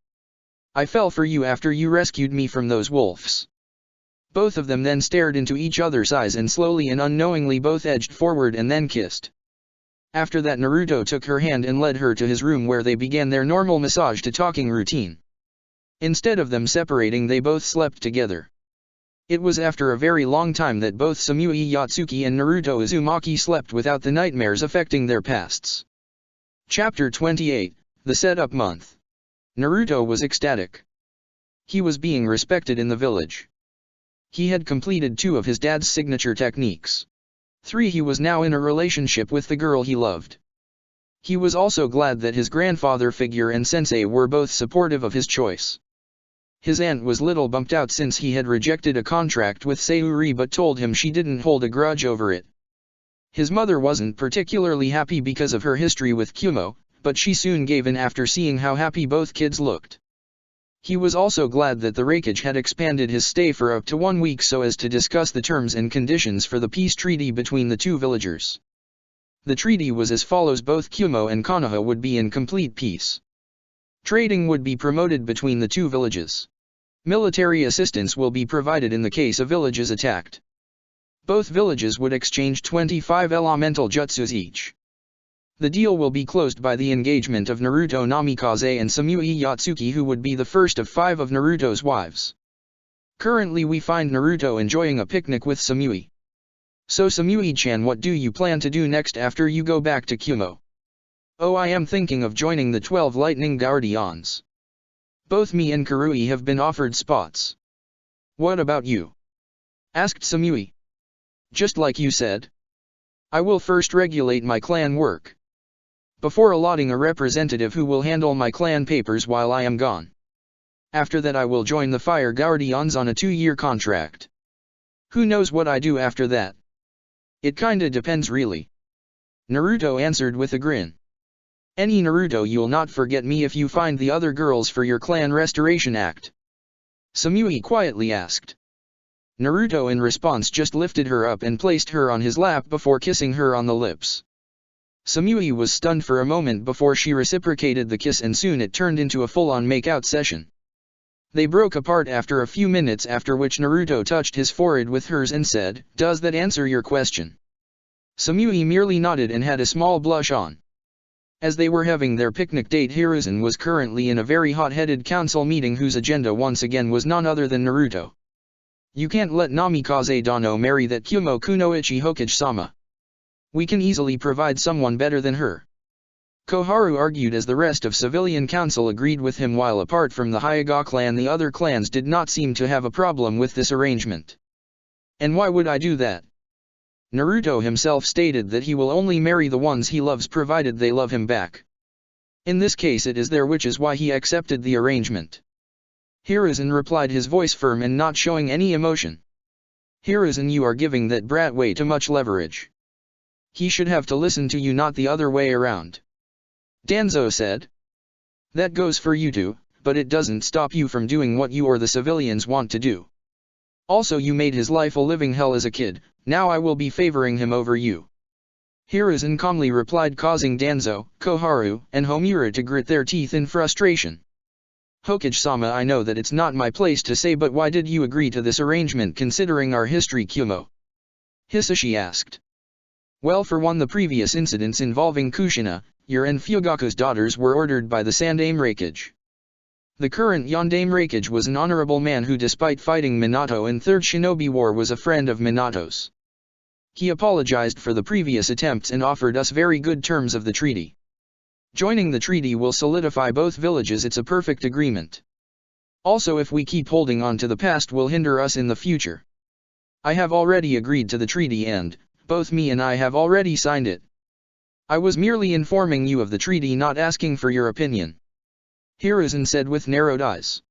I fell for you after you rescued me from those wolves." Both of them then stared into each other's eyes and slowly and unknowingly both edged forward and then kissed. After that Naruto took her hand and led her to his room where they began their normal massage to talking routine. Instead of them separating they both slept together. It was after a very long time that both Samui Yatsuki and Naruto Uzumaki slept without the nightmares affecting their pasts. Chapter 28, The Setup Month. Naruto was ecstatic. He was being respected in the village. He had completed 2 of his dad's signature techniques. 3. He was now in a relationship with the girl he loved. He was also glad that his grandfather figure and sensei were both supportive of his choice. His aunt was little bumped out since he had rejected a contract with Sayuri but told him she didn't hold a grudge over it. His mother wasn't particularly happy because of her history with Kumo, but she soon gave in after seeing how happy both kids looked. He was also glad that the Raikage had expanded his stay for up to 1 week so as to discuss the terms and conditions for the peace treaty between the 2 villagers. The treaty was as follows: both Kumo and Konoha would be in complete peace. Trading would be promoted between the 2 villages. Military assistance will be provided in the case a village is attacked. Both villages would exchange 25 elemental jutsus each. The deal will be closed by the engagement of Naruto Namikaze and Samui Yatsuki, who would be the first of 5 of Naruto's wives. Currently we find Naruto enjoying a picnic with Samui. "So Samui-chan, what do you plan to do next after you go back to Kumo?" "Oh, I am thinking of joining the 12 Lightning Guardians. Both me and Karui have been offered spots." "What about you?" asked Samui. "Just like you said. I will first regulate my clan work before allotting a representative who will handle my clan papers while I am gone. After that I will join the Fire Guardians on a 2-year contract. Who knows what I do after that? It kinda depends really." Naruto answered with a grin. "Any Naruto, you'll not forget me if you find the other girls for your clan restoration act?" Samui quietly asked. Naruto in response just lifted her up and placed her on his lap before kissing her on the lips. Samui was stunned for a moment before she reciprocated the kiss, and soon it turned into a full-on make-out session. They broke apart after a few minutes, after which Naruto touched his forehead with hers and said, "Does that answer your question?" Samui merely nodded and had a small blush on. As they were having their picnic date, Hiruzen was currently in a very hot-headed council meeting whose agenda once again was none other than Naruto. "You can't let Namikaze Dano marry that Kumo Kunoichi Hokage-sama. We can easily provide someone better than her." Koharu argued as the rest of civilian council agreed with him, while apart from the Hyuga clan the other clans did not seem to have a problem with this arrangement. "And why would I do that?" Naruto himself stated that he will only marry the ones he loves provided they love him back. In this case it is there, which is why he accepted the arrangement. Hiruzen replied, his voice firm and not showing any emotion. Hiruzen, you are giving that brat way too much leverage. He should have to listen to you, not the other way around. Danzo said. That goes for you too, but it doesn't stop you from doing what you or the civilians want to do. Also, you made his life a living hell as a kid, now I will be favoring him over you. Hiruzen calmly replied, causing Danzo, Koharu, and Homura to grit their teeth in frustration. Hokage-sama, I know that it's not my place to say, but why did you agree to this arrangement considering our history, Kumo? Hisashi asked. Well, for one, the previous incidents involving Kushina, your and Fugaku's daughters were ordered by the Sandaime Raikage. The current Yondaime Raikage was an honorable man who, despite fighting Minato in Third Shinobi War, was a friend of Minato's. He apologized for the previous attempts and offered us very good terms of the treaty. Joining the treaty will solidify both villages. It's a perfect agreement. Also, if we keep holding on to the past, will hinder us in the future. I have already agreed to the treaty and, both me and I have already signed it. I was merely informing you of the treaty, not asking for your opinion. Hiruzen said with narrowed eyes.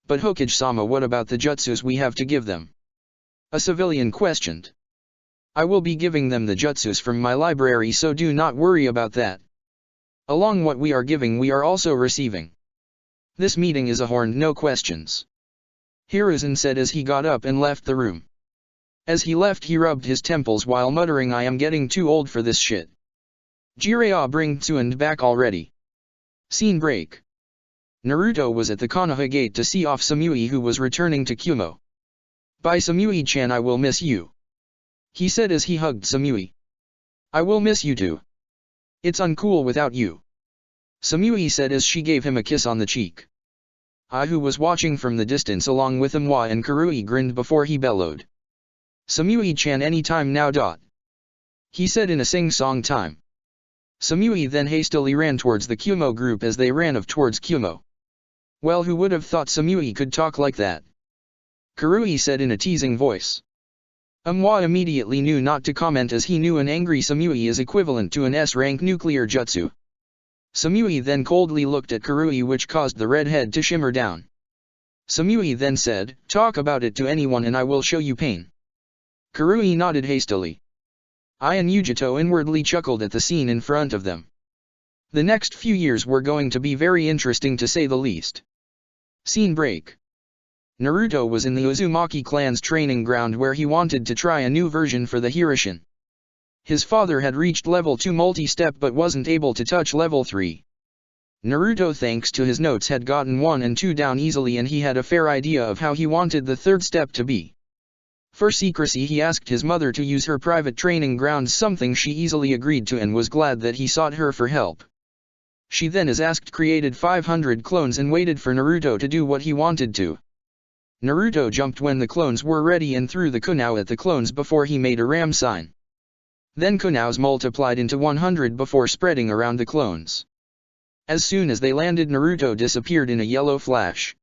But Hokage-sama, what about the jutsus we have to give them? A civilian questioned. I will be giving them the jutsus from my library, so do not worry about that. Along what we are giving, we are also receiving. This meeting is a horned, no questions. Hiruzen said as he got up and left the room. As he left, he rubbed his temples while muttering, I am getting too old for this shit. Jiraiya, bring Tsuand back already. Scene break. Naruto was at the Konoha gate to see off Samui, who was returning to Kumo. Bye Samui-chan, I will miss you. He said as he hugged Samui. I will miss you too. It's uncool without you. Samui said as she gave him a kiss on the cheek. I, who was watching from the distance along with Amwa and Karui, grinned before he bellowed. Samui-chan, anytime now. He said in a sing-song time. Samui then hastily ran towards the Kumo group as they ran towards Kumo. Well, who would have thought Samui could talk like that? Karui said in a teasing voice. Amwa immediately knew not to comment, as he knew an angry Samui is equivalent to an S-rank nuclear jutsu. Samui then coldly looked at Karui, which caused the red head to shimmer down. Samui then said, talk about it to anyone and I will show you pain. Karui nodded hastily. I and Yujito inwardly chuckled at the scene in front of them. The next few years were going to be very interesting, to say the least. Scene break. Naruto was in the Uzumaki clan's training ground, where he wanted to try a new version for the Hirishin. His father had reached level 2 multi-step but wasn't able to touch level 3. Naruto, thanks to his notes, had gotten 1 and 2 down easily, and he had a fair idea of how he wanted the third step to be. For secrecy, he asked his mother to use her private training grounds, something she easily agreed to, and was glad that he sought her for help. She then, as asked, created 500 clones and waited for Naruto to do what he wanted to. Naruto jumped when the clones were ready and threw the kunao at the clones before he made a ram sign. Then kunaos multiplied into 100 before spreading around the clones. As soon as they landed, Naruto disappeared in a yellow flash.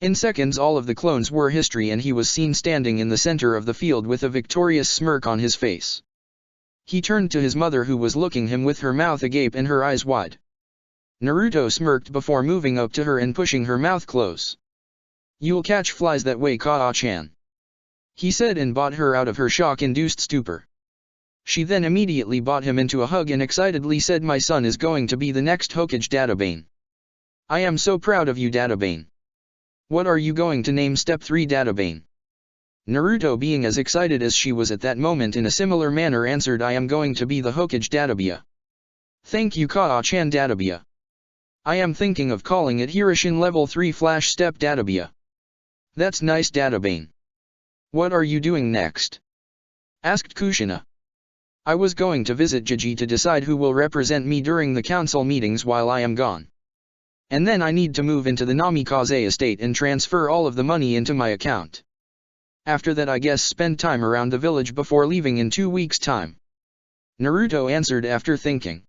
In seconds all of the clones were history, and he was seen standing in the center of the field with a victorious smirk on his face. He turned to his mother, who was looking him with her mouth agape and her eyes wide. Naruto smirked before moving up to her and pushing her mouth close. You'll catch flies that way, Kaa-chan. He said, and brought her out of her shock-induced stupor. She then immediately brought him into a hug and excitedly said, my son is going to be the next Hokage Databane. I am so proud of you, Databane. What are you going to name Step 3, Databane? Naruto, being as excited as she was at that moment, in a similar manner answered, I am going to be the Hokage Databia. Thank you, Kaa-chan Databia. I am thinking of calling it Hirishin Level 3 Flash Step Databia. That's nice, Databane. What are you doing next? Asked Kushina. I was going to visit Jiji to decide who will represent me during the council meetings while I am gone. And then I need to move into the Namikaze estate and transfer all of the money into my account. After that, I guess spend time around the village before leaving in 2 weeks' time. Naruto answered after thinking.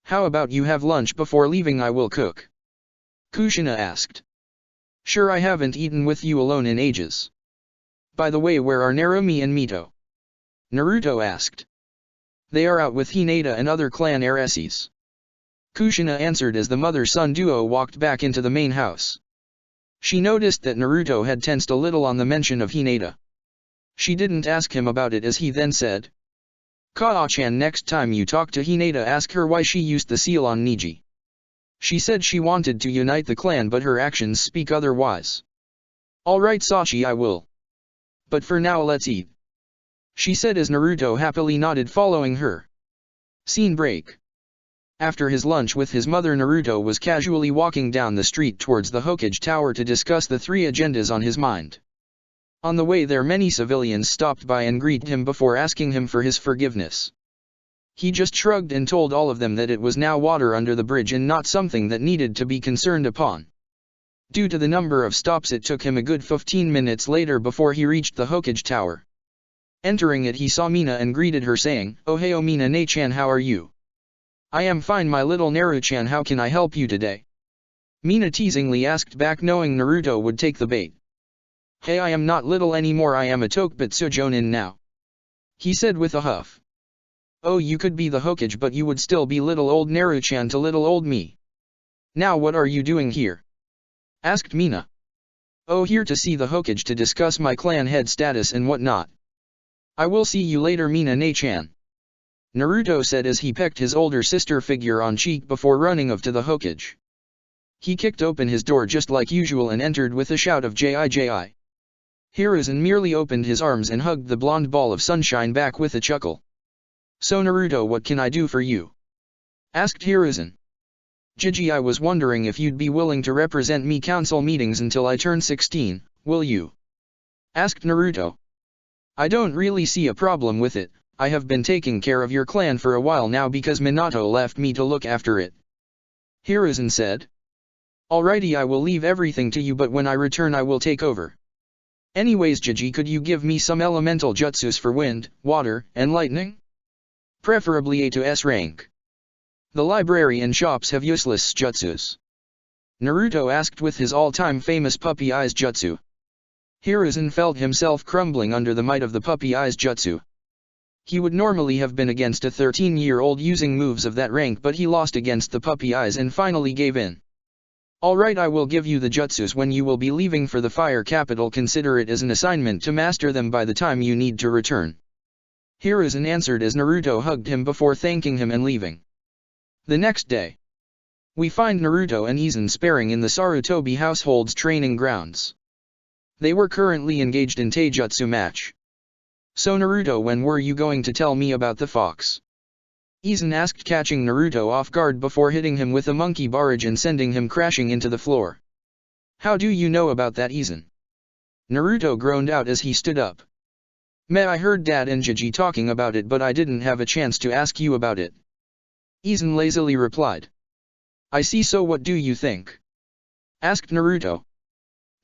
How about you have lunch before leaving? I will cook. Kushina asked. Sure, I haven't eaten with you alone in ages. By the way, where are Narumi and Mito? Naruto asked. They are out with Hinata and other clan heiresses. Kushina answered as the mother-son duo walked back into the main house. She noticed that Naruto had tensed a little on the mention of Hinata. She didn't ask him about it as he then said, "Kaa-chan, next time you talk to Hinata ask her why she used the seal on Niji. She said she wanted to unite the clan but her actions speak otherwise." "Alright Sachi, I will. But for now let's eat," she said as Naruto happily nodded following her. Scene break. After his lunch with his mother, Naruto was casually walking down the street towards the Hokage Tower to discuss the three agendas on his mind. On the way there many civilians stopped by and greeted him before asking him for his forgiveness. He just shrugged and told all of them that it was now water under the bridge and not something that needed to be concerned upon. Due to the number of stops it took him a good 15 minutes later before he reached the Hokage Tower. Entering it he saw Mina and greeted her saying, "Ohayou Mina-ne-chan, how are you?" "I am fine my little Naru-chan, how can I help you today?" Mina teasingly asked back, knowing Naruto would take the bait. "Hey, I am not little anymore, I am a Tokubutsu Jonin now," he said with a huff. "Oh, you could be the Hokage but you would still be little old Naru-chan to little old me. Now what are you doing here?" asked Mina. "Oh, here to see the Hokage to discuss my clan head status and whatnot." "I will see you later Mina-ne-chan," Naruto said as he pecked his older sister figure on cheek before running off to the Hokage. He kicked open his door just like usual and entered with a shout of "Ji!" Hiruzen merely opened his arms and hugged the blonde ball of sunshine back with a chuckle. "So Naruto, what can I do for you?" asked Hiruzen. "Gigi, I was wondering if you'd be willing to represent me council meetings until I turn 16, will you?" asked Naruto. "I don't really see a problem with it, I have been taking care of your clan for a while now because Minato left me to look after it," Hiruzen said. "Alrighty, I will leave everything to you but when I return I will take over. Anyways Gigi, could you give me some elemental jutsus for wind, water, and lightning? Preferably A to S rank. The library and shops have useless jutsus," Naruto asked with his all-time famous puppy eyes jutsu. Hiruzen felt himself crumbling under the might of the puppy eyes jutsu. He would normally have been against a 13-year-old using moves of that rank but he lost against the puppy eyes and finally gave in. "Alright, I will give you the jutsus when you will be leaving for the fire capital, consider it as an assignment to master them by the time you need to return," Hiruzen answered as Naruto hugged him before thanking him and leaving. The next day, we find Naruto and Izen sparring in the Sarutobi household's training grounds. They were currently engaged in taijutsu match. "So Naruto, when were you going to tell me about the fox?" Izen asked, catching Naruto off guard before hitting him with a monkey barrage and sending him crashing into the floor. "How do you know about that, Izen?" Naruto groaned out as he stood up. "Meh, I heard Dad and Gigi talking about it but I didn't have a chance to ask you about it," Izen lazily replied. "I see, so what do you think?" asked Naruto.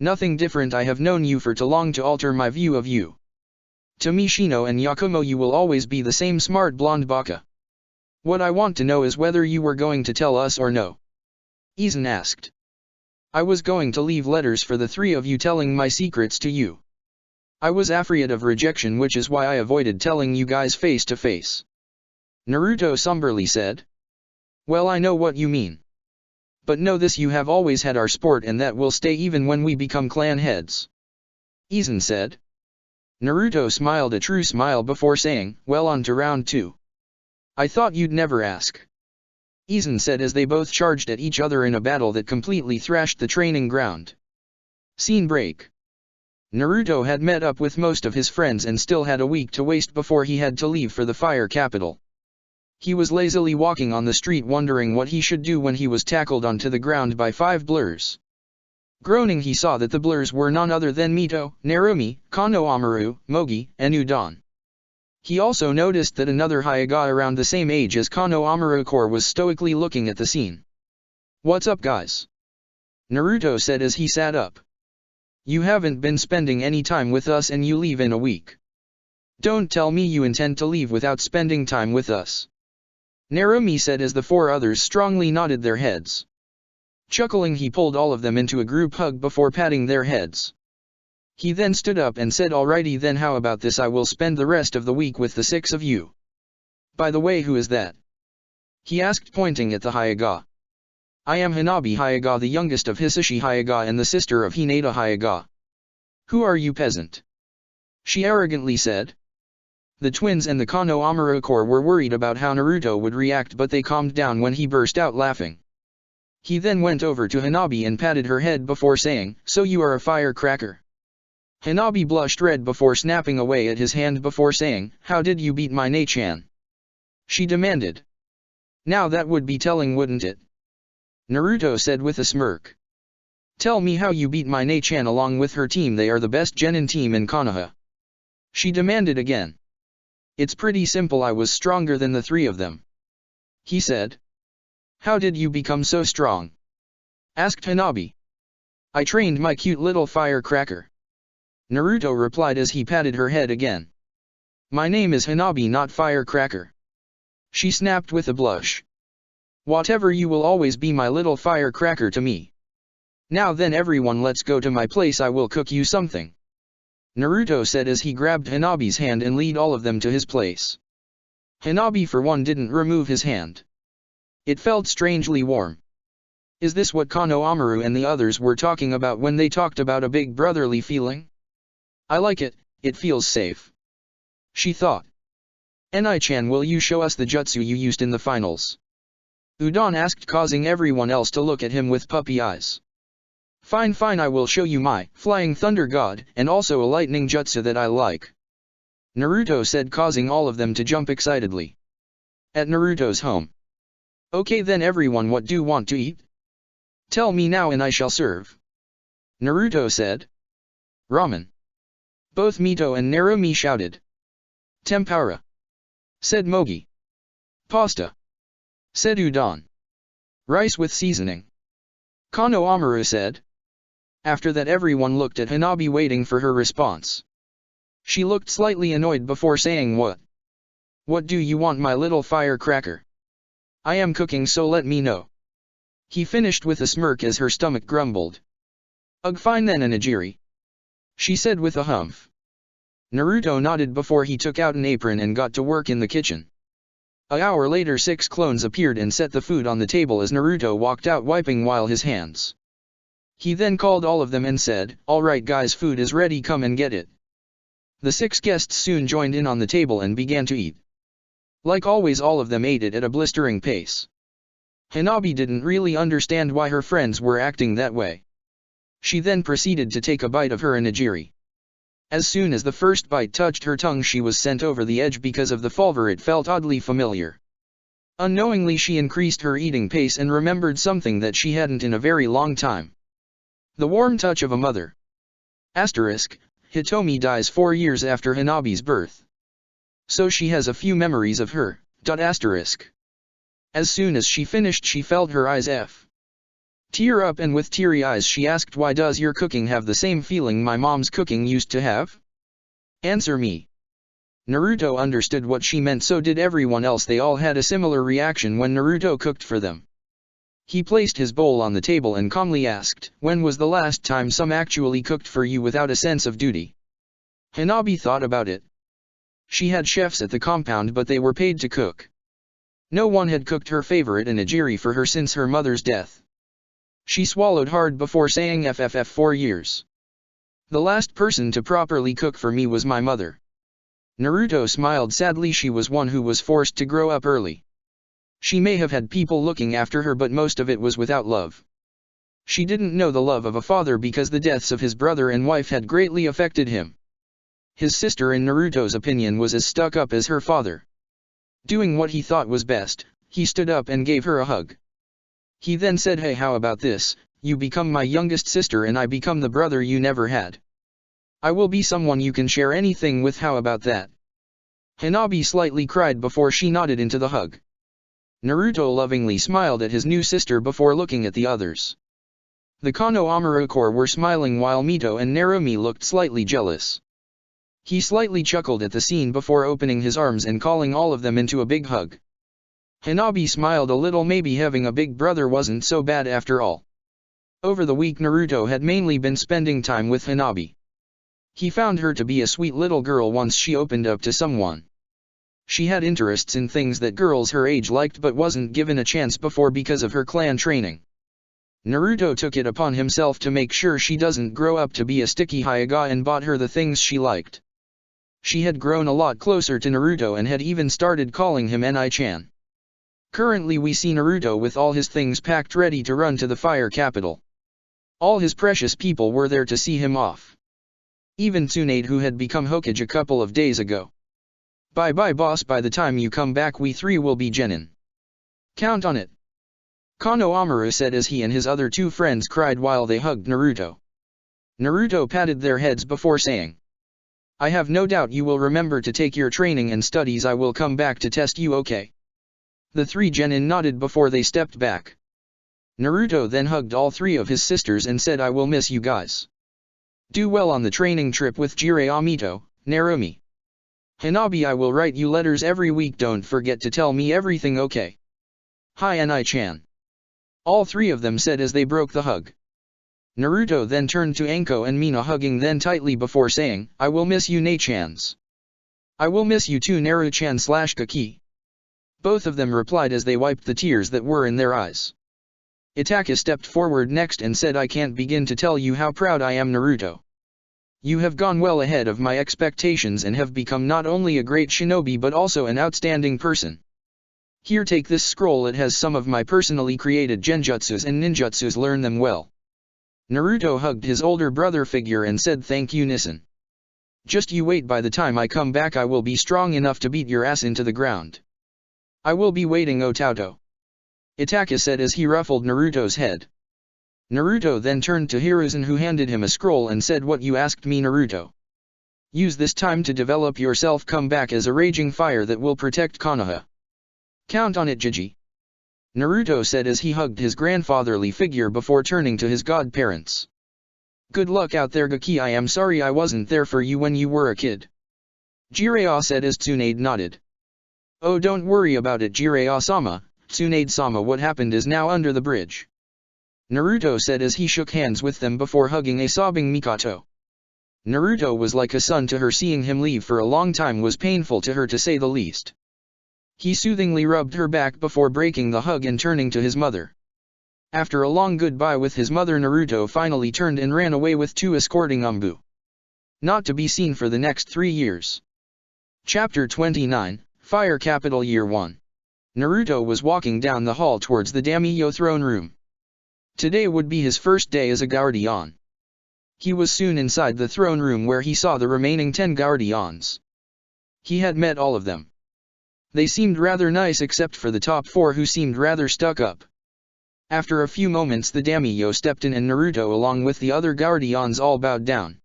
"Nothing different, I have known you for too long to alter my view of you. To me, Shino and Yakumo, you will always be the same smart blonde baka. What I want to know is whether you were going to tell us or no," Izen asked. "I was going to leave letters for the three of you telling my secrets to you. I was afraid of rejection, which is why I avoided telling you guys face to face," Naruto somberly said. "Well, I know what you mean. But know this, you have always had our sport and that will stay even when we become clan heads," Izen said. Naruto smiled a true smile before saying, "Well, on to round 2. I thought you'd never ask," Izen said as they both charged at each other in a battle that completely thrashed the training ground. Scene break. Naruto had met up with most of his friends and still had a week to waste before he had to leave for the fire capital. He was lazily walking on the street wondering what he should do when he was tackled onto the ground by 5 blurs. Groaning, he saw that the blurs were none other than Mito, Narumi, Konohamaru, Mogi, and Udon. He also noticed that another Hyuga around the same age as Konohamaru was stoically looking at the scene. "What's up, guys?" Naruto said as he sat up. "You haven't been spending any time with us and you leave in a week. Don't tell me you intend to leave without spending time with us," Narumi said as the 4 others strongly nodded their heads. Chuckling, he pulled all of them into a group hug before patting their heads. He then stood up and said, "Alrighty then, how about this, I will spend the rest of the week with the 6 of you. By the way, who is that?" he asked, pointing at the Hyuga. I am Hanabi Hyuga, the youngest of Hisashi Hyuga and the sister of Hinata Hyuga. Who are you, peasant? She arrogantly said. The twins and the Kano Amuro Corps were worried about how Naruto would react, but they calmed down when he burst out laughing. He then went over to Hanabi and patted her head before saying, "So you are a firecracker." Hanabi blushed red before snapping away at his hand before saying, "How did you beat my Ne-chan?" She demanded. Now that would be telling, wouldn't it? Naruto said with a smirk. Tell me how you beat my Ne-chan along with her team. They are the best genin team in Konoha. She demanded again. It's pretty simple, I was stronger than the three of them. He said. How did you become so strong? Asked Hanabi. I trained my cute little firecracker. Naruto replied as he patted her head again. My name is Hanabi, not Firecracker. She snapped with a blush. Whatever, you will always be my little firecracker to me. Now then everyone, let's go to my place, I will cook you something. Naruto said as he grabbed Hanabi's hand and led all of them to his place. Hanabi for one didn't remove his hand. It felt strangely warm. Is this what Kano Amuro and the others were talking about when they talked about a big brotherly feeling? I like it, it feels safe. She thought. Enai-chan, will you show us the jutsu you used in the finals? Udon asked, causing everyone else to look at him with puppy eyes. Fine, I will show you my Flying Thunder God, and also a lightning jutsu that I like. Naruto said, causing all of them to jump excitedly. At Naruto's home. Okay then everyone, what do you want to eat? Tell me now and I shall serve. Naruto said. Ramen. Both Mito and Narumi shouted. Tempura. Said Mogi. Pasta. Said Udon. Rice with seasoning. Kano Amuro said. After that everyone looked at Hanabi waiting for her response. She looked slightly annoyed before saying, what? What do you want, my little firecracker? I am cooking, so let me know. He finished with a smirk as her stomach grumbled. Ugh, fine then, Onigiri. She said with a humph. Naruto nodded before he took out an apron and got to work in the kitchen. An hour later 6 clones appeared and set the food on the table as Naruto walked out wiping while his hands. He then called all of them and said, alright guys, food is ready, come and get it. The 6 guests soon joined in on the table and began to eat. Like always, all of them ate it at a blistering pace. Hanabi didn't really understand why her friends were acting that way. She then proceeded to take a bite of her onigiri. As soon as the first bite touched her tongue, she was sent over the edge because of the flavor. It felt oddly familiar. Unknowingly she increased her eating pace and remembered something that she hadn't in a very long time. The warm touch of a mother. Asterisk, Hitomi dies 4 years after Hanabi's birth. So she has a few memories of her, asterisk. As soon as she finished she felt her eyes tear up, and with teary eyes she asked, why does your cooking have the same feeling my mom's cooking used to have? Answer me. Naruto understood what she meant, so did everyone else. They all had a similar reaction when Naruto cooked for them. He placed his bowl on the table and calmly asked, when was the last time some actually cooked for you without a sense of duty? Hanabi thought about it. She had chefs at the compound, but they were paid to cook. No one had cooked her favorite onigiri for her since her mother's death. She swallowed hard before saying 4 years. The last person to properly cook for me was my mother. Naruto smiled sadly. She was one who was forced to grow up early. She may have had people looking after her, but most of it was without love. She didn't know the love of a father because the deaths of his brother and wife had greatly affected him. His sister, in Naruto's opinion, was as stuck up as her father. Doing what he thought was best, he stood up and gave her a hug. He then said, hey, how about this, you become my youngest sister and I become the brother you never had. I will be someone you can share anything with, how about that? Hanabi slightly cried before she nodded into the hug. Naruto lovingly smiled at his new sister before looking at the others. The Kano Amuro Corps were smiling while Mito and Narumi looked slightly jealous. He slightly chuckled at the scene before opening his arms and calling all of them into a big hug. Hanabi smiled a little. Maybe having a big brother wasn't so bad after all. Over the week Naruto had mainly been spending time with Hanabi. He found her to be a sweet little girl once she opened up to someone. She had interests in things that girls her age liked but wasn't given a chance before because of her clan training. Naruto took it upon himself to make sure she doesn't grow up to be a sticky Hyuga and bought her the things she liked. She had grown a lot closer to Naruto and had even started calling him Ni-chan. Currently we see Naruto with all his things packed ready to run to the fire capital. All his precious people were there to see him off. Even Tsunade, who had become Hokage a couple of days ago. Bye bye boss, by the time you come back we three will be genin. Count on it. Konohamaru said as he and his other two friends cried while they hugged Naruto. Naruto patted their heads before saying, I have no doubt you will remember to take your training and studies. I will come back to test you, okay? The three genin nodded before they stepped back. Naruto then hugged all three of his sisters and said, I will miss you guys. Do well on the training trip with Jiraiya, Narumi. Hanabi, I will write you letters every week, don't forget to tell me everything, okay? Hi Ni-chan. All three of them said as they broke the hug. Naruto then turned to Anko and Mina, hugging them tightly before saying, I will miss you Ne-chans. I will miss you too Naru-chan/Kaki. Both of them replied as they wiped the tears that were in their eyes. Itachi stepped forward next and said, I can't begin to tell you how proud I am, Naruto. You have gone well ahead of my expectations and have become not only a great shinobi but also an outstanding person. Here, take this scroll, it has some of my personally created genjutsus and ninjutsus, learn them well. Naruto hugged his older brother figure and said, thank you Nissen. Just you wait, by the time I come back I will be strong enough to beat your ass into the ground. I will be waiting, Otauto. Itachi said as he ruffled Naruto's head. Naruto then turned to Hiruzen, who handed him a scroll and said, what you asked me, Naruto. Use this time to develop yourself, come back as a raging fire that will protect Konoha. Count on it, Jiji. Naruto said as he hugged his grandfatherly figure before turning to his godparents. Good luck out there, Gaki. I am sorry I wasn't there for you when you were a kid. Jiraiya said as Tsunade nodded. Oh, don't worry about it, Jiraiya-sama. Tsunade-sama, what happened is now under the bridge. Naruto said as he shook hands with them before hugging a sobbing Mikoto. Naruto was like a son to her. Seeing him leave for a long time was painful to her, to say the least. He soothingly rubbed her back before breaking the hug and turning to his mother. After a long goodbye with his mother, Naruto finally turned and ran away with two escorting Umbu. Not to be seen for the next 3 years. Chapter 29, Fire Capital Year 1. Naruto was walking down the hall towards the Daimyo throne room. Today would be his first day as a guardian. He was soon inside the throne room where he saw the remaining 10 guardians. He had met all of them. They seemed rather nice except for the top 4, who seemed rather stuck up. After a few moments the daimyo stepped in and Naruto along with the other guardians all bowed down.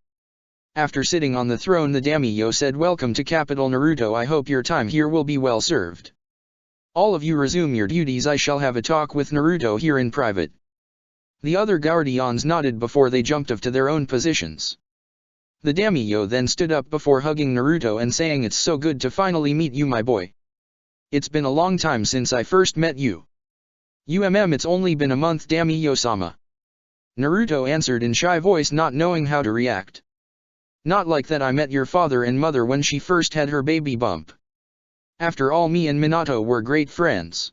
After sitting on the throne, the daimyo said, welcome to capital, Naruto. I hope your time here will be well served. All of you resume your duties. I shall have a talk with Naruto here in private. The other guardians nodded before they jumped off to their own positions. The daimyo then stood up before hugging Naruto and saying, it's so good to finally meet you, my boy. It's been a long time since I first met you. It's only been a month, daimyo-sama. Naruto answered in shy voice, not knowing how to react. Not like that, I met your father and mother when she first had her baby bump. After all, me and Minato were great friends.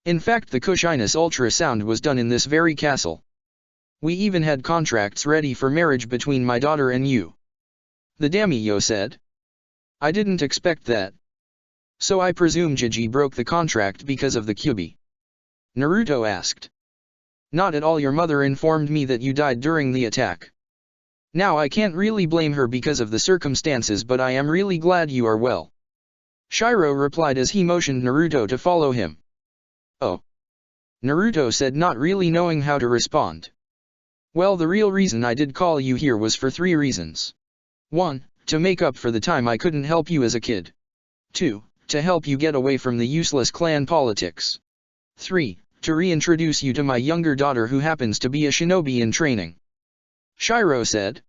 In fact, the Kushiness ultrasound was done in this very castle. We even had contracts ready for marriage between my daughter and you. The daimyo said. I didn't expect that. So I presume Jiji broke the contract because of the Kyuubi? Naruto asked. Not at all, your mother informed me that you died during the attack. Now I can't really blame her because of the circumstances, but I am really glad you are well. Shiro replied as he motioned Naruto to follow him. Oh. Naruto said, not really knowing how to respond. Well, the real reason I did call you here was for 3 reasons. 1. To make up for the time I couldn't help you as a kid. 2. To help you get away from the useless clan politics. 3. To reintroduce you to my younger daughter, who happens to be a shinobi in training. Shiro said.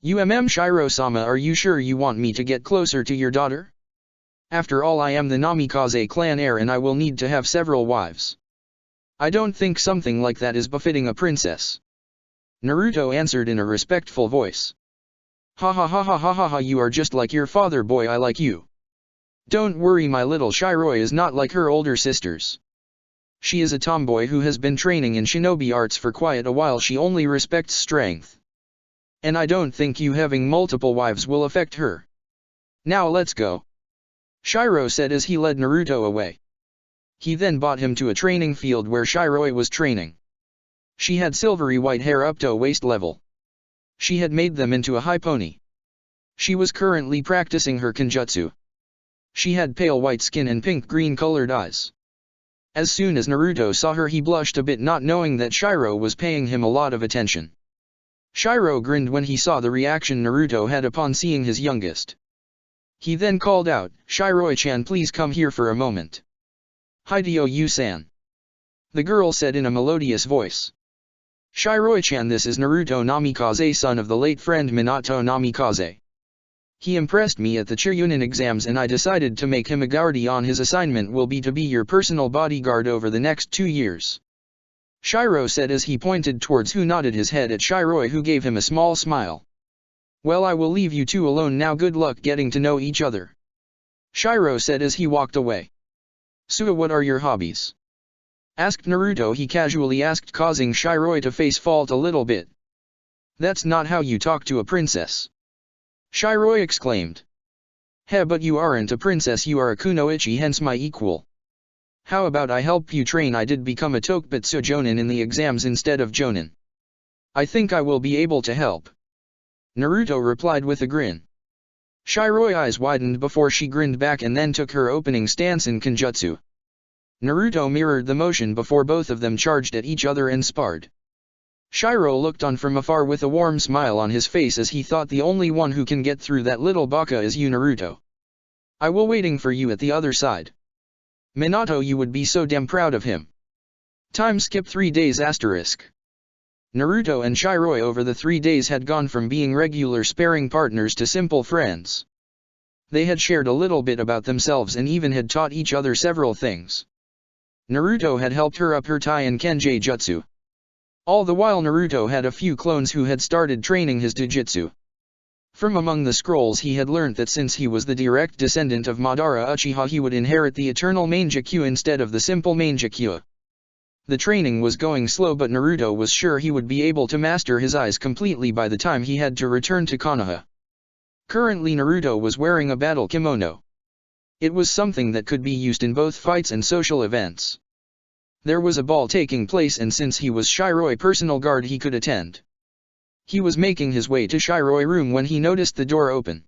Shiro-sama, are you sure you want me to get closer to your daughter? After all, I am the Namikaze clan heir and I will need to have several wives. I don't think something like that is befitting a princess. Naruto answered in a respectful voice. Ha ha ha ha ha ha ha, you are just like your father, boy, I like you. Don't worry, my little Shiro is not like her older sisters. She is a tomboy who has been training in shinobi arts for quite a while. She only respects strength. And I don't think you having multiple wives will affect her. Now let's go. Shiro said as he led Naruto away. He then brought him to a training field where Shiroi was training. She had silvery white hair up to waist level. She had made them into a high pony. She was currently practicing her kenjutsu. She had pale white skin and pink-green colored eyes. As soon as Naruto saw her, he blushed a bit, not knowing that Shiro was paying him a lot of attention. Shiro grinned when he saw the reaction Naruto had upon seeing his youngest. He then called out, "Shiroi-chan, please come here for a moment." "Hideo Yu-san," the girl said in a melodious voice. "Shiroi-chan, this is Naruto Namikaze, son of the late friend Minato Namikaze. He impressed me at the Churyunin exams and I decided to make him a guardian. His assignment will be to be your personal bodyguard over the next 2 years. Shiro said as he pointed towards who nodded his head at Shiroi, who gave him a small smile. "Well, I will leave you two alone now. Good luck getting to know each other," Shiro said as he walked away. "Suwa, what are your hobbies?" asked Naruto. He casually asked, causing Shiroi to face fault a little bit. "That's not how you talk to a princess," Shiroi exclaimed. "Heh, but you aren't a princess, you are a kunoichi, hence my equal. How about I help you train? I did become a Tokubutsu Jonin in the exams instead of Jonin. I think I will be able to help," Naruto replied with a grin. Shiroi's eyes widened before she grinned back and then took her opening stance in kenjutsu. Naruto mirrored the motion before both of them charged at each other and sparred. Shiro looked on from afar with a warm smile on his face as he thought, the only one who can get through that little baka is you, Naruto. I will waiting for you at the other side. Minato, you would be so damn proud of him. Time skip 3 days asterisk. Naruto and Shiroi over the 3 days had gone from being regular sparring partners to simple friends. They had shared a little bit about themselves and even had taught each other several things. Naruto had helped her up her Tai and Kenjai Jutsu. All the while Naruto had a few clones who had started training his Jujutsu. From among the scrolls he had learnt that since he was the direct descendant of Madara Uchiha, he would inherit the eternal Manjikyu instead of the simple Manjikyu. The training was going slow, but Naruto was sure he would be able to master his eyes completely by the time he had to return to Konoha. Currently Naruto was wearing a battle kimono. It was something that could be used in both fights and social events. There was a ball taking place and since he was Shiroi's personal guard he could attend. He was making his way to Shiroi's room when he noticed the door open.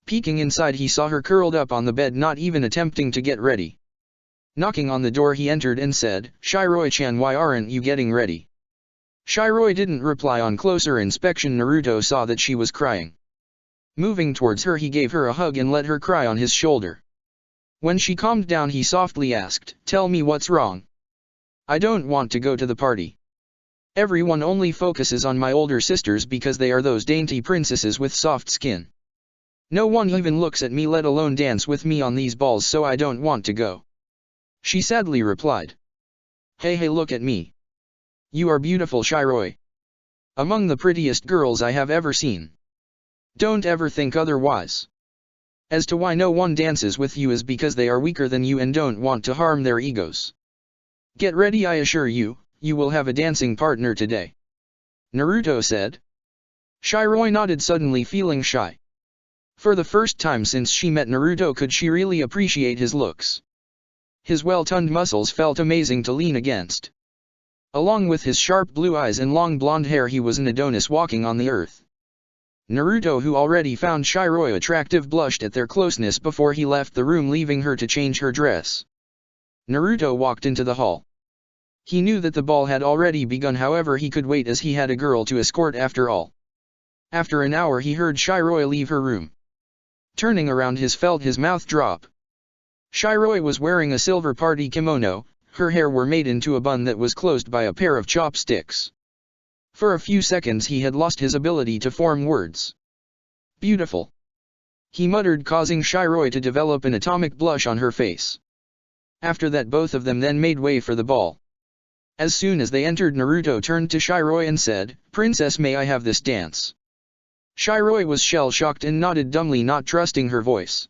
Peeking inside, he saw her curled up on the bed, not even attempting to get ready. Knocking on the door, he entered and said, "Shiroi-chan, why aren't you getting ready?" Shiroi didn't reply. On closer inspection Naruto saw that she was crying. Moving towards her, he gave her a hug and let her cry on his shoulder. When she calmed down he softly asked, "Tell me what's wrong." "I don't want to go to the party. Everyone only focuses on my older sisters because they are those dainty princesses with soft skin. No one even looks at me, let alone dance with me on these balls, so I don't want to go," she sadly replied. Hey, look at me. You are beautiful, Shiroi. Among the prettiest girls I have ever seen. Don't ever think otherwise. As to why no one dances with you is because they are weaker than you and don't want to harm their egos. Get ready, I assure you, you will have a dancing partner today," Naruto said. Shiroi nodded, suddenly feeling shy. For the first time since she met Naruto could she really appreciate his looks. His well-toned muscles felt amazing to lean against. Along with his sharp blue eyes and long blonde hair, he was an Adonis walking on the earth. Naruto, who already found Shiroi attractive, blushed at their closeness before he left the room, leaving her to change her dress. Naruto walked into the hall. He knew that the ball had already begun, however he could wait as he had a girl to escort after all. After an hour he heard Shiroi leave her room. Turning around he felt his mouth drop. Shiroi was wearing a silver party kimono, her hair were made into a bun that was closed by a pair of chopsticks. For a few seconds he had lost his ability to form words. "Beautiful," he muttered, causing Shiroi to develop an atomic blush on her face. After that both of them then made way for the ball. As soon as they entered, Naruto turned to Shiroi and said, "Princess, may I have this dance?" Shiroi was shell-shocked and nodded dumbly, not trusting her voice.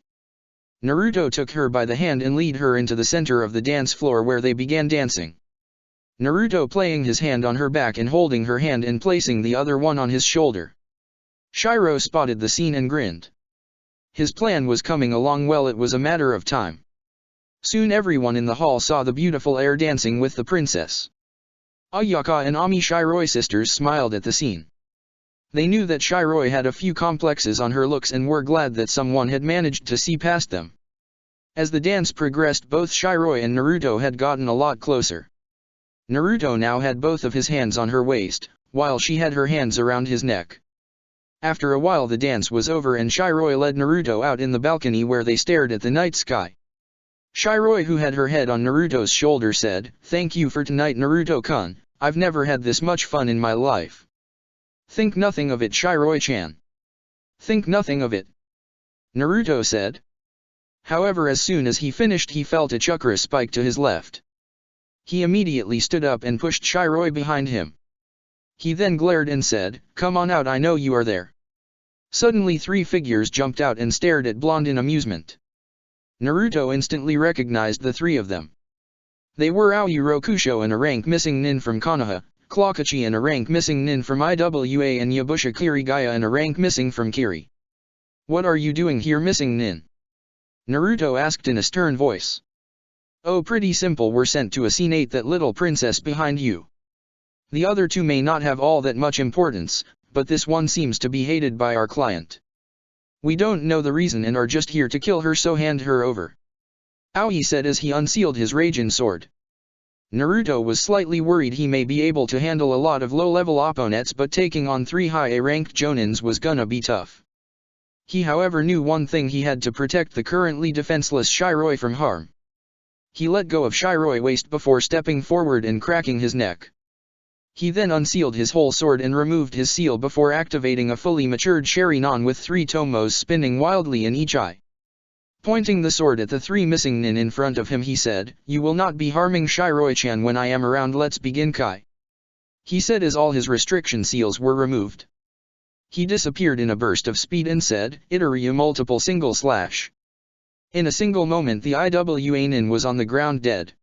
Naruto took her by the hand and led her into the center of the dance floor where they began dancing. Naruto playing his hand on her back and holding her hand and placing the other one on his shoulder. Shiro spotted the scene and grinned. His plan was coming along well, it was a matter of time. Soon everyone in the hall saw the beautiful heir dancing with the princess. Ayaka and Ami Shiroi sisters smiled at the scene. They knew that Shiroi had a few complexes on her looks and were glad that someone had managed to see past them. As the dance progressed, both Shiroi and Naruto had gotten a lot closer. Naruto now had both of his hands on her waist, while she had her hands around his neck. After a while the dance was over and Shiroi led Naruto out in the balcony where they stared at the night sky. Shiroi, who had her head on Naruto's shoulder, said, "Thank you for tonight, Naruto-kun, I've never had this much fun in my life." "Think nothing of it, Shiroi-chan. Think nothing of it," Naruto said. However, as soon as he finished he felt a chakra spike to his left. He immediately stood up and pushed Shiroi behind him. He then glared and said, "Come on out, I know you are there." Suddenly 3 figures jumped out and stared at Blonde in amusement. Naruto instantly recognized the 3 of them. They were Aoi Rokusho and a rank missing nin from Konoha, Klaukachi and a rank missing nin from IWA, and Yabusha Kirigaya and a rank missing from Kiri. "What are you doing here, missing nin?" Naruto asked in a stern voice. "Oh, pretty simple, we're sent to assassinate that little princess behind you. The other 2 may not have all that much importance, but this one seems to be hated by our client. We don't know the reason and are just here to kill her, so hand her over," Aoi said as he unsealed his Raijin sword. Naruto was slightly worried he may be able to handle a lot of low-level opponents, but taking on 3 high-A-ranked jonins was gonna be tough. He however knew one thing: he had to protect the currently defenseless Shiroi from harm. He let go of Shiroi's waist before stepping forward and cracking his neck. He then unsealed his whole sword and removed his seal before activating a fully matured Sharingan with 3 tomos spinning wildly in each eye. Pointing the sword at the 3 missing nin in front of him, he said, "You will not be harming Shiroi-chan when I am around, let's begin, Kai," he said as all his restriction seals were removed. He disappeared in a burst of speed and said, "Itaryu multiple single slash." In a single moment the IWA nin was on the ground dead.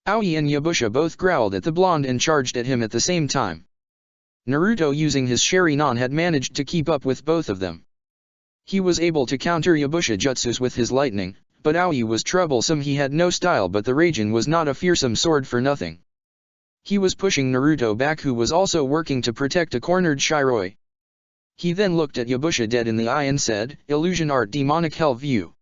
Aoi and Yabusha both growled at the blonde and charged at him at the same time. Naruto, using his Sharingan, had managed to keep up with both of them. He was able to counter Yabusha jutsus with his lightning, but Aoi was troublesome. He had no style, but the Raijin was not a fearsome sword for nothing. He was pushing Naruto back, who was also working to protect a cornered Shiroi. He then looked at Yabusha dead in the eye and said, "Illusion art, demonic hell view."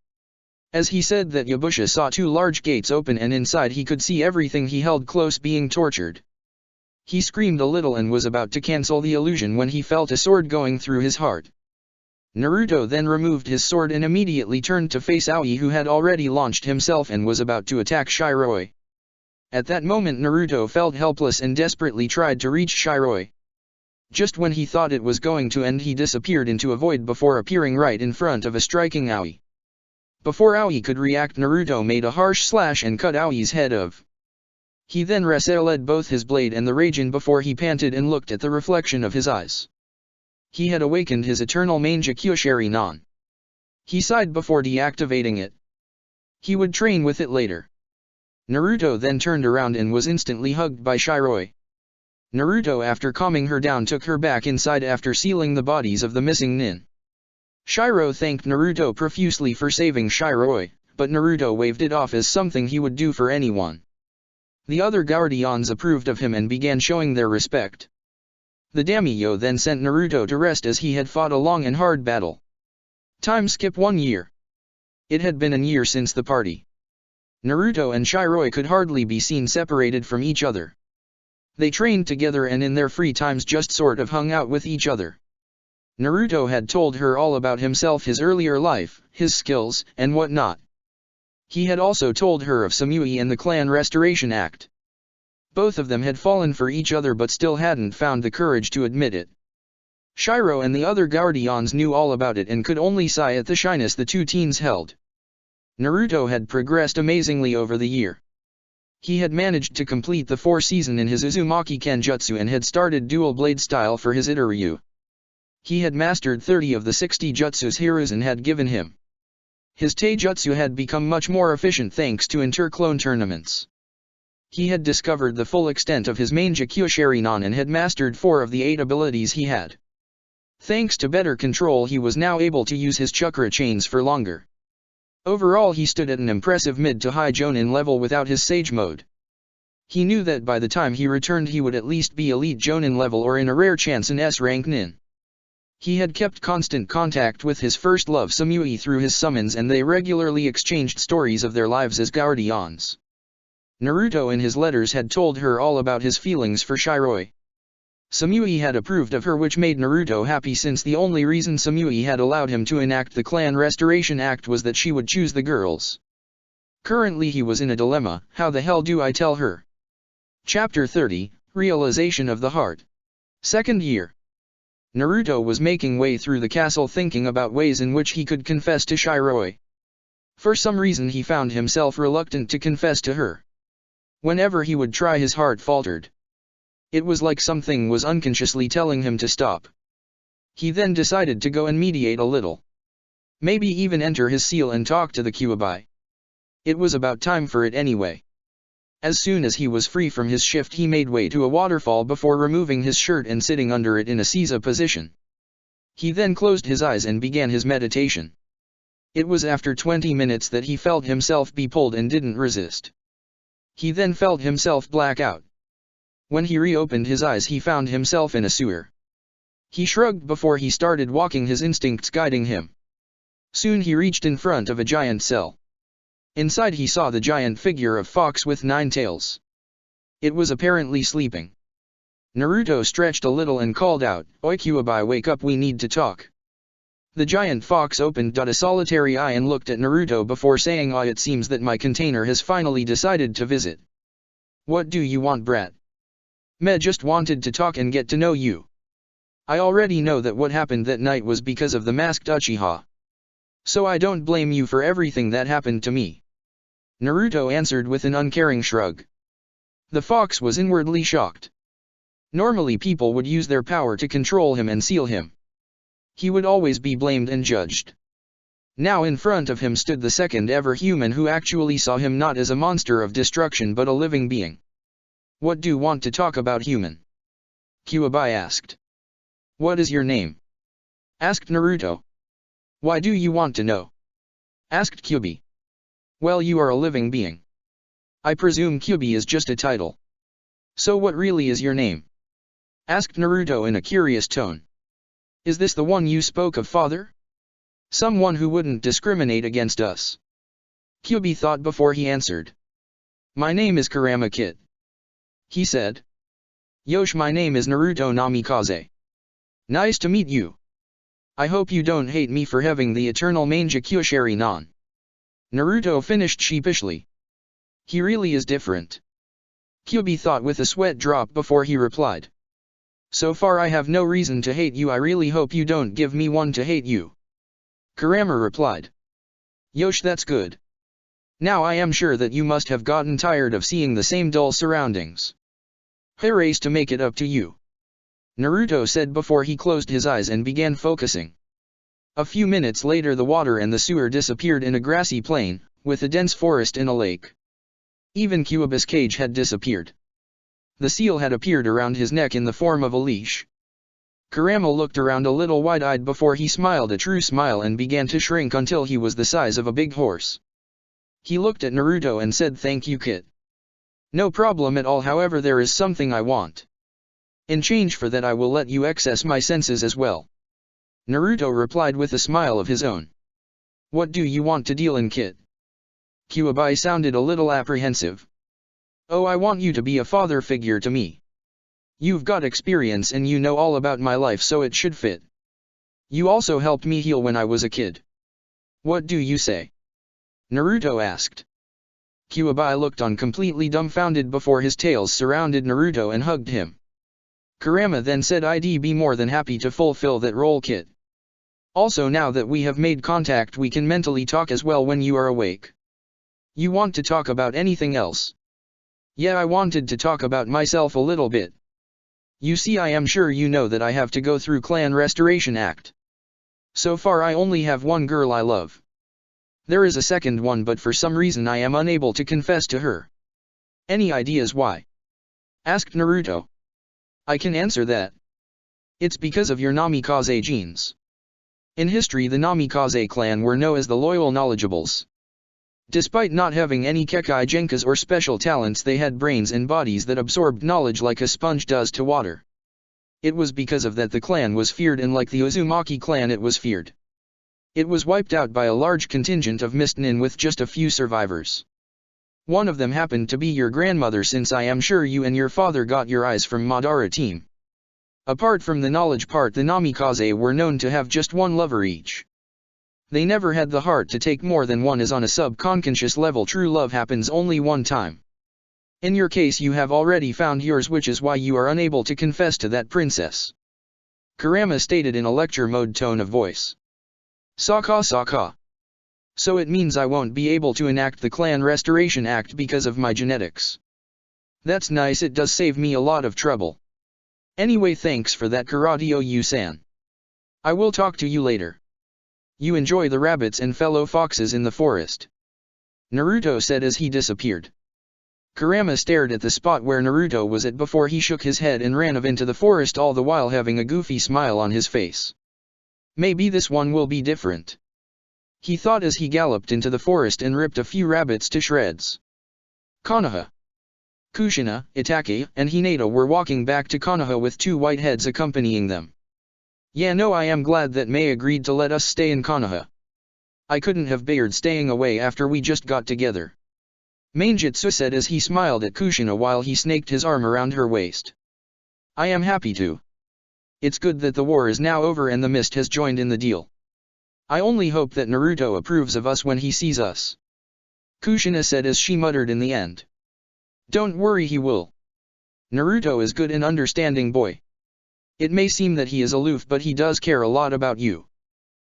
As he said that, Yabusha saw 2 large gates open and inside he could see everything he held close being tortured. He screamed a little and was about to cancel the illusion when he felt a sword going through his heart. Naruto then removed his sword and immediately turned to face Aoi, who had already launched himself and was about to attack Shiroi. At that moment Naruto felt helpless and desperately tried to reach Shiroi. Just when he thought it was going to end, he disappeared into a void before appearing right in front of a striking Aoi. Before Aoi could react, Naruto made a harsh slash and cut Aoi's head off. He then reset both his blade and the Raijin before he panted and looked at the reflection of his eyes. He had awakened his eternal Manjakyo Sharingan. He sighed before deactivating it. He would train with it later. Naruto then turned around and was instantly hugged by Shiroi. Naruto, after calming her down, took her back inside after sealing the bodies of the missing nin. Shiro thanked Naruto profusely for saving Shiroi, but Naruto waved it off as something he would do for anyone. The other guardians approved of him and began showing their respect. The daimyo then sent Naruto to rest as he had fought a long and hard battle. Time skip 1 year. It had been a year since the party. Naruto and Shiroi could hardly be seen separated from each other. They trained together and in their free times just sort of hung out with each other. Naruto had told her all about himself, his earlier life, his skills, and whatnot. He had also told her of Samui and the Clan Restoration Act. Both of them had fallen for each other but still hadn't found the courage to admit it. Shiro and the other guardians knew all about it and could only sigh at the shyness the 2 teens held. Naruto had progressed amazingly over the year. He had managed to complete the 4 season in his Uzumaki Kenjutsu and had started dual blade style for his Itaryu. He had mastered 30 of the 60 jutsus Hiruzen had given him. His taijutsu had become much more efficient thanks to interclone tournaments. He had discovered the full extent of his main Kyosharinan and had mastered 4 of the 8 abilities he had. Thanks to better control, he was now able to use his chakra chains for longer. Overall, he stood at an impressive mid to high Jonin level without his Sage mode. He knew that by the time he returned he would at least be elite Jonin level or in a rare chance an S-rank Nin. He had kept constant contact with his first love Samui through his summons, and they regularly exchanged stories of their lives as guardians. Naruto in his letters had told her all about his feelings for Shiroi. Samui had approved of her, which made Naruto happy, since the only reason Samui had allowed him to enact the Clan Restoration Act was that she would choose the girls. Currently he was in a dilemma: how the hell do I tell her? Chapter 30, Realization of the Heart. Second year. Naruto was making way through the castle thinking about ways in which he could confess to Shiroi. For some reason he found himself reluctant to confess to her. Whenever he would try, his heart faltered. It was like something was unconsciously telling him to stop. He then decided to go and mediate a little. Maybe even enter his seal and talk to the Kyuubi. It was about time for it anyway. As soon as he was free from his shift, he made way to a waterfall before removing his shirt and sitting under it in a seiza position. He then closed his eyes and began his meditation. It was after 20 minutes that he felt himself be pulled and didn't resist. He then felt himself black out. When he reopened his eyes, he found himself in a sewer. He shrugged before he started walking, his instincts guiding him. Soon he reached in front of a giant cell. Inside he saw the giant figure of Fox with 9 tails. It was apparently sleeping. Naruto stretched a little and called out, "Oi Kyuubi, wake up, we need to talk." The giant fox opened a solitary eye and looked at Naruto before saying, "Ah, it seems that my container has finally decided to visit. What do you want, brat?" "Me just wanted to talk and get to know you. I already know that what happened that night was because of the masked Uchiha. So I don't blame you for everything that happened to me," Naruto answered with an uncaring shrug. The fox was inwardly shocked. Normally people would use their power to control him and seal him. He would always be blamed and judged. Now in front of him stood the second ever human who actually saw him not as a monster of destruction but a living being. "What do you want to talk about, human?" Kyuubi asked. "What is your name?" asked Naruto. "Why do you want to know?" asked Kyuubi. "Well, you are a living being. I presume Kyuubi is just a title. So what really is your name?" asked Naruto in a curious tone. "Is this the one you spoke of, father? Someone who wouldn't discriminate against us?" Kyuubi thought before he answered. "My name is Kurama Kit," he said. "Yosh, my name is Naruto Namikaze. Nice to meet you. I hope you don't hate me for having the eternal Manga Kyosharinan." Naruto finished sheepishly. He really is different. Kyuubi thought with a sweat drop before he replied. "So far I have no reason to hate you. I really hope you don't give me one to hate you." Kurama replied. "Yosh, that's good. Now I am sure that you must have gotten tired of seeing the same dull surroundings. I race to make it up to you," Naruto said before he closed his eyes and began focusing. A few minutes later the water and the sewer disappeared in a grassy plain, with a dense forest and a lake. Even Kyuubi's cage had disappeared. The seal had appeared around his neck in the form of a leash. Kurama looked around a little wide-eyed before he smiled a true smile and began to shrink until he was the size of a big horse. He looked at Naruto and said, "Thank you, Kit. No problem at all, however there is something I want. In change for that I will let you access my senses as well." Naruto replied with a smile of his own. "What do you want to deal in, Kit?" Kyuubi sounded a little apprehensive. "Oh, I want you to be a father figure to me. You've got experience and you know all about my life, so it should fit. You also helped me heal when I was a kid. What do you say?" Naruto asked. Kyuubi looked on completely dumbfounded before his tails surrounded Naruto and hugged him. Kurama then said, "I'd be more than happy to fulfill that role, Kit. Also, now that we have made contact we can mentally talk as well when you are awake. You want to talk about anything else?" "Yeah, I wanted to talk about myself a little bit. You see, I am sure you know that I have to go through Clan Restoration Act. So far I only have one girl I love. There is a second one, but for some reason I am unable to confess to her. Any ideas why? Asked Naruto. I can answer that. It's because of your Namikaze genes. In history, the Namikaze clan were known as the loyal knowledgeables. Despite not having any Kekai Genkas or special talents, they had brains and bodies that absorbed knowledge like a sponge does to water. It was because of that the clan was feared, and like the Uzumaki clan it was feared. It was wiped out by a large contingent of Mist Nin with just a few survivors. One of them happened to be your grandmother, since I am sure you and your father got your eyes from Madara team. Apart from the knowledge part, the Namikaze were known to have just one lover each. They never had the heart to take more than one, as on a subconscious level true love happens only one time. In your case you have already found yours, which is why you are unable to confess to that princess. Kurama stated in a lecture mode tone of voice. Saka. So it means I won't be able to enact the Clan Restoration Act because of my genetics. That's nice, it does save me a lot of trouble. Anyway, thanks for that, Karate-o-you-san. I will talk to you later. You enjoy the rabbits and fellow foxes in the forest. Naruto said as he disappeared. Kurama stared at the spot where Naruto was at before he shook his head and ran off into the forest, all the while having a goofy smile on his face. Maybe this one will be different. He thought as he galloped into the forest and ripped a few rabbits to shreds. Konoha, Kushina, Itachi, and Hinata were walking back to Konoha with two white heads accompanying them. Yeah, no, I am glad that May agreed to let us stay in Konoha. I couldn't have bared staying away after we just got together. Mainjitsu said as he smiled at Kushina while he snaked his arm around her waist. I am happy to. It's good that the war is now over and the mist has joined in the deal. I only hope that Naruto approves of us when he sees us. Kushina said as she muttered in the end. Don't worry, he will. Naruto is good and understanding boy. It may seem that he is aloof, but he does care a lot about you.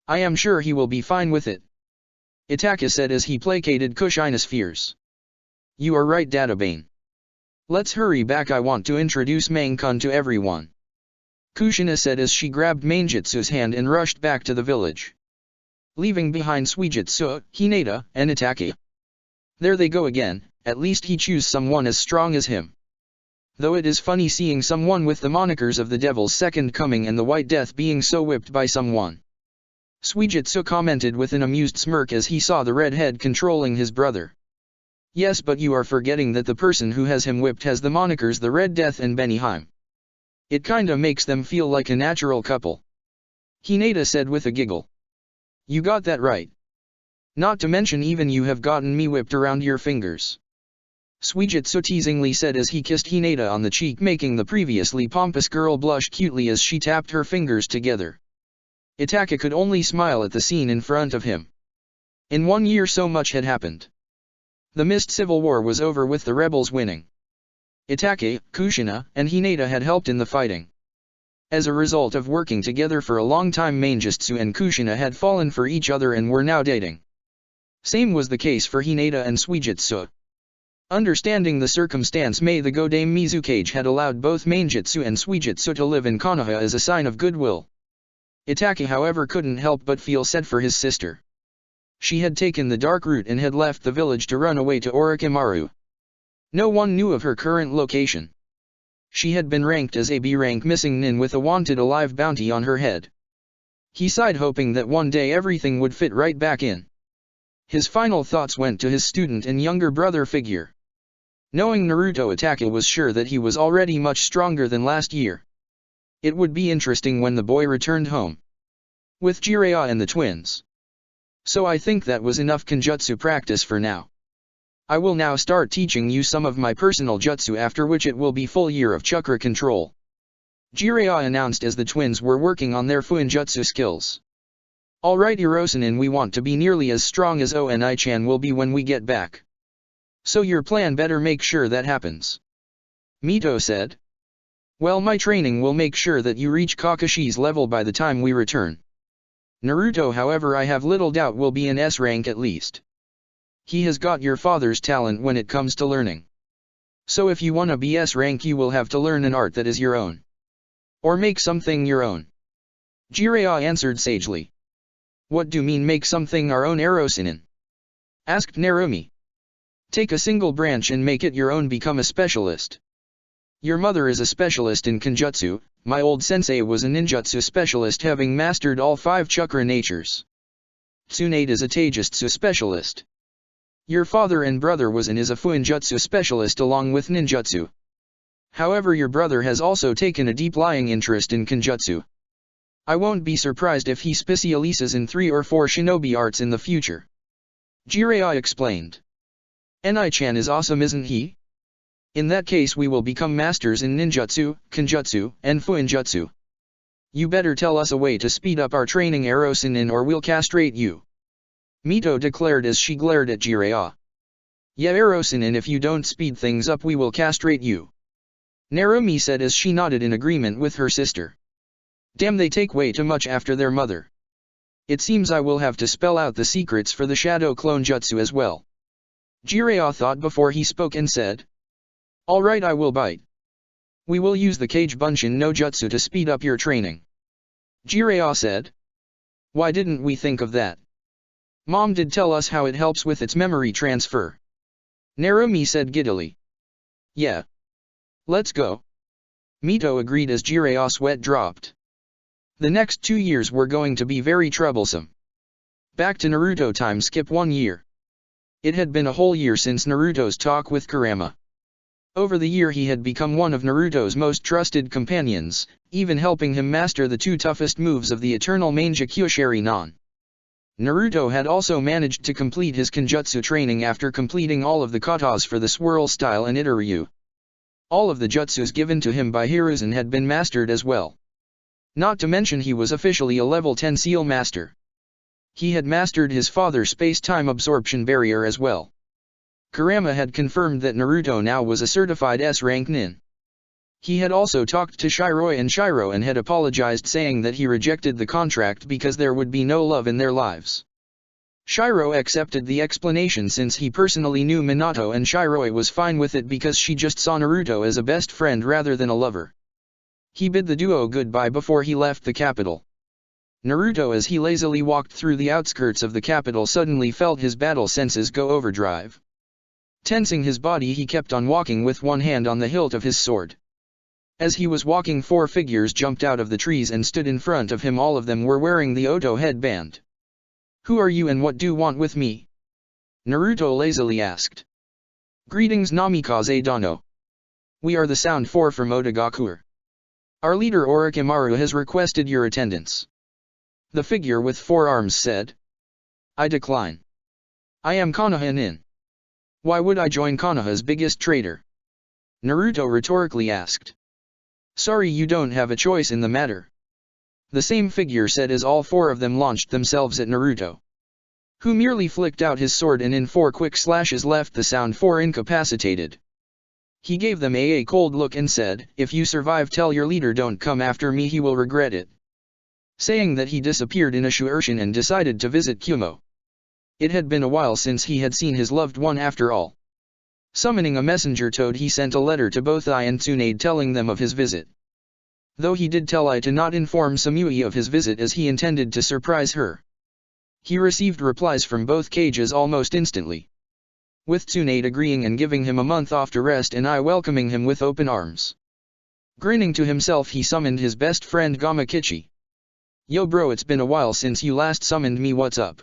I am sure he will be fine with it. Itachi said as he placated Kushina's fears. You are right, Databane. Let's hurry back, I want to introduce Mangkun to everyone. Kushina said as she grabbed Mainjitsu's hand and rushed back to the village. Leaving behind Suijitsu, Hinata, and Itachi. There they go again, at least he chose someone as strong as him. Though it is funny seeing someone with the monikers of the Devil's Second Coming and the White Death being so whipped by someone. Suijitsu commented with an amused smirk as he saw the redhead controlling his brother. Yes, but you are forgetting that the person who has him whipped has the monikers the Red Death and Benihime. It kinda makes them feel like a natural couple. Hinata said with a giggle. You got that right. Not to mention even you have gotten me whipped around your fingers. Suijitsu teasingly said as he kissed Hinata on the cheek, making the previously pompous girl blush cutely as she tapped her fingers together. Itachi could only smile at the scene in front of him. In 1 year so much had happened. The Mist Civil War was over with the rebels winning. Itachi, Kushina, and Hinata had helped in the fighting. As a result of working together for a long time, Mainjitsu and Kushina had fallen for each other and were now dating. Same was the case for Hinata and Suijitsu. Understanding the circumstance, the Godame Mizukage had allowed both Mainjitsu and Suijitsu to live in Konoha as a sign of goodwill. Itachi however couldn't help but feel sad for his sister. She had taken the dark route and had left the village to run away to Orochimaru. No one knew of her current location. She had been ranked as a B-rank missing nin with a wanted alive bounty on her head. He sighed, hoping that one day everything would fit right back in. His final thoughts went to his student and younger brother figure. Knowing Naruto, Itachi was sure that he was already much stronger than last year. It would be interesting when the boy returned home. With Jiraiya and the twins. So I think that was enough Kenjutsu practice for now. I will now start teaching you some of my personal jutsu, after which it will be full year of chakra control. Jiraiya announced as the twins were working on their Fuinjutsu skills. Alright Hirosanin, we want to be nearly as strong as Oni-chan will be when we get back. So your plan better make sure that happens. Mito said. Well, my training will make sure that you reach Kakashi's level by the time we return. Naruto however I have little doubt will be in S rank at least. He has got your father's talent when it comes to learning. So if you wanna be S rank you will have to learn an art that is your own. Or make something your own. Jiraiya answered sagely. What do you mean make something our own, Hirosanin? asked Narumi. Take a single branch and make it your own, become a specialist. Your mother is a specialist in Kenjutsu, my old sensei was a ninjutsu specialist having mastered all 5 chakra natures. Tsunade is a taijutsu specialist. Your father and brother was and is a fuinjutsu specialist along with ninjutsu. However, your brother has also taken a deep-lying interest in Kenjutsu. I won't be surprised if he specializes in 3 or 4 shinobi arts in the future. Jiraiya explained. Enai-chan is awesome, isn't he? In that case we will become masters in ninjutsu, kenjutsu, and fuinjutsu. You better tell us a way to speed up our training, Arosinin, or we'll castrate you. Mito declared as she glared at Jiraiya. Yeah, Arosinin, if you don't speed things up we will castrate you. Narumi said as she nodded in agreement with her sister. Damn, they take way too much after their mother. It seems I will have to spell out the secrets for the shadow clone jutsu as well. Jiraiya thought before he spoke and said. Alright, I will bite. We will use the Kage Bunshin no Jutsu to speed up your training. Jiraiya said. Why didn't we think of that? Mom did tell us how it helps with its memory transfer. Narumi said giddily. Yeah. Let's go. Mito agreed as Jiraiya's sweat dropped. The next 2 years were going to be very troublesome. Back to Naruto time, skip 1 year. It had been a whole year since Naruto's talk with Kurama. Over the year he had become one of Naruto's most trusted companions, even helping him master the 2 toughest moves of the eternal Manga Kyushari Nan. Naruto had also managed to complete his Kenjutsu training after completing all of the katas for the swirl style and Itoryu. All of the jutsus given to him by Hiruzen had been mastered as well. Not to mention he was officially a level 10 seal master. He had mastered his father's space-time absorption barrier as well. Kurama had confirmed that Naruto now was a certified S-rank nin. He had also talked to Shiroi and Shiro and had apologized, saying that he rejected the contract because there would be no love in their lives. Shiro accepted the explanation since he personally knew Minato, and Shiroi was fine with it because she just saw Naruto as a best friend rather than a lover. He bid the duo goodbye before he left the capital. Naruto, as he lazily walked through the outskirts of the capital, suddenly felt his battle senses go overdrive. Tensing his body, he kept on walking with one hand on the hilt of his sword. As he was walking, 4 figures jumped out of the trees and stood in front of him. All of them were wearing the Oto headband. Who are you and what do you want with me? Naruto lazily asked. Greetings, Namikaze Dano. We are the Sound 4 from Otogakure. Our leader Orochimaru has requested your attendance. The figure with 4 arms said. I decline. I am Konoha Nin. Why would I join Konoha's biggest traitor? Naruto rhetorically asked. Sorry, you don't have a choice in the matter. The same figure said as all 4 of them launched themselves at Naruto, who merely flicked out his sword and in 4 quick slashes left the Sound 4 incapacitated. He gave them a cold look and said, if you survive, tell your leader don't come after me, he will regret it. Saying that, he disappeared in a Shuershin and decided to visit Kumo. It had been a while since he had seen his loved one after all. Summoning a messenger toad, he sent a letter to both Ai and Tsunade telling them of his visit. Though he did tell Ai to not inform Samui of his visit as he intended to surprise her. He received replies from both cages almost instantly, with Tsunade agreeing and giving him a month off to rest, and Ai welcoming him with open arms. Grinning to himself, he summoned his best friend Gamakichi. Yo bro, it's been a while since you last summoned me, what's up?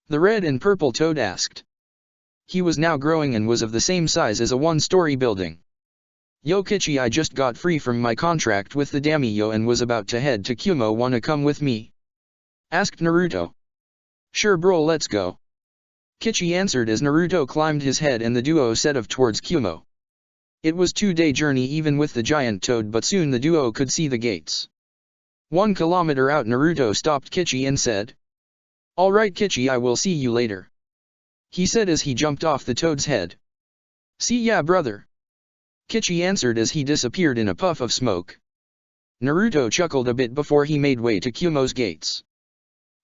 The red and purple toad asked. He was now growing and was of the same size as a 1-story building. Yo Kichi, I just got free from my contract with the Daimyo and was about to head to Kumo, wanna come with me? Asked Naruto. Sure bro, let's go. Kichi answered as Naruto climbed his head and the duo set off towards Kumo. It was 2-day journey even with the giant toad, but soon the duo could see the gates. 1 kilometer out, Naruto stopped Kichi and said. Alright Kichi, I will see you later. He said as he jumped off the toad's head. See ya brother. Kichi answered as he disappeared in a puff of smoke. Naruto chuckled a bit before he made way to Kumo's gates.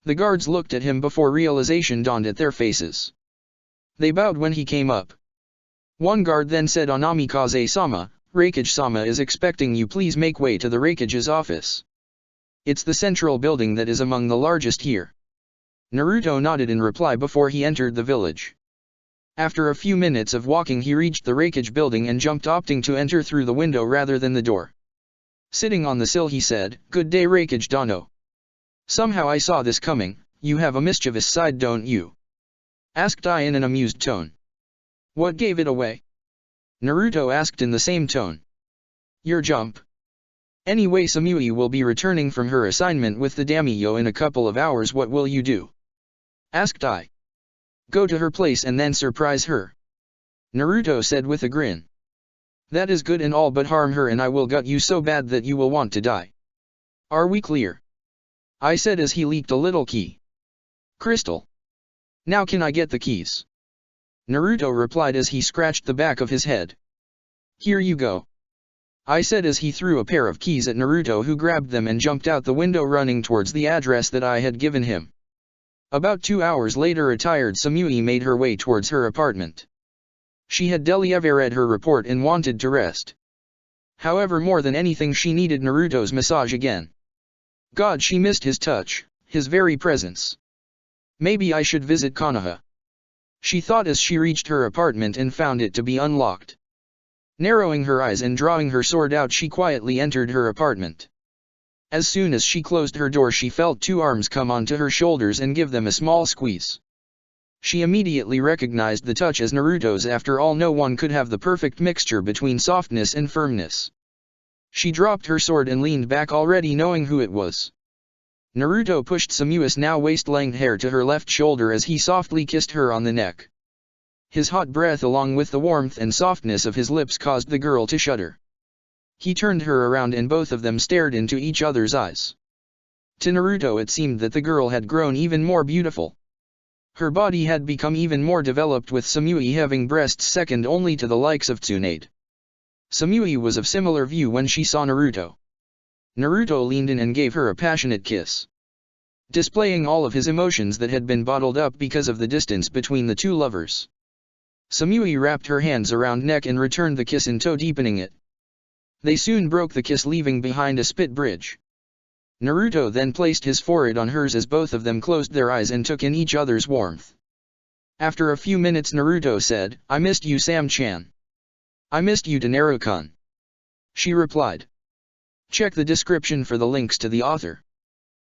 The guards looked at him before realization dawned at their faces. They bowed when he came up. One guard then said, Onamikaze-sama, Raikage-sama is expecting you, please make way to the Raikage's office. It's the central building that is among the largest here. Naruto nodded in reply before he entered the village. After a few minutes of walking he reached the Raikage building and jumped, opting to enter through the window rather than the door. Sitting on the sill he said, "Good day Raikage Dono. Somehow I saw this coming, you have a mischievous side don't you?" asked I in an amused tone. "What gave it away?" Naruto asked in the same tone. "Your jump. Anyway, Samui will be returning from her assignment with the daimyo in a couple of hours. What will you do?" asked I. "Go to her place and then surprise her," Naruto said with a grin. "That is good and all, but harm her and I will gut you so bad that you will want to die. Are we clear?" I said as he leaked a little key crystal. "Now can I get the keys?" Naruto replied as he scratched the back of his head. "Here you go," I said as he threw a pair of keys at Naruto, who grabbed them and jumped out the window running towards the address that I had given him. About 2 hours later a tired Samui made her way towards her apartment. She had read her report and wanted to rest. However, more than anything she needed Naruto's massage again. God, she missed his touch, his very presence. Maybe I should visit Konoha, she thought as she reached her apartment and found it to be unlocked. Narrowing her eyes and drawing her sword out, she quietly entered her apartment. As soon as she closed her door she felt 2 arms come onto her shoulders and give them a small squeeze. She immediately recognized the touch as Naruto's. After all, no one could have the perfect mixture between softness and firmness. She dropped her sword and leaned back, already knowing who it was. Naruto pushed Samui's now waist-length hair to her left shoulder as he softly kissed her on the neck. His hot breath along with the warmth and softness of his lips caused the girl to shudder. He turned her around and both of them stared into each other's eyes. To Naruto it seemed that the girl had grown even more beautiful. Her body had become even more developed, with Samui having breasts second only to the likes of Tsunade. Samui was of similar view when she saw Naruto. Naruto leaned in and gave her a passionate kiss. Displaying all of his emotions that had been bottled up because of the distance between the two lovers. Samui wrapped her hands around neck and returned the kiss in tow, deepening it. They soon broke the kiss, leaving behind a spit bridge. Naruto then placed his forehead on hers as both of them closed their eyes and took in each other's warmth. After a few minutes Naruto said, "I missed you, Sam-chan." "I missed you, Danero-kun," she replied. Check the description for the links to the author.